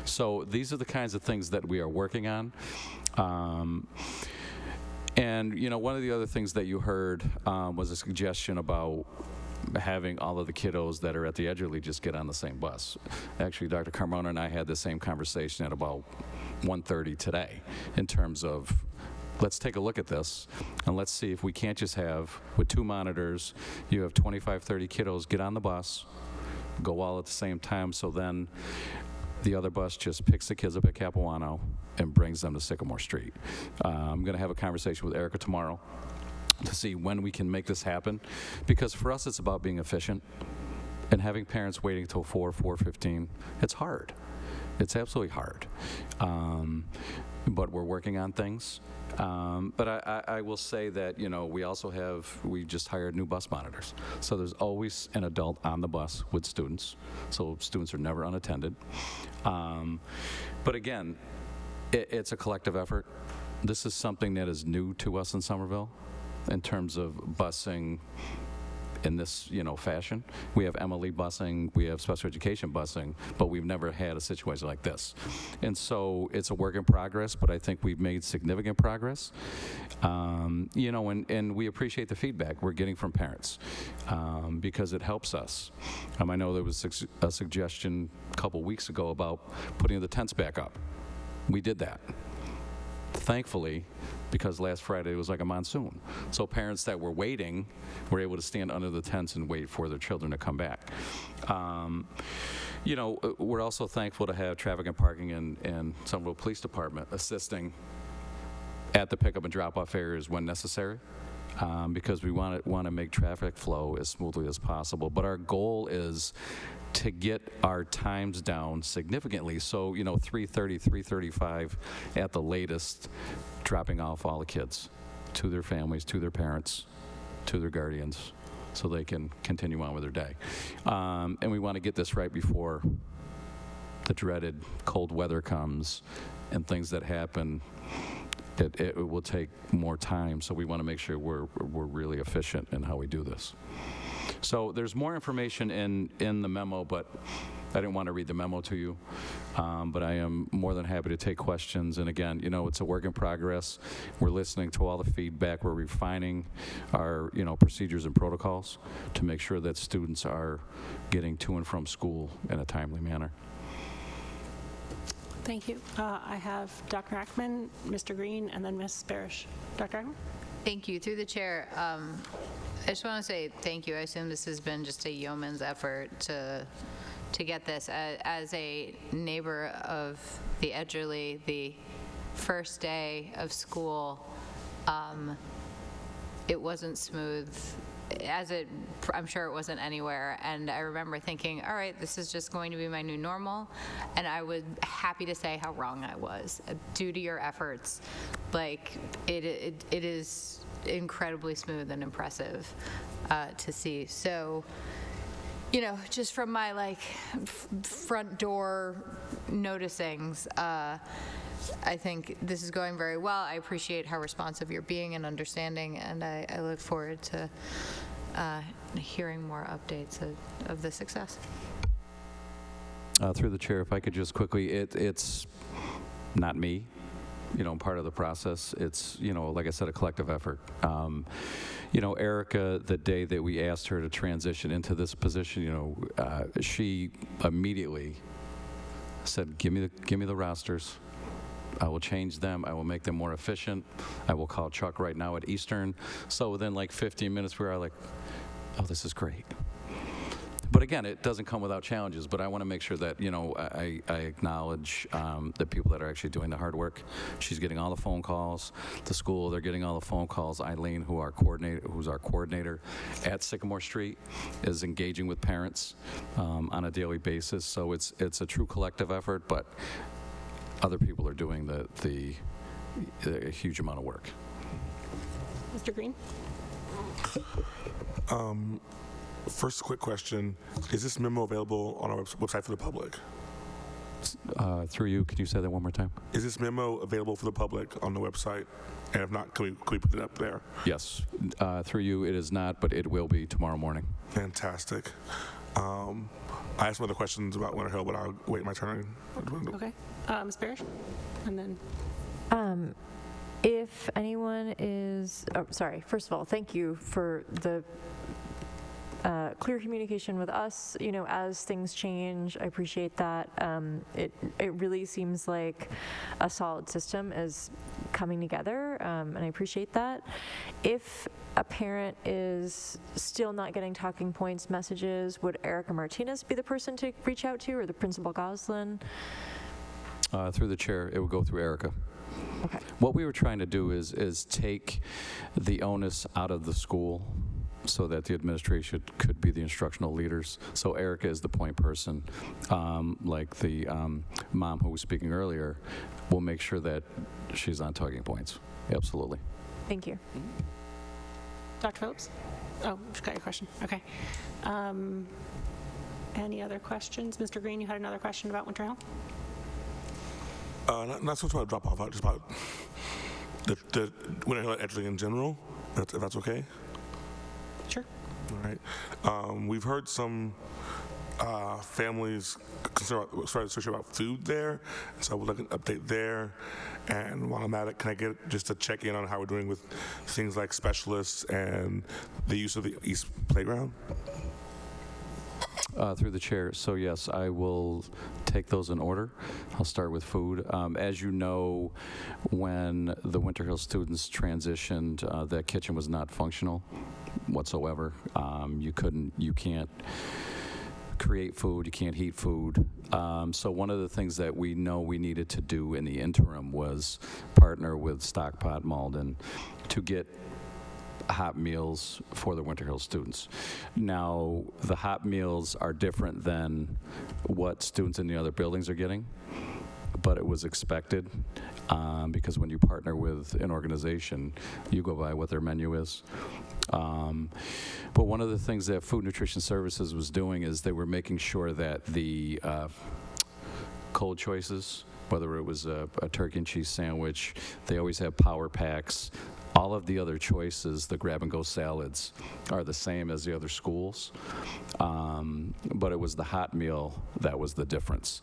So these are the kinds of things that we are working on. And one of the other things that you heard was a suggestion about having all of the kiddos that are at the Edgerly just get on the same bus. Actually, Dr. Carmona and I had the same conversation at about 1:30 today in terms of, let's take a look at this, and let's see if we can't just have, with two monitors, you have 25, 30 kiddos get on the bus, go all at the same time, so then the other bus just picks the kids up at Capuano and brings them to Sycamore Street. I'm going to have a conversation with Erica tomorrow to see when we can make this happen, because for us it's about being efficient, and having parents waiting till 4:15, it's hard. It's absolutely hard. But we're working on things. But I will say that, we just hired new bus monitors. So there's always an adult on the bus with students. So students are never unattended. But again, it's a collective effort. This is something that is new to us in Somerville in terms of busing in this, fashion. We have MLE busing, we have special education busing, but we've never had a situation like this. And so it's a work in progress, but I think we've made significant progress. And we appreciate the feedback we're getting from parents because it helps us. I know there was a suggestion a couple weeks ago about putting the tents back up. We did that. Thankfully, because last Friday was like a monsoon. So parents that were waiting were able to stand under the tents and wait for their children to come back. We're also thankful to have traffic and parking and Somerville Police Department assisting at the pickup and drop-off areas when necessary. Because we want to make traffic flow as smoothly as possible. But our goal is to get our times down significantly. So, 3:30, 3:35 at the latest, dropping off all the kids to their families, to their parents, to their guardians, so they can continue on with their day. And we want to get this right before the dreaded cold weather comes and things that happen. It will take more time, so we want to make sure we're really efficient in how we do this. So there's more information in the memo, but I didn't want to read the memo to you. But I am more than happy to take questions. And again, it's a work in progress. We're listening to all the feedback. We're refining our, procedures and protocols to make sure that students are getting to and from school in a timely manner. Thank you. I have Dr. Ackman, Mr. Green, and then Ms. Barish. Dr. Ackman? Thank you. Through the chair, I just want to say thank you. I assume this has been just a yeoman's effort to get this. As a neighbor of the Edgerly, the first day of school, it wasn't smooth, I'm sure it wasn't anywhere. And I remember thinking, all right, this is just going to be my new normal. And I was happy to say how wrong I was. Due to your efforts, it is incredibly smooth and impressive to see. So, just from my front door noticings, I think this is going very well. I appreciate how responsive you're being and understanding, and I look forward to hearing more updates of the success. Through the chair, if I could just quickly, it's not me, part of the process. It's, like I said, a collective effort. Erica, the day that we asked her to transition into this position, she immediately said, give me the rosters. I will change them. I will make them more efficient. I will call Chuck right now at Eastern. So within 15 minutes, we were like, oh, this is great. But again, it doesn't come without challenges, but I want to make sure that, I acknowledge the people that are actually doing the hard work. She's getting all the phone calls. The school, they're getting all the phone calls. Eileen, who's our coordinator at Sycamore Street, is engaging with parents on a daily basis. So it's a true collective effort, but other people are doing the huge amount of work. Mr. Green? First quick question, is this memo available on our website for the public? Through you, can you say that one more time? Is this memo available for the public on the website? And if not, can we put it up there? Yes. Through you, it is not, but it will be tomorrow morning. Fantastic. I have some other questions about Winter Hill, but I'll wait my turn. Okay. Ms. Barish? And then... If anyone is, first of all, thank you for the clear communication with us, as things change. I appreciate that. It really seems like a solid system is coming together, and I appreciate that. If a parent is still not getting talking points messages, would Erica Martinez be the person to reach out to, or the Principal Goslin? Through the chair, it would go through Erica. Okay. What we were trying to do is take the onus out of the school so that the administration could be the instructional leaders. So Erica is the point person, like the mom who was speaking earlier. We'll make sure that she's on talking points. Absolutely. Thank you. Dr. Phillips? Oh, just got your question. Okay. Any other questions? Mr. Green, you had another question about Winter Hill? Not so much about drop-off, just about the Winter Hill at Edgerly in general, if that's okay. Sure. All right. We've heard some families concerned about food there, so I would like an update there. And while I'm at it, can I get just a check in on how we're doing with things like specialists and the use of the East Playground? Through the chair, so yes, I will take those in order. I'll start with food. As you know, when the Winter Hill students transitioned, that kitchen was not functional whatsoever. You can't create food, you can't heat food. So one of the things that we know we needed to do in the interim was partner with Stockpot Malden to get hot meals for the Winter Hill students. Now, the hot meals are different than what students in the other buildings are getting, but it was expected because when you partner with an organization, you go by what their menu is. But one of the things that Food Nutrition Services was doing is they were making sure that the cold choices, whether it was a turkey and cheese sandwich, they always have power packs. All of the other choices, the grab-and-go salads, are the same as the other schools, but it was the hot meal that was the difference.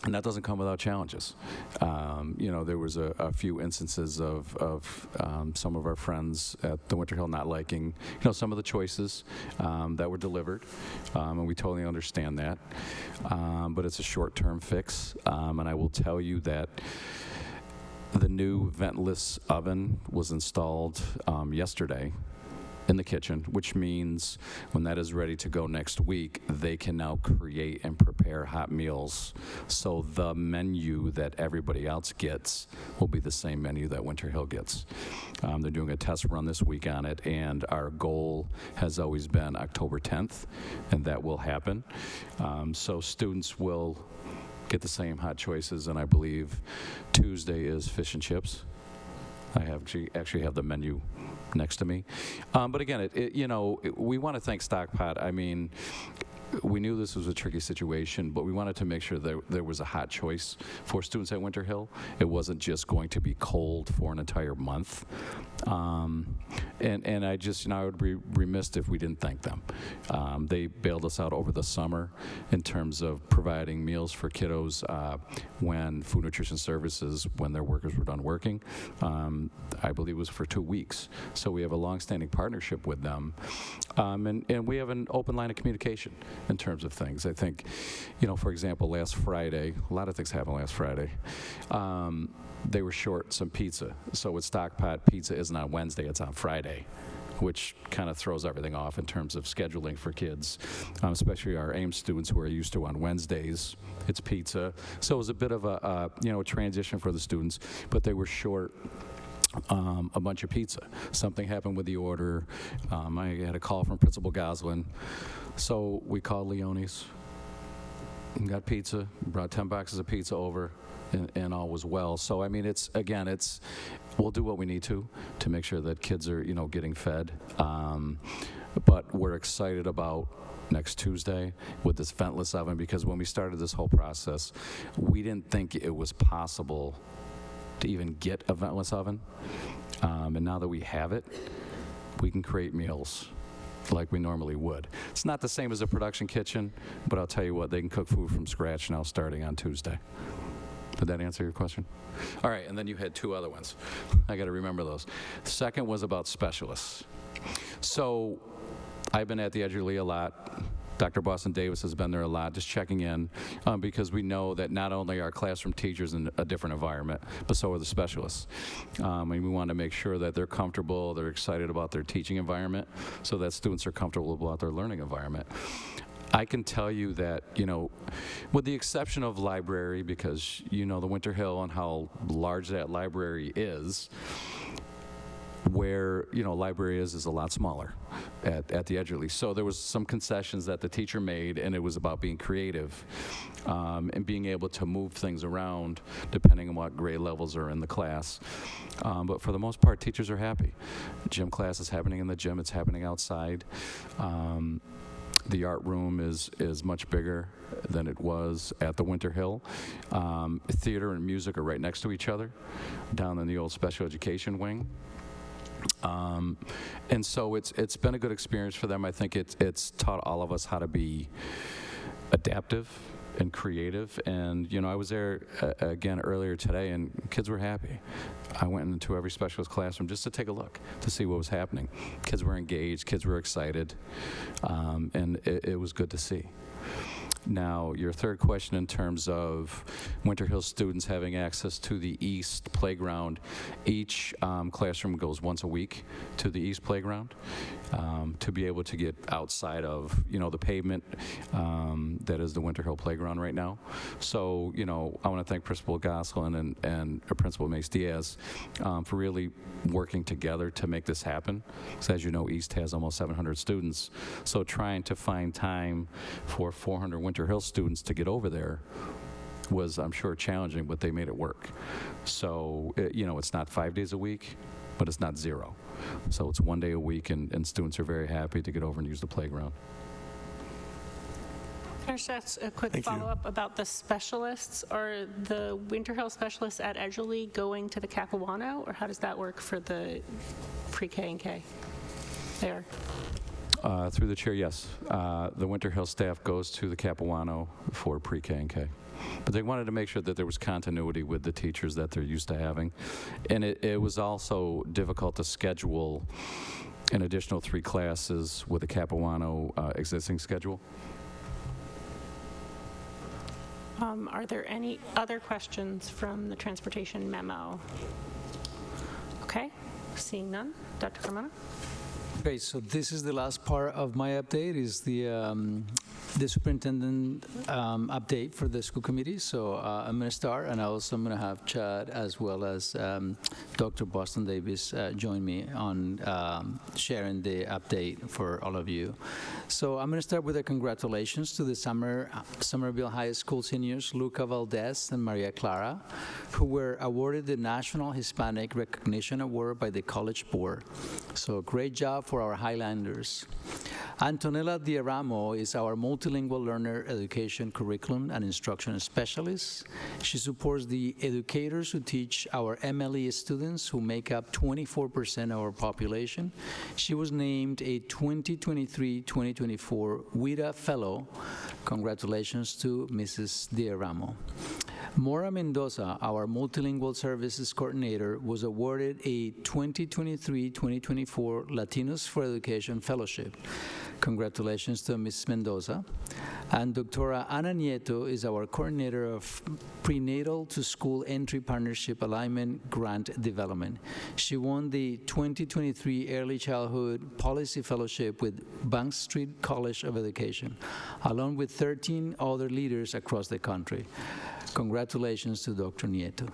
And that doesn't come without challenges. There was a few instances of some of our friends at the Winter Hill not liking, some of the choices that were delivered, and we totally understand that. But it's a short-term fix, and I will tell you that the new ventless oven was installed yesterday in the kitchen, which means when that is ready to go next week, they can now create and prepare hot meals. So the menu that everybody else gets will be the same menu that Winter Hill gets. They're doing a test run this week on it, and our goal has always been October 10th, and that will happen. So students will get the same hot choices, and I believe Tuesday is fish and chips. I actually have the menu next to me. But again, we want to thank Stockpot. I mean, we knew this was a tricky situation, but we wanted to make sure that there was a hot choice for students at Winter Hill. It wasn't just going to be cold for an entire month. And I just, I would be remiss if we didn't thank them. They bailed us out over the summer in terms of providing meals for kiddos when Food Nutrition Services, when their workers were done working. I believe it was for 2 weeks. So we have a long-standing partnership with them. And we have an open line of communication in terms of things. I think, for example, last Friday, a lot of things happened last Friday. They were short some pizza. So with Stockpot, pizza isn't on Wednesday, it's on Friday, which kind of throws everything off in terms of scheduling for kids, especially our AIM students who are used to on Wednesdays, it's pizza. So it was a bit of a transition for the students, but they were short a bunch of pizza. Something happened with the order. I had a call from Principal Goslin. So we called Leone's and got pizza, brought 10 boxes of pizza over, and all was well. So, I mean, we'll do what we need to make sure that kids are, getting fed. But we're excited about next Tuesday with this ventless oven, because when we started this whole process, we didn't think it was possible to even get a ventless oven. And now that we have it, we can create meals like we normally would. It's not the same as a production kitchen, but I'll tell you what, they can cook food from scratch now starting on Tuesday. Did that answer your question? All right, and then you had 2 other ones. I got to remember those. The second was about specialists. So I've been at the Edgerly a lot. Dr. Boston Davis has been there a lot, just checking in, because we know that not only are classroom teachers in a different environment, but so are the specialists. And we want to make sure that they're comfortable, they're excited about their teaching environment, so that students are comfortable about their learning environment. I can tell you that, with the exception of library, because the Winter Hill and how large that library is, where library is a lot smaller at the Edgerly. So there was some concessions that the teacher made, and it was about being creative and being able to move things around depending on what grade levels are in the class. But for the most part, teachers are happy. Gym class is happening in the gym, it's happening outside. The art room is much bigger than it was at the Winter Hill. Theater and music are right next to each other down in the old special education wing. And so it's been a good experience for them. I think it's taught all of us how to be adaptive and creative. And, I was there again earlier today, and kids were happy. I went into every specialist classroom just to take a look, to see what was happening. Kids were engaged, kids were excited, and it was good to see. Now, your third question in terms of Winter Hill students having access to the East Playground, each classroom goes once a week to the East Playground to be able to get outside of, the pavement that is the Winter Hill Playground right now. So, I want to thank Principal Gosselin and Principal Mace Diaz for really working together to make this happen. Because as you know, East has almost 700 students. So trying to find time for 400 Winter Hill students to get over there was, I'm sure, challenging, but they made it work. So, it's not 5 days a week, but it's not 0. So it's 1 day a week, and students are very happy to get over and use the playground. Can I just ask a quick follow-up about the specialists? Are the Winter Hill specialists at Edgerly going to the Capilano, or how does that work for the pre-K and K there? Through the chair, yes. The Winter Hill staff goes to the Capilano for pre-K and K. But they wanted to make sure that there was continuity with the teachers that they're used to having. And it was also difficult to schedule an additional 3 classes with the Capilano existing schedule. Are there any other questions from the transportation memo? Okay, seeing none. Dr. Carmona? Great, so this is the last part of my update, is the superintendent update for the school committee. So I'm going to start, and also I'm going to have Chad as well as Dr. Boston Davis join me on sharing the update for all of you. So I'm going to start with a congratulations to the Somerville High School seniors, Luca Valdez and Maria Clara, who were awarded the National Hispanic Recognition Award by the College Board. So great job for our Highlanders. Antonella Diaramo is our multilingual learner education curriculum and instruction specialist. She supports the educators who teach our MLE students, who make up 24% of our population. She was named a 2023-2024 WIDA Fellow. Congratulations to Mrs. Diaramo. Mora Mendoza, our multilingual services coordinator, was awarded a 2023-2024 Latinos for Education Fellowship. Congratulations to Ms. Mendoza. And Dr. Ana Nieto is our coordinator of Prenatal to School Entry Partnership Alignment Grant Development. She won the 2023 Early Childhood Policy Fellowship with Bank Street College of Education, along with 13 other leaders across the country. Congratulations to Dr. Nieto.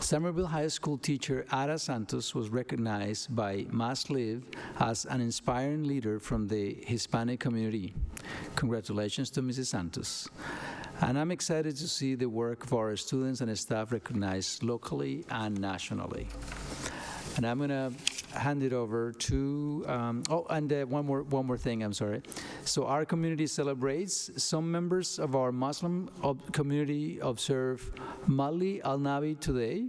Somerville High School teacher Ada Santos was recognized by MassLive as an inspiring leader from the Hispanic community. Congratulations to Mrs. Santos. And I'm excited to see the work of our students and staff recognized locally and nationally. And I'm going to hand it over to, one more thing, I'm sorry. So our community celebrates. Some members of our Muslim community observe Mali al-Nabi today.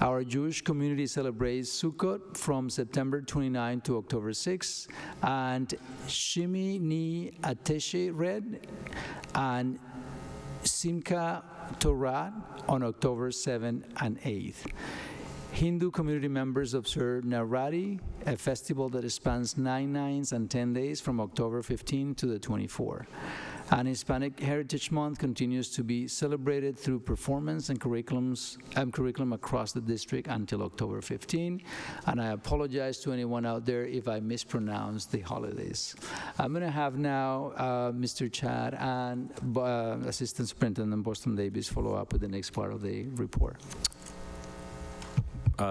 Our Jewish community celebrates Sukkot from September 29 to October 6, and Shimi Ni Ateshe Red and Simcha Torah on October 7 and 8. Hindu community members observe Navratri, a festival that spans 9 nights and 10 days from October 15 to the 24th. And Hispanic Heritage Month continues to be celebrated through performance and curriculum across the district until October 15. And I apologize to anyone out there if I mispronounce the holidays. I'm going to have now Mr. Chad and Assistant Superintendent Boston Davis follow up with the next part of the report.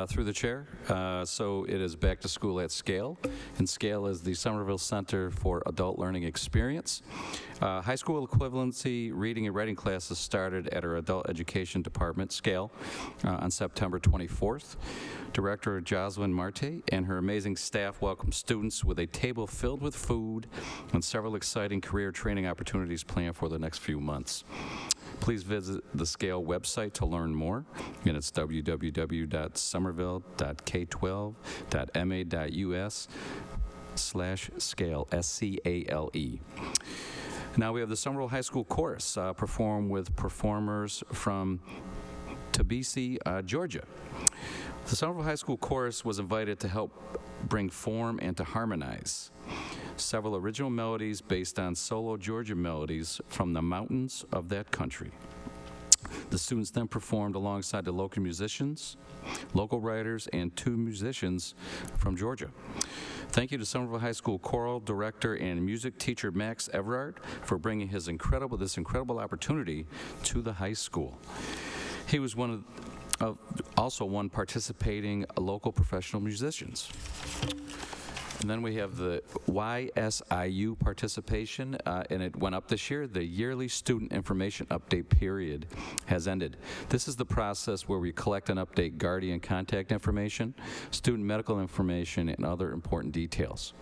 Through the chair. So it is back to school at Scale, and Scale is the Somerville Center for Adult Learning Experience. High school equivalency reading and writing classes started at our adult education department, Scale, on September 24th. Director Jocelyn Marte and her amazing staff welcome students with a table filled with food and several exciting career training opportunities planned for the next few months. Please visit the SCALE website to learn more, and it's www.somerville.k12.ma.us/SCALE, SCALE. Now we have the Somerville High School Chorus perform with performers from Tbilisi, Georgia. The Somerville High School Chorus was invited to help bring form and to harmonize several original melodies based on solo Georgia melodies from the mountains of that country. The students then performed alongside the local musicians, local writers, and 2 musicians from Georgia. Thank you to Somerville High School choral director and music teacher Max Everard for bringing this incredible opportunity to the high school. He was also one participating local professional musicians. And then we have the YSIU participation, and it went up this year. The yearly student information update period has ended. This is the process where we collect and update guardian contact information, student medical information, and other important details.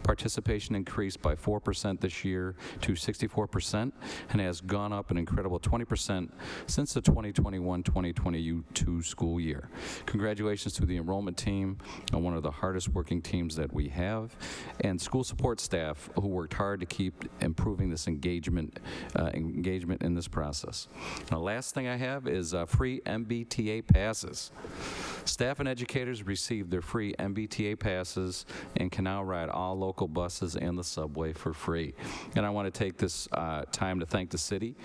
Participation increased by 4% this year to 64% and has gone up an incredible 20% since the 2021-2022 school year. Congratulations to the enrollment team, one of the hardest working teams that we have, and school support staff who worked hard to keep improving this engagement in this process. And the last thing I have is free MBTA passes. Staff and educators received their free MBTA passes and can now ride all local buses and the subway for free. And I want to take this time to thank the city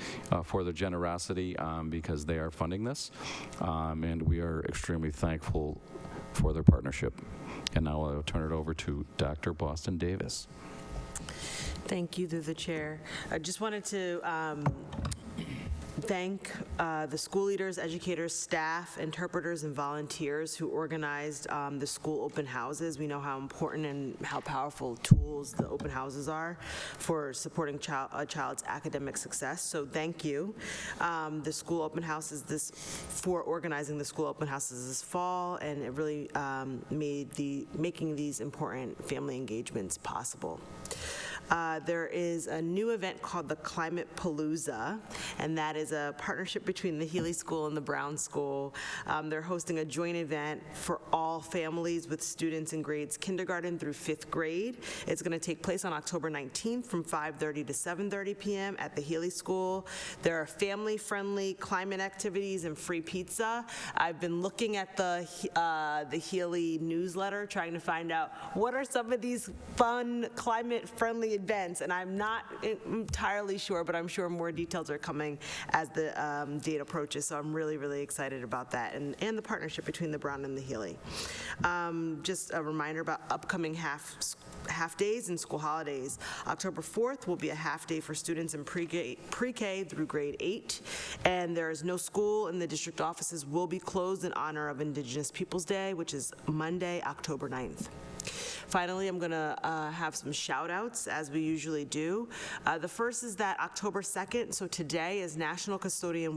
for their generosity because they are funding this, and we are extremely thankful for their partnership. And now I'll turn it over to Dr. Boston Davis. Thank you, through the chair. I just wanted to thank the school leaders, educators, staff, interpreters, and volunteers who organized the school open houses. We know how important and how powerful tools the open houses are for supporting a child's academic success. So thank you. The school open houses for organizing the school open houses this fall, and it really made making these important family engagements possible. There is a new event called the Climate Palooza, and that is a partnership between the Healy School and the Brown School. They're hosting a joint event for all families with students in grades kindergarten through 5th grade. It's going to take place on October 19th from 5:30 to 7:30 p.m. at the Healy School. There are family-friendly climate activities and free pizza. I've been looking at the Healy newsletter, trying to find out what are some of these fun climate-friendly events, and I'm not entirely sure, but I'm sure more details are coming as the date approaches, so I'm really, really excited about that, and the partnership between the Brown and the Healy. Just a reminder about upcoming half days and school holidays. October 4th will be a half day for students in pre-K through grade 8, and there is no school, and the district offices will be closed in honor of Indigenous Peoples Day, which is Monday, October 9th. Finally, I'm going to have some shout-outs, as we usually do. The first is that October 2nd, so today, is National Custodial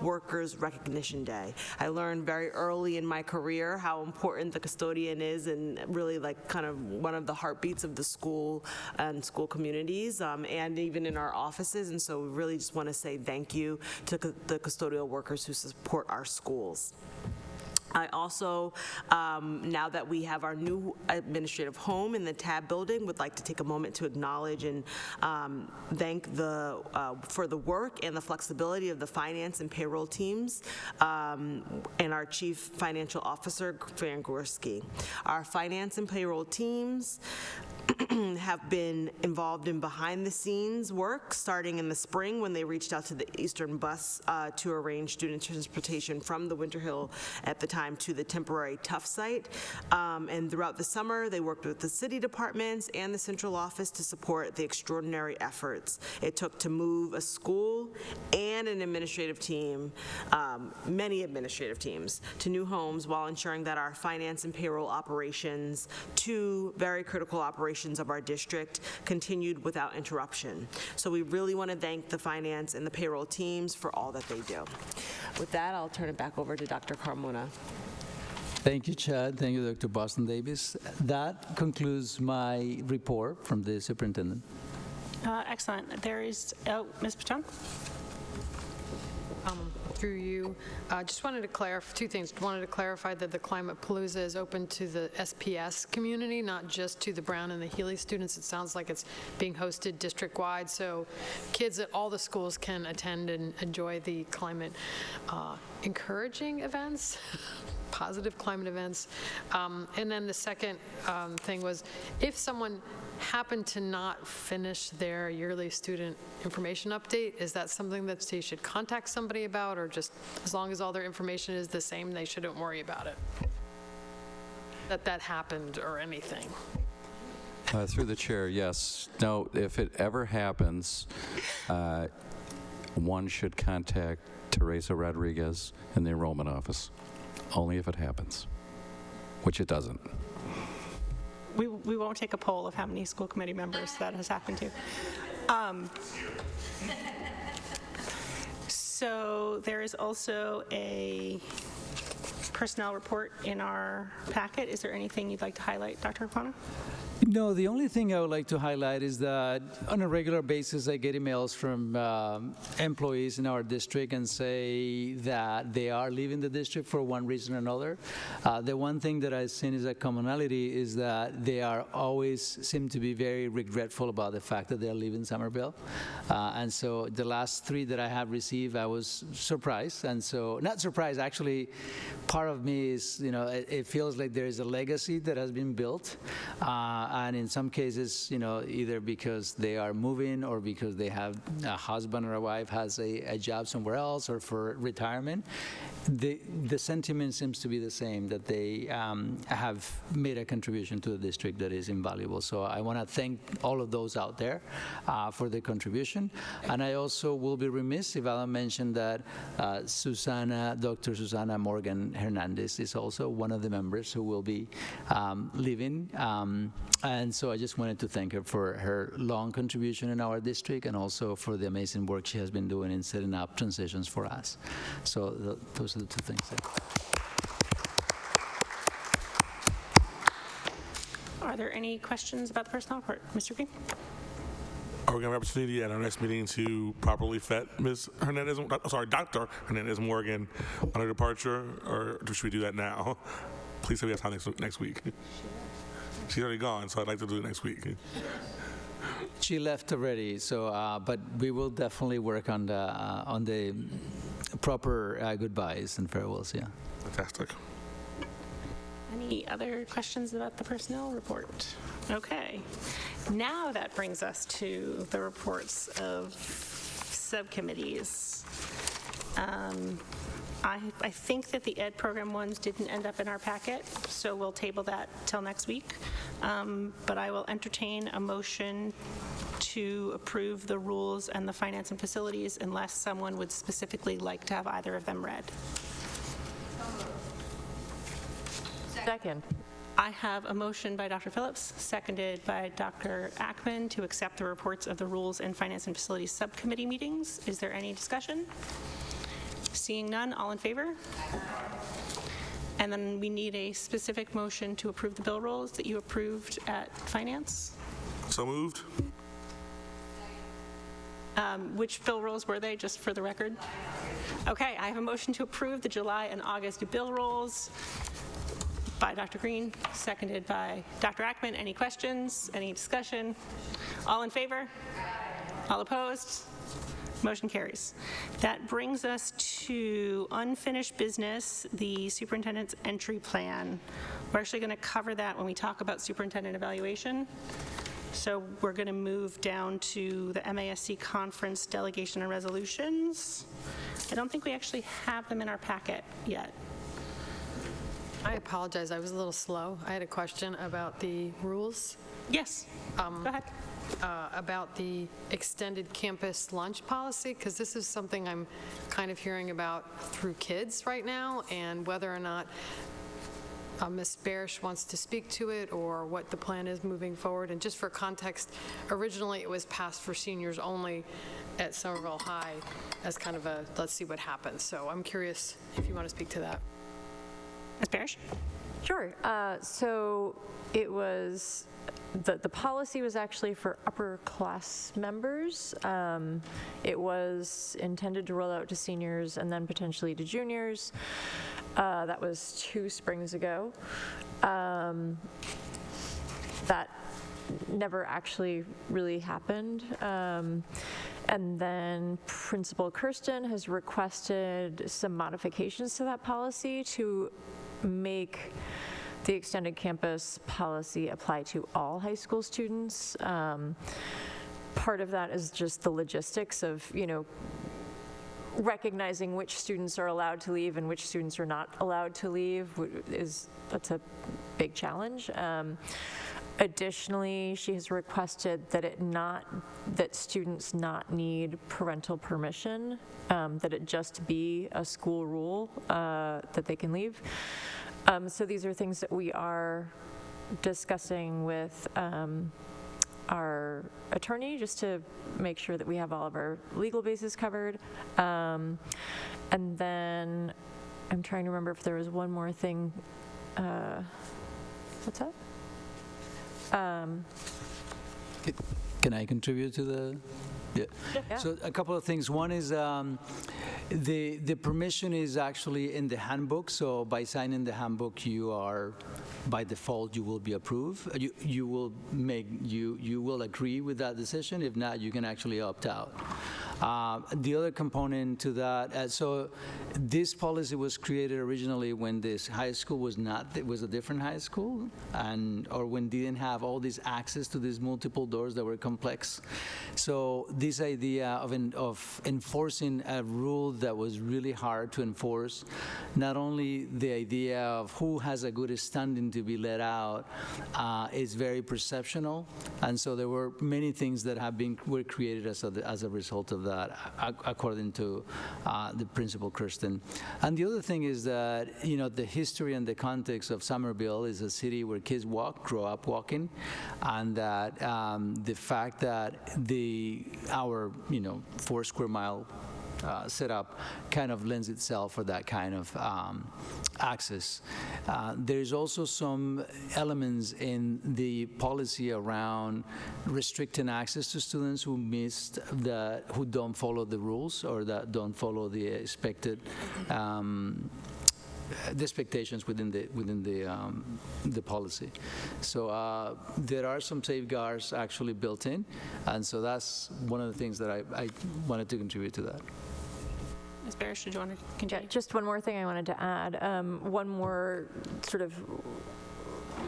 Workers Recognition Day. I learned very early in my career how important the custodian is, and really like kind of one of the heartbeats of the school and school communities, and even in our offices. And so we really just want to say thank you to the custodial workers who support our schools. I also, now that we have our new administrative home in the TAB building, would like to take a moment to acknowledge and thank for the work and the flexibility of the finance and payroll teams and our Chief Financial Officer, Fran Gorski. Our finance and payroll teams have been involved in behind-the-scenes work starting in the spring when they reached out to the Eastern Bus to arrange student transportation from the Winter Hill at the time to the temporary Tufts site. And throughout the summer, they worked with the city departments and the central office to support the extraordinary efforts it took to move a school and an administrative team, many administrative teams, to new homes while ensuring that our finance and payroll operations, 2 very critical operations of our district, continued without interruption. So we really want to thank the finance and the payroll teams for all that they do. With that, I'll turn it back over to Dr. Carmona. Thank you, Chad. Thank you, Dr. Boston Davis. That concludes my report from the superintendent. Excellent. There is, Ms. Patton? through you, just wanted to clarify two things. Wanted to clarify that the Climate Palooza is open to the SPS community, not just to the Brown and the Healy students. It sounds like it's being hosted district-wide, so kids at all the schools can attend and enjoy the climate encouraging events, positive climate events. And then the second thing was, if someone happened to not finish their yearly student information update, is that something that they should contact somebody about, or just as long as all their information is the same, they shouldn't worry about it? That happened or anything? Through the chair, yes. No, if it ever happens, one should contact Teresa Rodriguez in the enrollment office, only if it happens, which it doesn't. We won't take a poll of how many school committee members that has happened to. So there is also a personnel report in our packet. Is there anything you'd like to highlight, Dr. Aquana? No, the only thing I would like to highlight is that on a regular basis, I get emails from employees in our district and say that they are leaving the district for one reason or another. The one thing that I've seen is a commonality is that they are always seem to be very regretful about the fact that they're leaving Somerville. And so the last 3 that I have received, I was surprised. And so, not surprised, actually, part of me is, it feels like there is a legacy that has been built. And in some cases, either because they are moving or because they have a husband or a wife has a job somewhere else or for retirement, the sentiment seems to be the same, that they have made a contribution to the district that is invaluable. So I want to thank all of those out there for their contribution. And I also will be remiss if I don't mention that Dr. Susana Morgan Hernandez is also one of the members who will be leaving. And so I just wanted to thank her for her long contribution in our district and also for the amazing work she has been doing in setting up transitions for us. So those are the 2 things there. Are there any questions about the personnel report? Mr. Green? Are we going to have an opportunity at our next meeting to properly vet Ms. Hernandez, Dr. Hernandez Morgan on her departure, or should we do that now? Please say we have time next week. She's already gone, so I'd like to do it next week. She left already, so but we will definitely work on the proper goodbyes and farewells. Yeah. Fantastic. Any other questions about the personnel report? Okay. Now that brings us to the reports of subcommittees. I think that the Ed program ones didn't end up in our packet, so we'll table that till next week. But I will entertain a motion to approve the rules and the finance and facilities unless someone would specifically like to have either of them read. Second. I have a motion by Dr. Phillips, seconded by Dr. Ackman, to accept the reports of the Rules and Finance and Facilities Subcommittee meetings. Is there any discussion? Seeing none, all in favor? And then we need a specific motion to approve the bill rolls that you approved at Finance. So moved. Which bill rolls were they, just for the record? Okay, I have a motion to approve the July and August bill rolls by Dr. Green, seconded by Dr. Ackman. Any questions? Any discussion? All in favor? All opposed? Motion carries. That brings us to unfinished business, the superintendent's entry plan. We're actually going to cover that when we talk about superintendent evaluation. So we're going to move down to the MASC conference delegation and resolutions. I don't think we actually have them in our packet yet. I apologize, I was a little slow. I had a question about the rules. Yes, go ahead. About the extended campus lunch policy, because this is something I'm kind of hearing about through kids right now, and whether or not Ms. Barish wants to speak to it or what the plan is moving forward. And just for context, originally it was passed for seniors only at Somerville High as kind of a let's see what happens. So I'm curious if you want to speak to that. Ms. Barish? Sure. So it was the policy was actually for upper class members. It was intended to roll out to seniors and then potentially to juniors. That was 2 springs ago. That never actually really happened. And then Principal Kirsten has requested some modifications to that policy to make the extended campus policy apply to all high school students. Part of that is just the logistics of, recognizing which students are allowed to leave and which students are not allowed to leave. That's a big challenge. Additionally, she has requested that students not need parental permission, that it just be a school rule that they can leave. So these are things that we are discussing with our attorney, just to make sure that we have all of our legal bases covered. And then I'm trying to remember if there was one more thing. What's that? Can I contribute to the? Yeah. So a couple of things. One is the permission is actually in the handbook. So by signing the handbook, you are, by default, you will be approved. You will agree with that decision. If not, you can actually opt out. The other component to that, so this policy was created originally when this high school was it was a different high school, or when didn't have all this access to these multiple doors that were complex. So this idea of enforcing a rule that was really hard to enforce, not only the idea of who has a good standing to be let out, is very perceptional, and so there were many things that were created as a result of that, according to the Principal Kirsten. And the other thing is that, the history and the context of Somerville is a city where kids grow up walking, and that the fact that our 4 square mile setup kind of lends itself for that kind of access. There's also some elements in the policy around restricting access to students who who don't follow the rules or that don't follow the expected the expectations within the policy. So there are some safeguards actually built in, and so that's one of the things that I wanted to contribute to that. Ms. Barish, did you want to continue? Yeah, just one more thing I wanted to add. One more sort of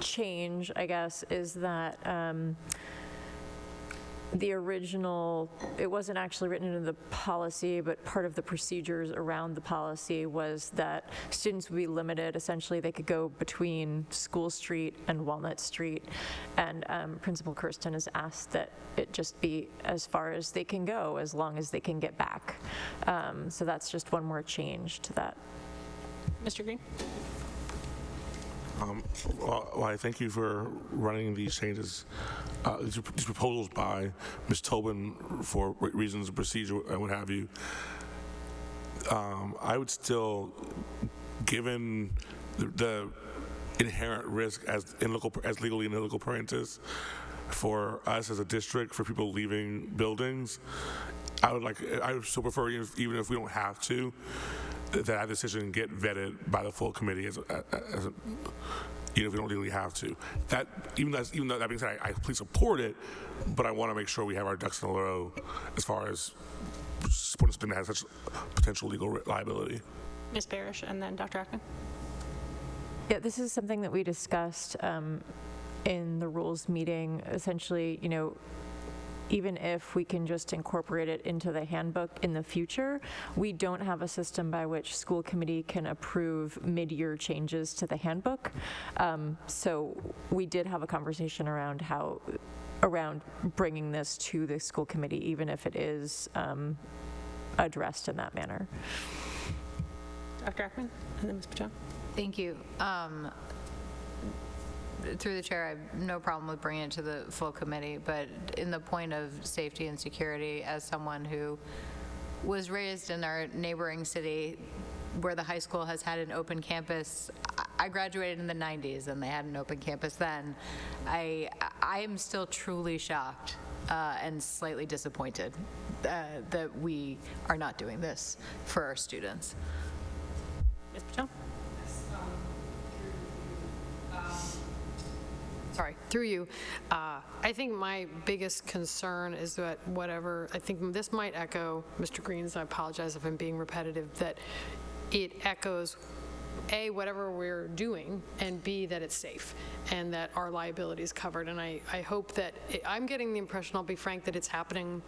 change, I guess, is that the original, it wasn't actually written into the policy, but part of the procedures around the policy was that students would be limited. Essentially, they could go between School Street and Walnut Street, and Principal Kirsten has asked that it just be as far as they can go, as long as they can get back. So that's just one more change to that. Mr. Green? Well, I thank you for running these changes, these proposals by Ms. Tobin for reasons of procedure and what have you. I would still, given the inherent risk as legally in legal parentis for us as a district, for people leaving buildings, I would still prefer, even if we don't have to, that decision get vetted by the full committee even if we don't legally have to. Even though that being said, I completely support it, but I want to make sure we have our ducks in a row as far as supporting something that has such potential legal liability. Ms. Barish, and then Dr. Ackman. Yeah, this is something that we discussed in the rules meeting. Essentially, even if we can just incorporate it into the handbook in the future, we don't have a system by which school committee can approve mid-year changes to the handbook. So we did have a conversation around bringing this to the school committee, even if it is addressed in that manner. Dr. Ackman, and then Ms. Patel. Thank you. Through the chair, I have no problem with bringing it to the full committee, but in the point of safety and security, as someone who was raised in our neighboring city where the high school has had an open campus, I graduated in the 90s and they had an open campus then. I am still truly shocked and slightly disappointed that we are not doing this for our students. Ms. Patel? Sorry, through you. I think my biggest concern is that I think this might echo Mr. Green's, I apologize if I'm being repetitive, that it echoes A, whatever we're doing, and B, that it's safe and that our liability is covered. And I hope that, I'm getting the impression, I'll be frank, that it's happening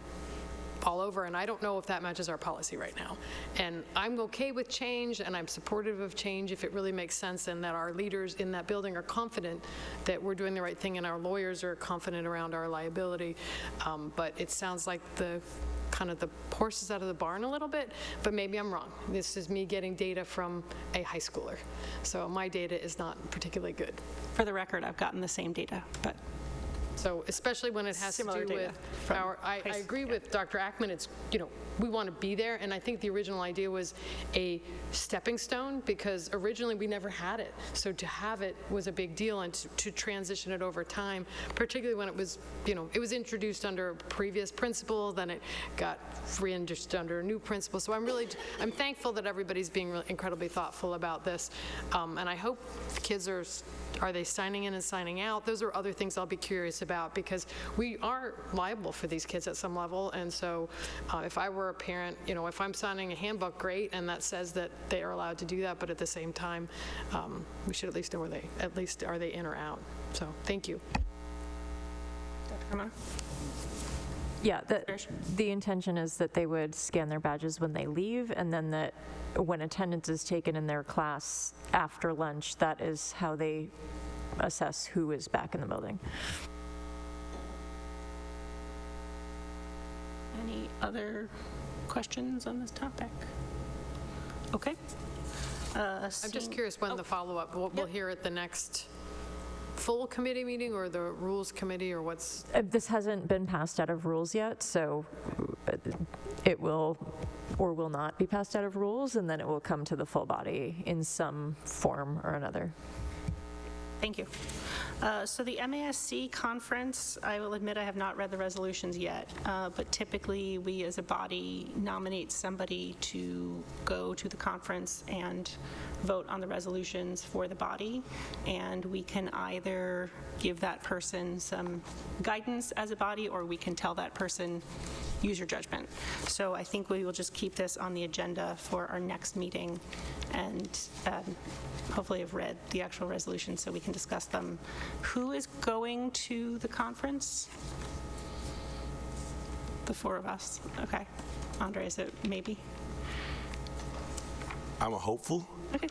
all over, and I don't know if that matches our policy right now. And I'm okay with change, and I'm supportive of change if it really makes sense, and that our leaders in that building are confident that we're doing the right thing, and our lawyers are confident around our liability. But it sounds like the horse is out of the barn a little bit, but maybe I'm wrong. This is me getting data from a high schooler. So my data is not particularly good. For the record, I've gotten the same data, but. So especially when it has to do with I agree with Dr. Ackman, it's, we want to be there, and I think the original idea was a stepping stone, because originally we never had it. So to have it was a big deal, and to transition it over time, particularly when it was, it was introduced under a previous principal, then it got reintroduced under a new principal. So I'm thankful that everybody's being incredibly thoughtful about this, and I hope kids are they signing in and signing out? Those are other things I'll be curious about, because we are liable for these kids at some level. And so if I were a parent, if I'm signing a handbook, great, and that says that they are allowed to do that, but at the same time, we should at least know are they in or out? So thank you. Dr. Carmona? Yeah, the intention is that they would scan their badges when they leave, and then that when attendance is taken in their class after lunch, that is how they assess who is back in the building. Any other questions on this topic? Okay. I'm just curious when the follow-up, we'll hear at the next full committee meeting or the rules committee, or what's? This hasn't been passed out of rules yet, so it will or will not be passed out of rules, and then it will come to the full body in some form or another. Thank you. So the MASC conference, I will admit I have not read the resolutions yet, but typically we as a body nominate somebody to go to the conference and vote on the resolutions for the body, and we can either give that person some guidance as a body, or we can tell that person, use your judgment. So I think we will just keep this on the agenda for our next meeting, and hopefully have read the actual resolutions so we can discuss them. Who is going to the conference? The four of us. Okay. Andre, is it maybe? I'm a hopeful. Okay.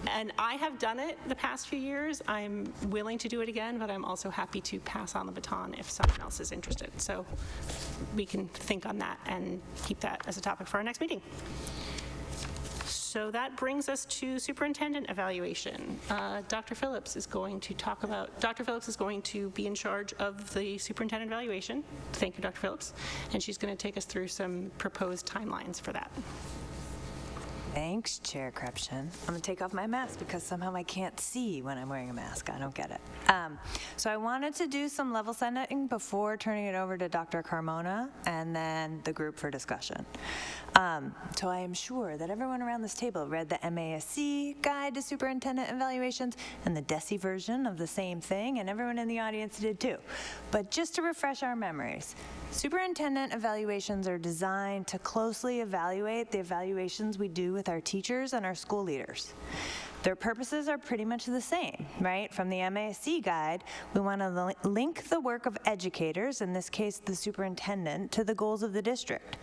And I have done it the past few years. I'm willing to do it again, but I'm also happy to pass on the baton if someone else is interested. So we can think on that and keep that as a topic for our next meeting. So that brings us to superintendent evaluation. Dr. Phillips is going to talk about, Dr. Phillips is going to be in charge of the superintendent evaluation. Thank you, Dr. Phillips. And she's going to take us through some proposed timelines for that. Thanks, Chair Krepshin. I'm going to take off my mask because somehow I can't see when I'm wearing a mask. I don't get it. So I wanted to do some level setting before turning it over to Dr. Carmona and then the group for discussion. So I am sure that everyone around this table read the MASC Guide to Superintendent Evaluations and the DESE version of the same thing, and everyone in the audience did too. But just to refresh our memories, superintendent evaluations are designed to closely evaluate the evaluations we do with our teachers and our school leaders. Their purposes are pretty much the same, right? From the MASC guide, we want to link the work of educators, in this case the superintendent, to the goals of the district.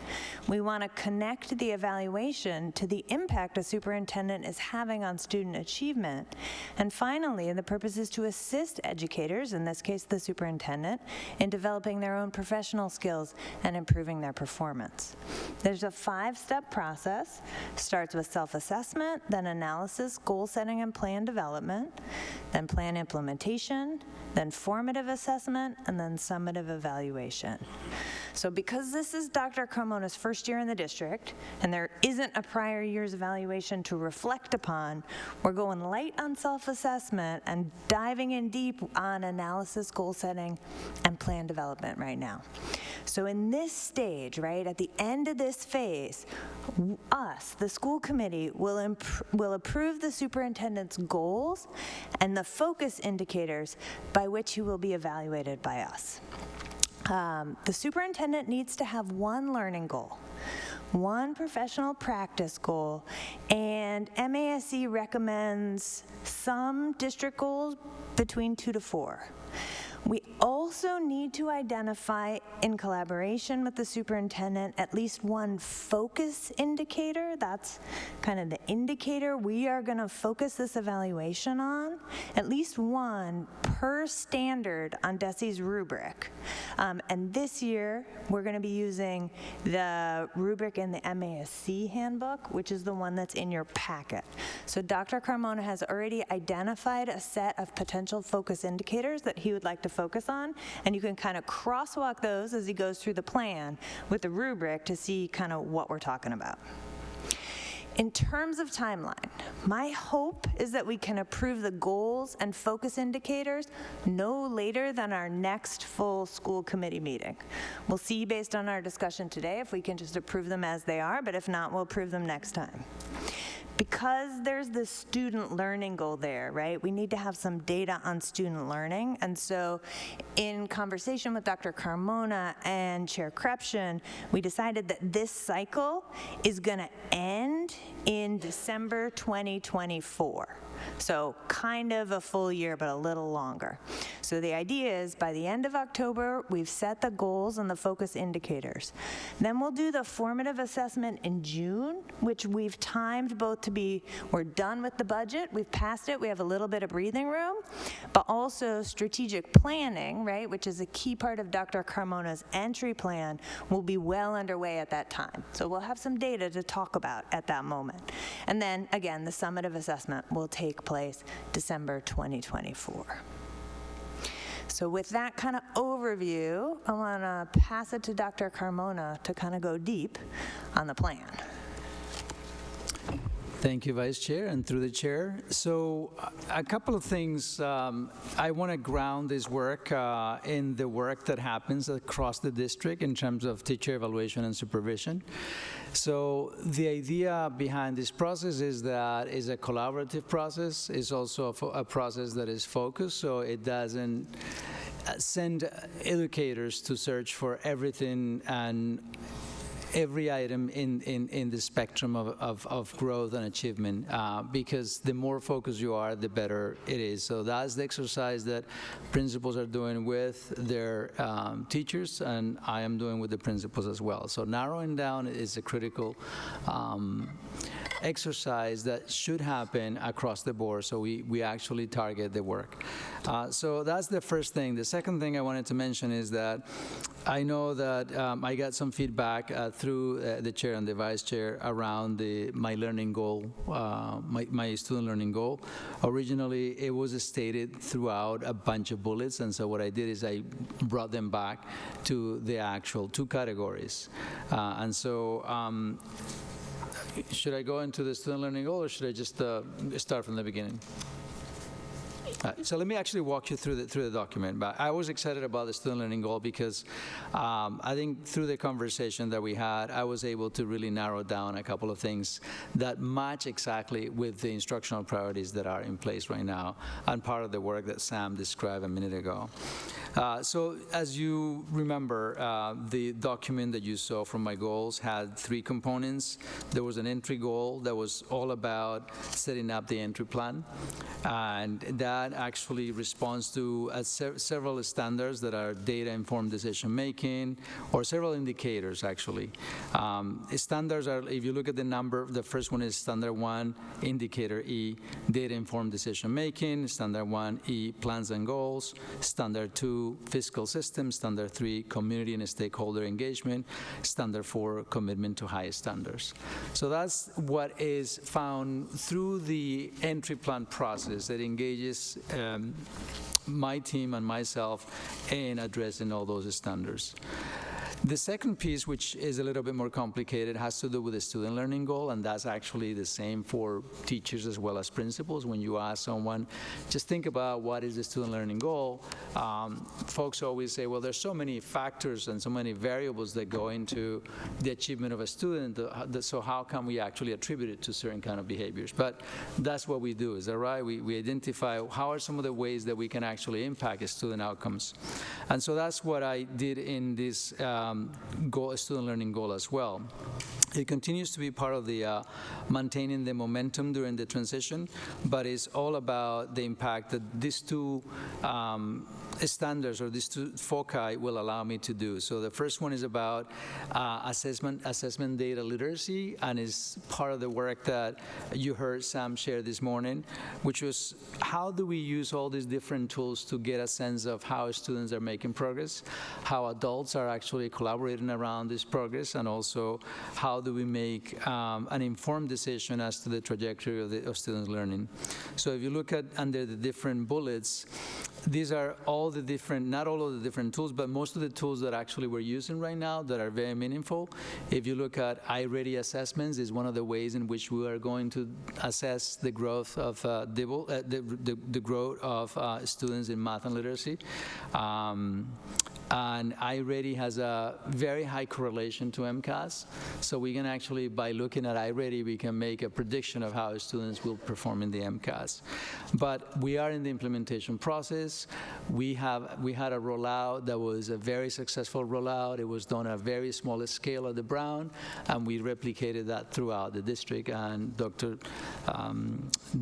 We want to connect the evaluation to the impact a superintendent is having on student achievement. And finally, the purpose is to assist educators, in this case the superintendent, in developing their own professional skills and improving their performance. There's a 5-step process. Starts with self-assessment, then analysis, goal setting and plan development, then plan implementation, then formative assessment, and then summative evaluation. So because this is Dr. Carmona's first year in the district, and there isn't a prior year's evaluation to reflect upon, we're going light on self-assessment and diving in deep on analysis, goal setting, and plan development right now. So in this stage, right, at the end of this phase, us, the school committee, will approve the superintendent's goals and the focus indicators by which he will be evaluated by us. The superintendent needs to have one learning goal, one professional practice goal, and MASC recommends some district goals between 2 to 4. We also need to identify, in collaboration with the superintendent, at least one focus indicator. That's kind of the indicator we are going to focus this evaluation on, at least one per standard on DESE's rubric. And this year, we're going to be using the rubric in the MASC handbook, which is the one that's in your packet. So Dr. Carmona has already identified a set of potential focus indicators that he would like to focus on, and you can kind of crosswalk those as he goes through the plan with the rubric to see kind of what we're talking about. In terms of timeline, my hope is that we can approve the goals and focus indicators no later than our next full school committee meeting. We'll see based on our discussion today if we can just approve them as they are, but if not, we'll approve them next time. Because there's this student learning goal there, right, we need to have some data on student learning. And so in conversation with Dr. Carmona and Chair Krepshin, we decided that this cycle is going to end in December 2024. So kind of a full year, but a little longer. So the idea is by the end of October, we've set the goals and the focus indicators. Then we'll do the formative assessment in June, which we've timed both to be, we're done with the budget, we've passed it, we have a little bit of breathing room, but also strategic planning, right, which is a key part of Dr. Carmona's entry plan, will be well underway at that time. So we'll have some data to talk about at that moment. And then, again, the summative assessment will take place December 2024. So with that kind of overview, I want to pass it to Dr. Carmona to kind of go deep on the plan. Thank you, Vice Chair, and through the Chair. So a couple of things. I want to ground this work in the work that happens across the district in terms of teacher evaluation and supervision. So the idea behind this process is that it's a collaborative process. It's also a process that is focused, so it doesn't send educators to search for everything and every item in the spectrum of growth and achievement, because the more focused you are, the better it is. So that's the exercise that principals are doing with their teachers, and I am doing with the principals as well. So narrowing down is a critical exercise that should happen across the board, so we actually target the work. So that's the first thing. The second thing I wanted to mention is that I know that I got some feedback through the chair and the vice chair around my learning goal, my student learning goal. Originally, it was stated throughout a bunch of bullets, and so what I did is I brought them back to the actual 2 categories. And so should I go into the student learning goal, or should I just start from the beginning? So let me actually walk you through the document. But I was excited about the student learning goal because I think through the conversation that we had, I was able to really narrow down a couple of things that match exactly with the instructional priorities that are in place right now, and part of the work that Sam described a minute ago. So as you remember, the document that you saw from my goals had 3 components. There was an entry goal that was all about setting up the entry plan, and that actually responds to several standards that are data-informed decision-making, or several indicators, actually. Standards are, if you look at the number, the first one is Standard 1, Indicator E, data-informed decision-making, Standard 1E, plans and goals, Standard 2, fiscal system, Standard 3, community and stakeholder engagement, Standard 4, commitment to high standards. So that's what is found through the entry plan process that engages my team and myself in addressing all those standards. The second piece, which is a little bit more complicated, has to do with the student learning goal, and that's actually the same for teachers as well as principals. When you ask someone, just think about what is the student learning goal, folks always say, well, there's so many factors and so many variables that go into the achievement of a student, so how can we actually attribute it to certain kind of behaviors? But that's what we do, is that right? We identify how are some of the ways that we can actually impact student outcomes. And so that's what I did in this student learning goal as well. It continues to be part of the maintaining the momentum during the transition, but it's all about the impact that these two standards or these two foci will allow me to do. So the first one is about assessment data literacy, and is part of the work that you heard Sam share this morning, which was how do we use all these different tools to get a sense of how students are making progress, how adults are actually collaborating around this progress, and also how do we make an informed decision as to the trajectory of students' learning. So if you look at under the different bullets, these are all the different, not all of the different tools, but most of the tools that actually we're using right now that are very meaningful. If you look at iReady assessments, is one of the ways in which we are going to assess the growth of the growth of students in math and literacy. And iReady has a very high correlation to MCAS. So we can actually, by looking at iReady, we can make a prediction of how students will perform in the MCAS. But we are in the implementation process. We had a rollout that was a very successful rollout. It was done at a very small scale at the Brown, and we replicated that throughout the district. And Dr.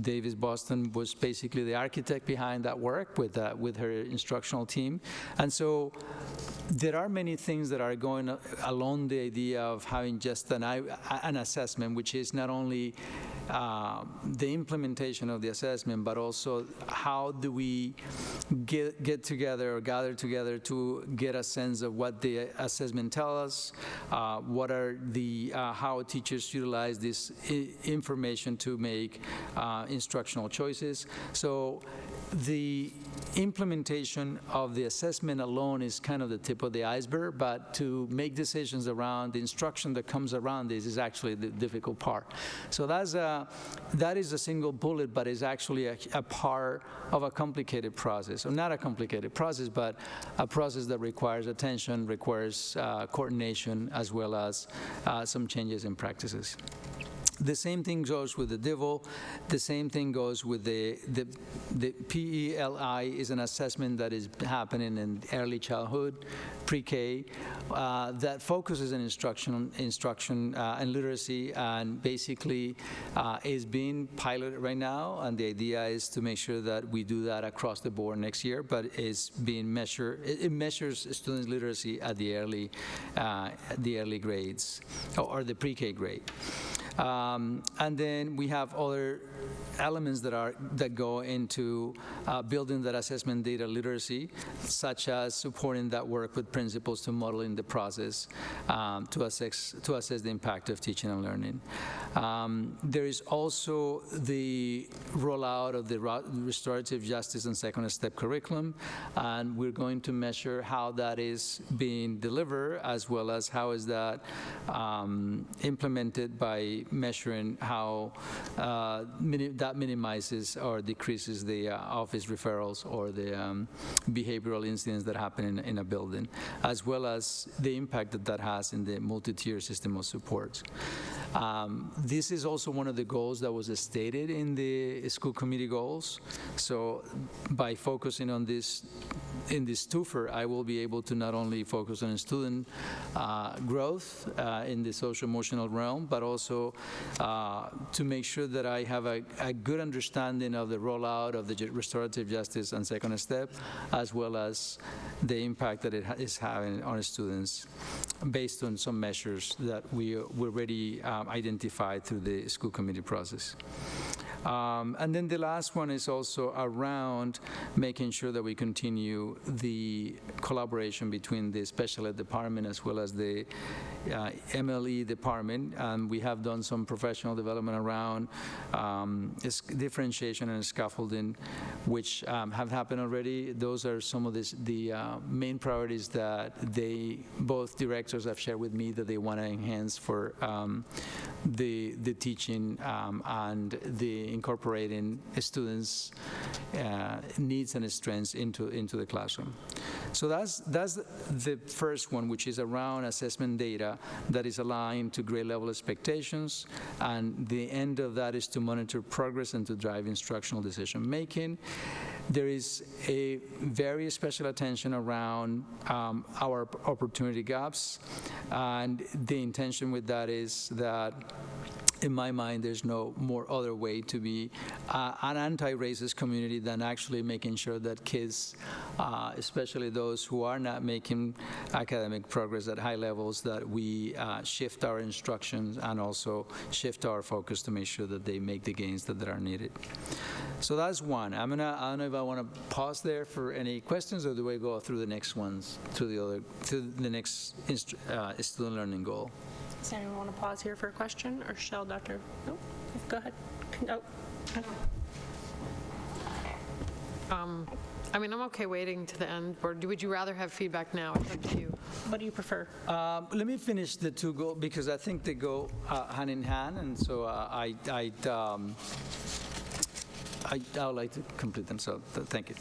Davis Boston was basically the architect behind that work with her instructional team. And so there are many things that are going along the idea of having just an assessment, which is not only the implementation of the assessment, but also how do we get together or gather together to get a sense of what the assessment tells us, what are the how teachers utilize this information to make instructional choices. So the implementation of the assessment alone is kind of the tip of the iceberg, but to make decisions around the instruction that comes around this is actually the difficult part. So that is a single bullet, but is actually a part of a complicated process. Or not a complicated process, but a process that requires attention, requires coordination, as well as some changes in practices. The same thing goes with the DIVL. The same thing goes with the PELI is an assessment that is happening in early childhood, pre-K, that focuses on instruction and literacy, and basically is being piloted right now. And the idea is to make sure that we do that across the board next year, but it's being measured. It measures students' literacy at the early grades or the pre-K grade. And then we have other elements that go into building that assessment data literacy, such as supporting that work with principals to modeling the process to assess the impact of teaching and learning. There is also the rollout of the restorative justice and second step curriculum, and we're going to measure how that is being delivered, as well as how is that implemented by measuring how that minimizes or decreases the office referrals or the behavioral incidents that happen in a building, as well as the impact that has in the multi-tier system of support. This is also one of the goals that was stated in the school committee goals. So by focusing on this, in this twofer, I will be able to not only focus on student growth in the social-emotional realm, but also to make sure that I have a good understanding of the rollout of the restorative justice and second step, as well as the impact that it is having on students based on some measures that we already identified through the school committee process. And then the last one is also around making sure that we continue the collaboration between the special ed department as well as the MLE department. And we have done some professional development around differentiation and scaffolding, which have happened already. Those are some of the main priorities that both directors have shared with me that they want to enhance for the teaching and the incorporating students' needs and strengths into the classroom. So that's the first one, which is around assessment data that is aligned to grade level expectations, and the end of that is to monitor progress and to drive instructional decision making. There is a very special attention around our opportunity gaps, and the intention with that is that in my mind, there's no more other way to be an anti-racist community than actually making sure that kids, especially those who are not making academic progress at high levels, that we shift our instructions and also shift our focus to make sure that they make the gains that are needed. So that's one. I don't know if I want to pause there for any questions, or do I go through the next ones, to the next student learning goal? Does anyone want to pause here for a question, or shall Dr. No? Go ahead. Oh. I mean, I'm okay waiting to the end, or would you rather have feedback now? It's up to you. What do you prefer? Let me finish the two goals, because I think they go hand in hand, and so I would like to complete them, so thank you.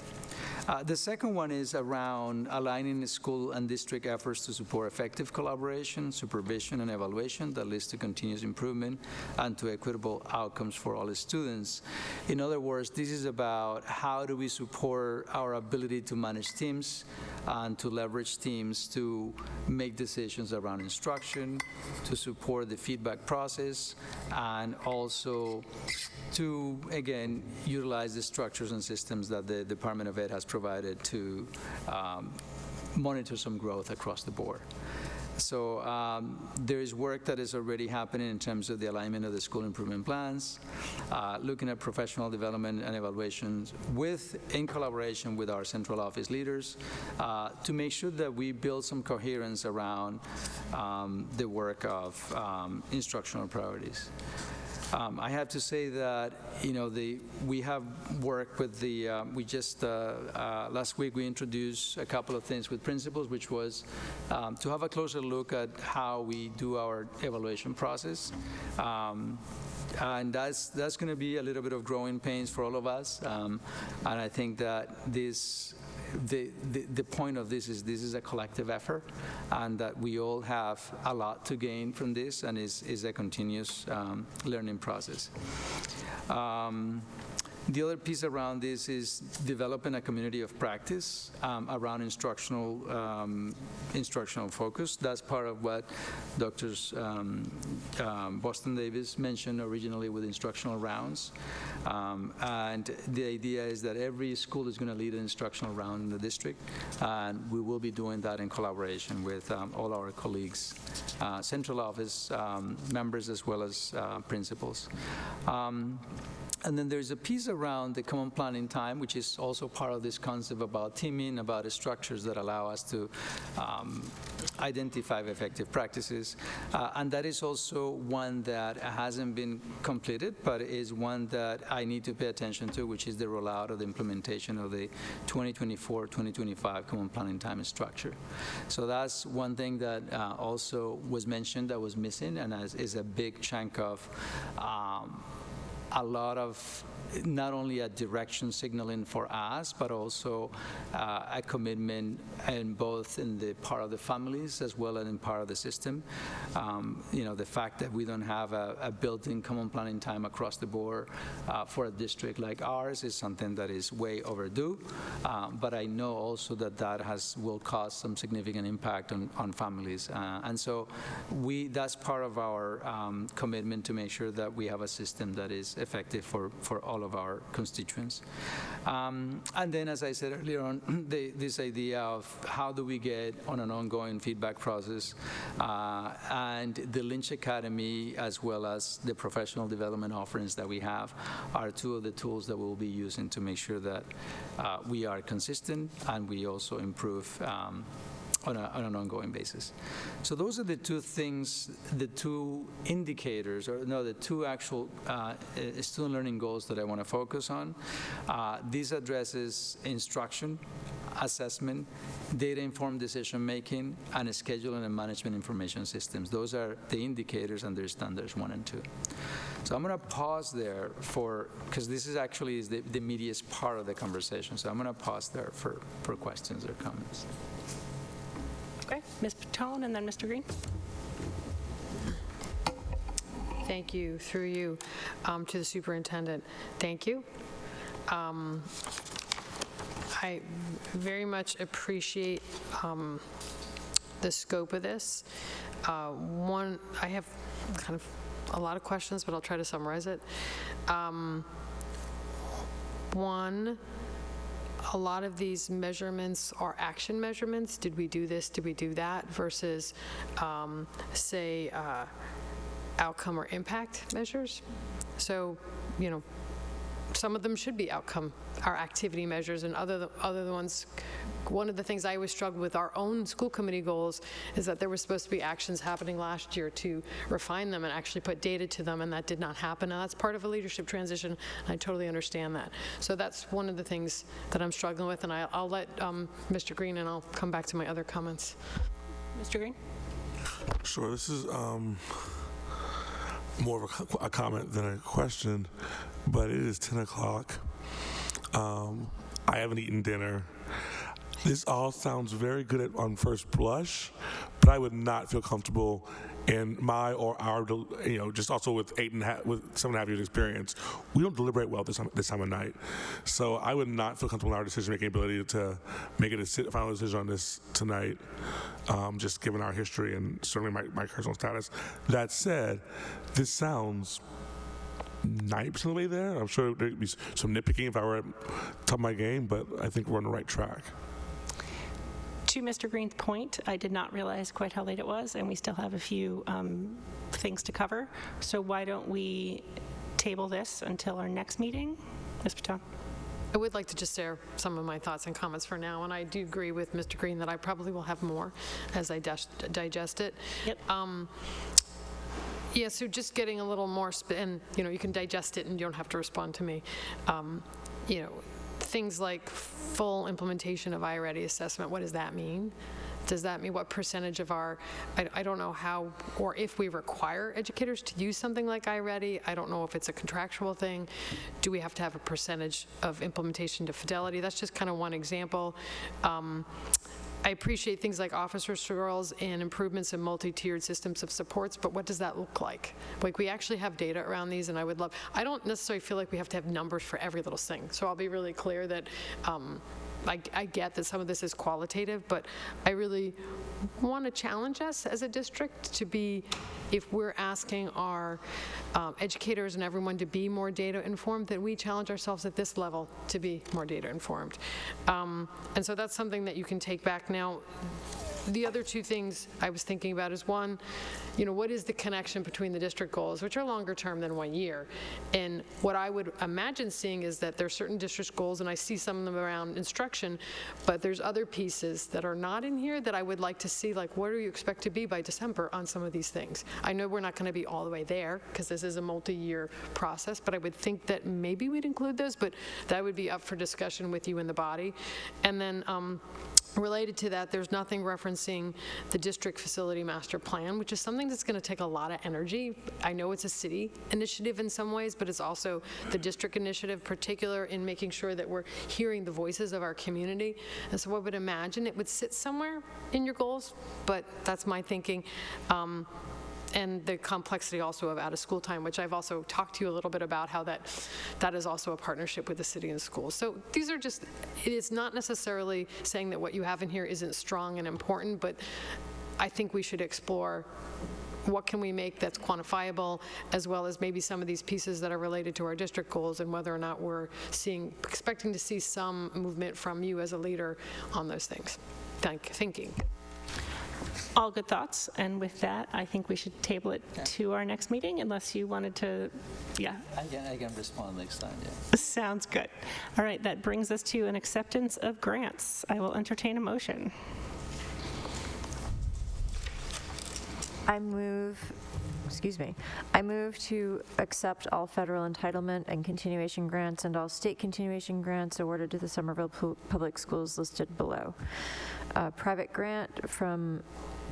The second one is around aligning the school and district efforts to support effective collaboration, supervision, and evaluation that leads to continuous improvement and to equitable outcomes for all the students. In other words, this is about how do we support our ability to manage teams and to leverage teams to make decisions around instruction, to support the feedback process, and also to, again, utilize the structures and systems that the Department of Ed has provided to monitor some growth across the board. So there is work that is already happening in terms of the alignment of the school improvement plans, looking at professional development and evaluations in collaboration with our central office leaders to make sure that we build some coherence around the work of instructional priorities. I have to say that, we have worked with last week we introduced a couple of things with principals, which was to have a closer look at how we do our evaluation process. And that's going to be a little bit of growing pains for all of us. And I think that the point of this is a collective effort, and that we all have a lot to gain from this, and is a continuous learning process. The other piece around this is developing a community of practice around instructional focus. That's part of what Drs. Boston Davis mentioned originally with instructional rounds. And the idea is that every school is going to lead an instructional round in the district, and we will be doing that in collaboration with all our colleagues, central office members, as well as principals. And then there's a piece around the common planning time, which is also part of this concept about teaming, about structures that allow us to identify effective practices. And that is also one that hasn't been completed, but is one that I need to pay attention to, which is the rollout of the implementation of the 2024-2025 common planning time structure. So that's one thing that also was mentioned that was missing, and is a big chunk of a lot of not only a direction signaling for us, but also a commitment in both in the part of the families as well as in part of the system. The fact that we don't have a built-in common planning time across the board for a district like ours is something that is way overdue. But I know also that will cause some significant impact on families. And so that's part of our commitment to make sure that we have a system that is effective for all of our constituents. And then, as I said earlier on, this idea of how do we get on an ongoing feedback process, and the Lynch Academy, as well as the professional development offerings that we have, are two of the tools that we'll be using to make sure that we are consistent and we also improve on an ongoing basis. So those are the two things, the two indicators, or no, the two actual student learning goals that I want to focus on. This addresses instruction, assessment, data-informed decision-making, and scheduling and management information systems. Those are the indicators under standards 1 and 2. So I'm going to pause there because this is actually the meatiest part of the conversation. So I'm going to pause there for questions or comments. Okay, Ms. Patone and then Mr. Green. Thank you, through you, to the superintendent. Thank you. I very much appreciate the scope of this. I have kind of a lot of questions, but I'll try to summarize it. One, a lot of these measurements are action measurements. Did we do this? Did we do that? Versus, say, outcome or impact measures. So, some of them should be outcome, our activity measures, and other ones. One of the things I always struggle with our own school committee goals is that there were supposed to be actions happening last year to refine them and actually put data to them, and that did not happen. And that's part of a leadership transition, and I totally understand that. So that's one of the things that I'm struggling with, and I'll let Mr. Green, and I'll come back to my other comments. Mr. Green? Sure, this is more of a comment than a question, but it is 10 o'clock. I haven't eaten dinner. This all sounds very good on first blush, but I would not feel comfortable in my or our, just also with 7.5 years experience, we don't deliberate well this time of night. So I would not feel comfortable in our decision-making ability to make a final decision on this tonight, just given our history and certainly my personal status. That said, this sounds 90% of the way there. I'm sure there'd be some nitpicking if I were at the top of my game, but I think we're on the right track. To Mr. Green's point, I did not realize quite how late it was, and we still have a few things to cover. So why don't we table this until our next meeting? Ms. Patone? I would like to just share some of my thoughts and comments for now, and I do agree with Mr. Green that I probably will have more as I digest it. Yep. Yeah, so just getting a little more, and you can digest it and you don't have to respond to me. Things like full implementation of iReady assessment, what does that mean? Does that mean what percentage of our, I don't know how, or if we require educators to use something like iReady, I don't know if it's a contractual thing. Do we have to have a percentage of implementation to Fidelity? That's just kind of one example. I appreciate things like officer scrolls and improvements in multi-tiered systems of supports, but what does that look like? Like, we actually have data around these, and I don't necessarily feel like we have to have numbers for every little thing. So I'll be really clear that I get that some of this is qualitative, but I really want to challenge us as a district to be, if we're asking our educators and everyone to be more data informed, that we challenge ourselves at this level to be more data informed. And so that's something that you can take back now. The other two things I was thinking about is, one, what is the connection between the district goals, which are longer term than 1 year? And what I would imagine seeing is that there are certain district goals, and I see some of them around instruction, but there's other pieces that are not in here that I would like to see, like, what do you expect to be by December on some of these things? I know we're not going to be all the way there because this is a multi-year process, but I would think that maybe we'd include those, but that would be up for discussion with you in the body. And then related to that, there's nothing referencing the district facility master plan, which is something that's going to take a lot of energy. I know it's a city initiative in some ways, but it's also the district initiative, particular in making sure that we're hearing the voices of our community. And so I would imagine it would sit somewhere in your goals, but that's my thinking. And the complexity also of out-of-school time, which I've also talked to you a little bit about, how that is also a partnership with the city and schools. So these are just, it is not necessarily saying that what you have in here isn't strong and important, but I think we should explore what can we make that's quantifiable, as well as maybe some of these pieces that are related to our district goals, and whether or not we're expecting to see some movement from you as a leader on those things. Thinking. All good thoughts, and with that, I think we should table it to our next meeting, unless you wanted to, yeah. I can respond next time, yeah. Sounds good. All right, that brings us to an acceptance of grants. I will entertain a motion. I move to accept all federal entitlement and continuation grants and all state continuation grants awarded to the Somerville Public Schools listed below. A private grant from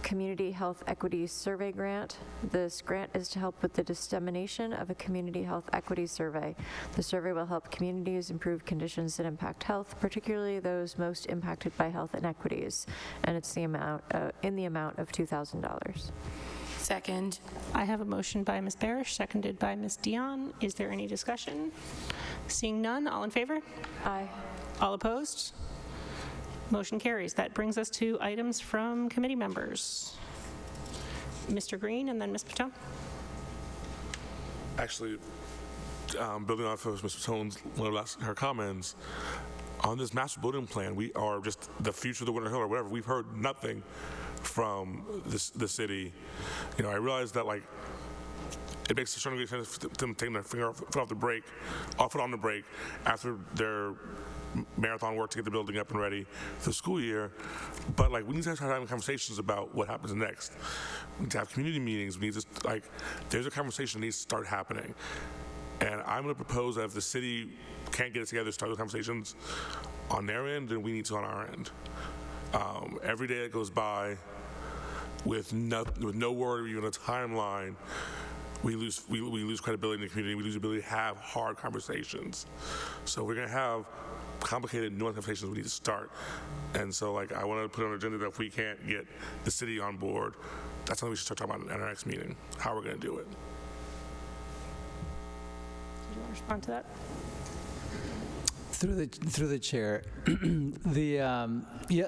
Community Health Equity Survey Grant. This grant is to help with the dissemination of a community health equity survey. The survey will help communities improve conditions that impact health, particularly those most impacted by health inequities, and it's in the amount of $2,000. Second. I have a motion by Ms. Barish, seconded by Ms. Dion. Is there any discussion? Seeing none, all in favor? Aye. All opposed? Motion carries. That brings us to items from committee members. Mr. Green and then Ms. Patone. Actually, building off of Ms. Patone's her comments, on this master building plan, we are just the future of the Winter Hill or whatever. We've heard nothing from the city. You know, I realize that like it makes a certain sense for them taking their foot on the brake after their marathon work to get the building up and ready for the school year, but like we need to start having conversations about what happens next. We need to have community meetings. We need to there's a conversation that needs to start happening, and I'm going to propose that if the city can't get it together to start those conversations on their end, then we need to on our end. Every day that goes by with no word or even a timeline, we lose credibility in the community. We lose the ability to have hard conversations. So we're going to have complicated, nuanced conversations. We need to start. And so, like, I want to put on the agenda that if we can't get the city on board, that's something we should start talking about at our next meeting, how we're going to do it. Do you want to respond to that? Through the chair,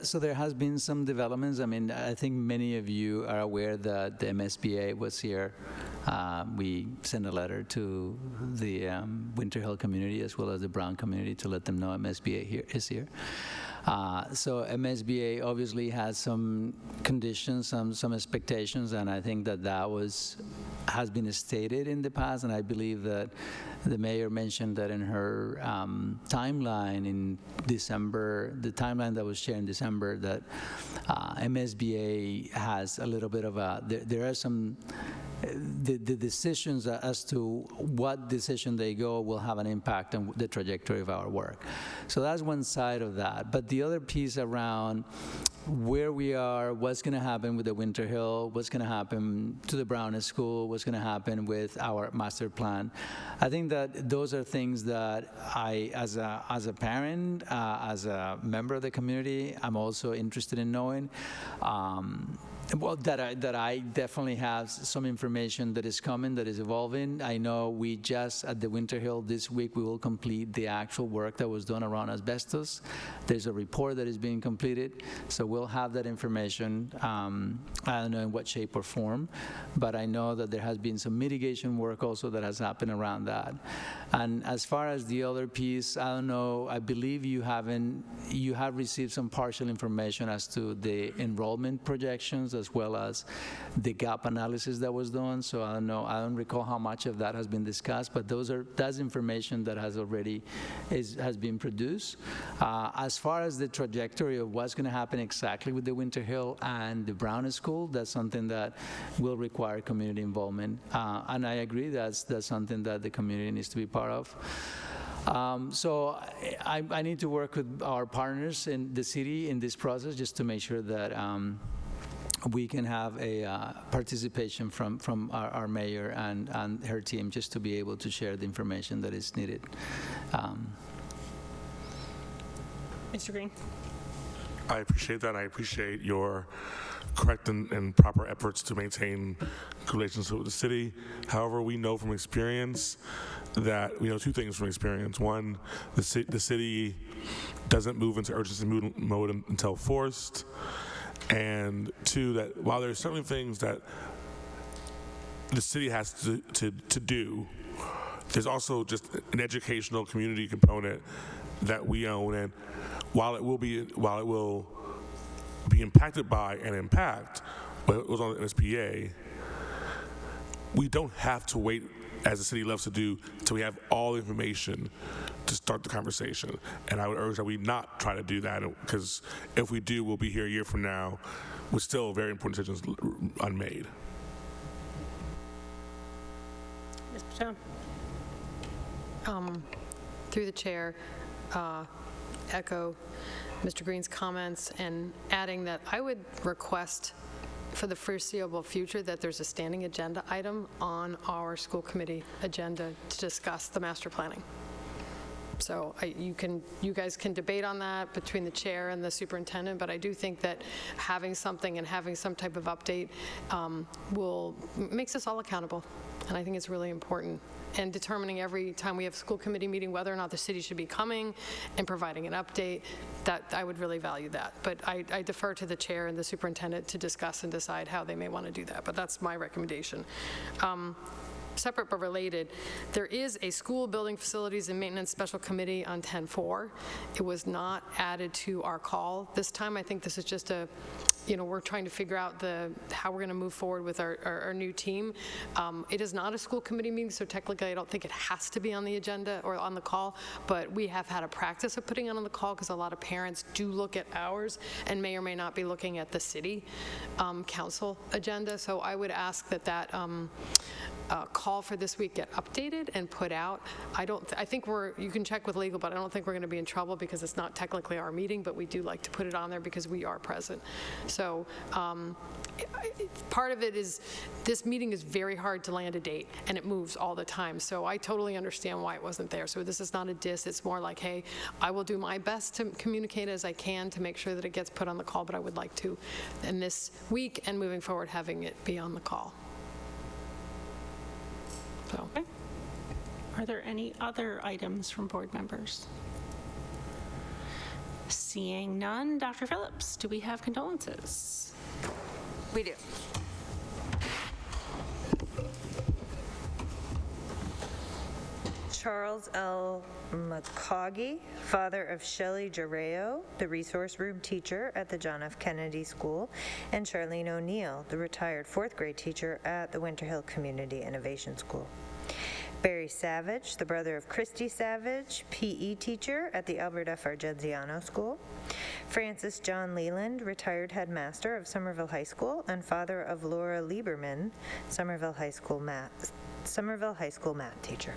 so there has been some developments. I mean, I think many of you are aware that the MSBA was here. We sent a letter to the Winter Hill community as well as the Brown community to let them know MSBA is here. So MSBA obviously has some conditions, some expectations, and I think that has been stated in the past, and I believe that the mayor mentioned that in her timeline in December, the timeline that was shared in December, that MSBA has a little bit of there are some, the decisions as to what decision they go will have an impact on the trajectory of our work. So that's one side of that. But the other piece around where we are, what's going to happen with the Winter Hill, what's going to happen to the Brown School, what's going to happen with our master plan. I think that those are things that I, as a parent, as a member of the community, I'm also interested in knowing. Well, that I definitely have some information that is coming, that is evolving. I know we just, at the Winter Hill this week, we will complete the actual work that was done around asbestos. There's a report that is being completed, so we'll have that information. I don't know in what shape or form, but I know that there has been some mitigation work also that has happened around that. And as far as the other piece, I don't know, I believe you have received some partial information as to the enrollment projections as well as the gap analysis that was done. So I don't know, I don't recall how much of that has been discussed, but that's information that has already has been produced. As far as the trajectory of what's going to happen exactly with the Winter Hill and the Brown School, that's something that will require community involvement. And I agree that's something that the community needs to be part of. So I need to work with our partners in the city in this process just to make sure that we can have a participation from our mayor and her team just to be able to share the information that is needed. Mr. Green. I appreciate that. I appreciate your correct and proper efforts to maintain good relations with the city. However, we know from experience that, we know two things from experience. One, the city doesn't move into urgency mode until forced. And two, that while there's certainly things that the city has to do. There's also just an educational community component that we own, and while it will be impacted by an impact, what it was on the NSPA, we don't have to wait, as the city loves to do, till we have all the information to start the conversation. And I would urge that we not try to do that, because if we do, we'll be here a year from now with still very important decisions unmade. Ms. Patone. Through the chair, echo Mr. Green's comments and adding that I would request for the foreseeable future that there's a standing agenda item on our school committee agenda to discuss the master planning. So you guys can debate on that between the chair and the superintendent, but I do think that having something and having some type of update makes us all accountable, and I think it's really important. And determining every time we have a school committee meeting whether or not the city should be coming and providing an update, that I would really value that. But I defer to the chair and the superintendent to discuss and decide how they may want to do that, but that's my recommendation. Separate but related, there is a school building facilities and maintenance special committee on 10-4. It was not added to our call this time. I think this is just we're trying to figure out how we're going to move forward with our new team. It is not a school committee meeting, so technically I don't think it has to be on the agenda or on the call, but we have had a practice of putting it on the call because a lot of parents do look at ours and may or may not be looking at the city council agenda. So I would ask that call for this week get updated and put out. I think you can check with legal, but I don't think we're going to be in trouble because it's not technically our meeting, but we do like to put it on there because we are present. So part of it is this meeting is very hard to land a date and it moves all the time. So I totally understand why it wasn't there. So this is not a diss. It's more like, hey, I will do my best to communicate as I can to make sure that it gets put on the call, but I would like to, in this week and moving forward, having it be on the call. So. Okay. Are there any other items from board members? Seeing none, Dr. Phillips, do we have condolences? We do. Charles L. McCaughey, father of Shelley Jareo, the resource room teacher at the John F. Kennedy School, and Charlene O'Neill, the retired 4th grade teacher at the Winter Hill Community Innovation School. Barry Savage, the brother of Christy Savage, PE teacher at the Albert F. Argenziano School. Francis John Leland, retired headmaster of Somerville High School and father of Laura Lieberman, Somerville High School math teacher.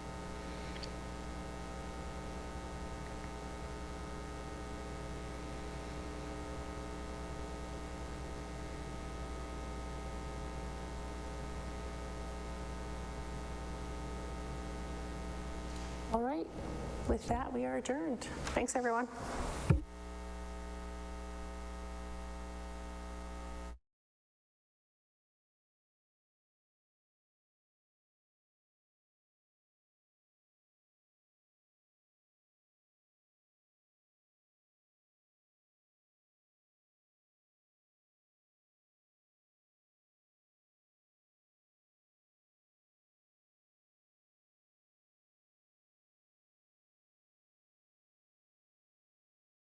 All right. With that, we are adjourned. Thanks, everyone.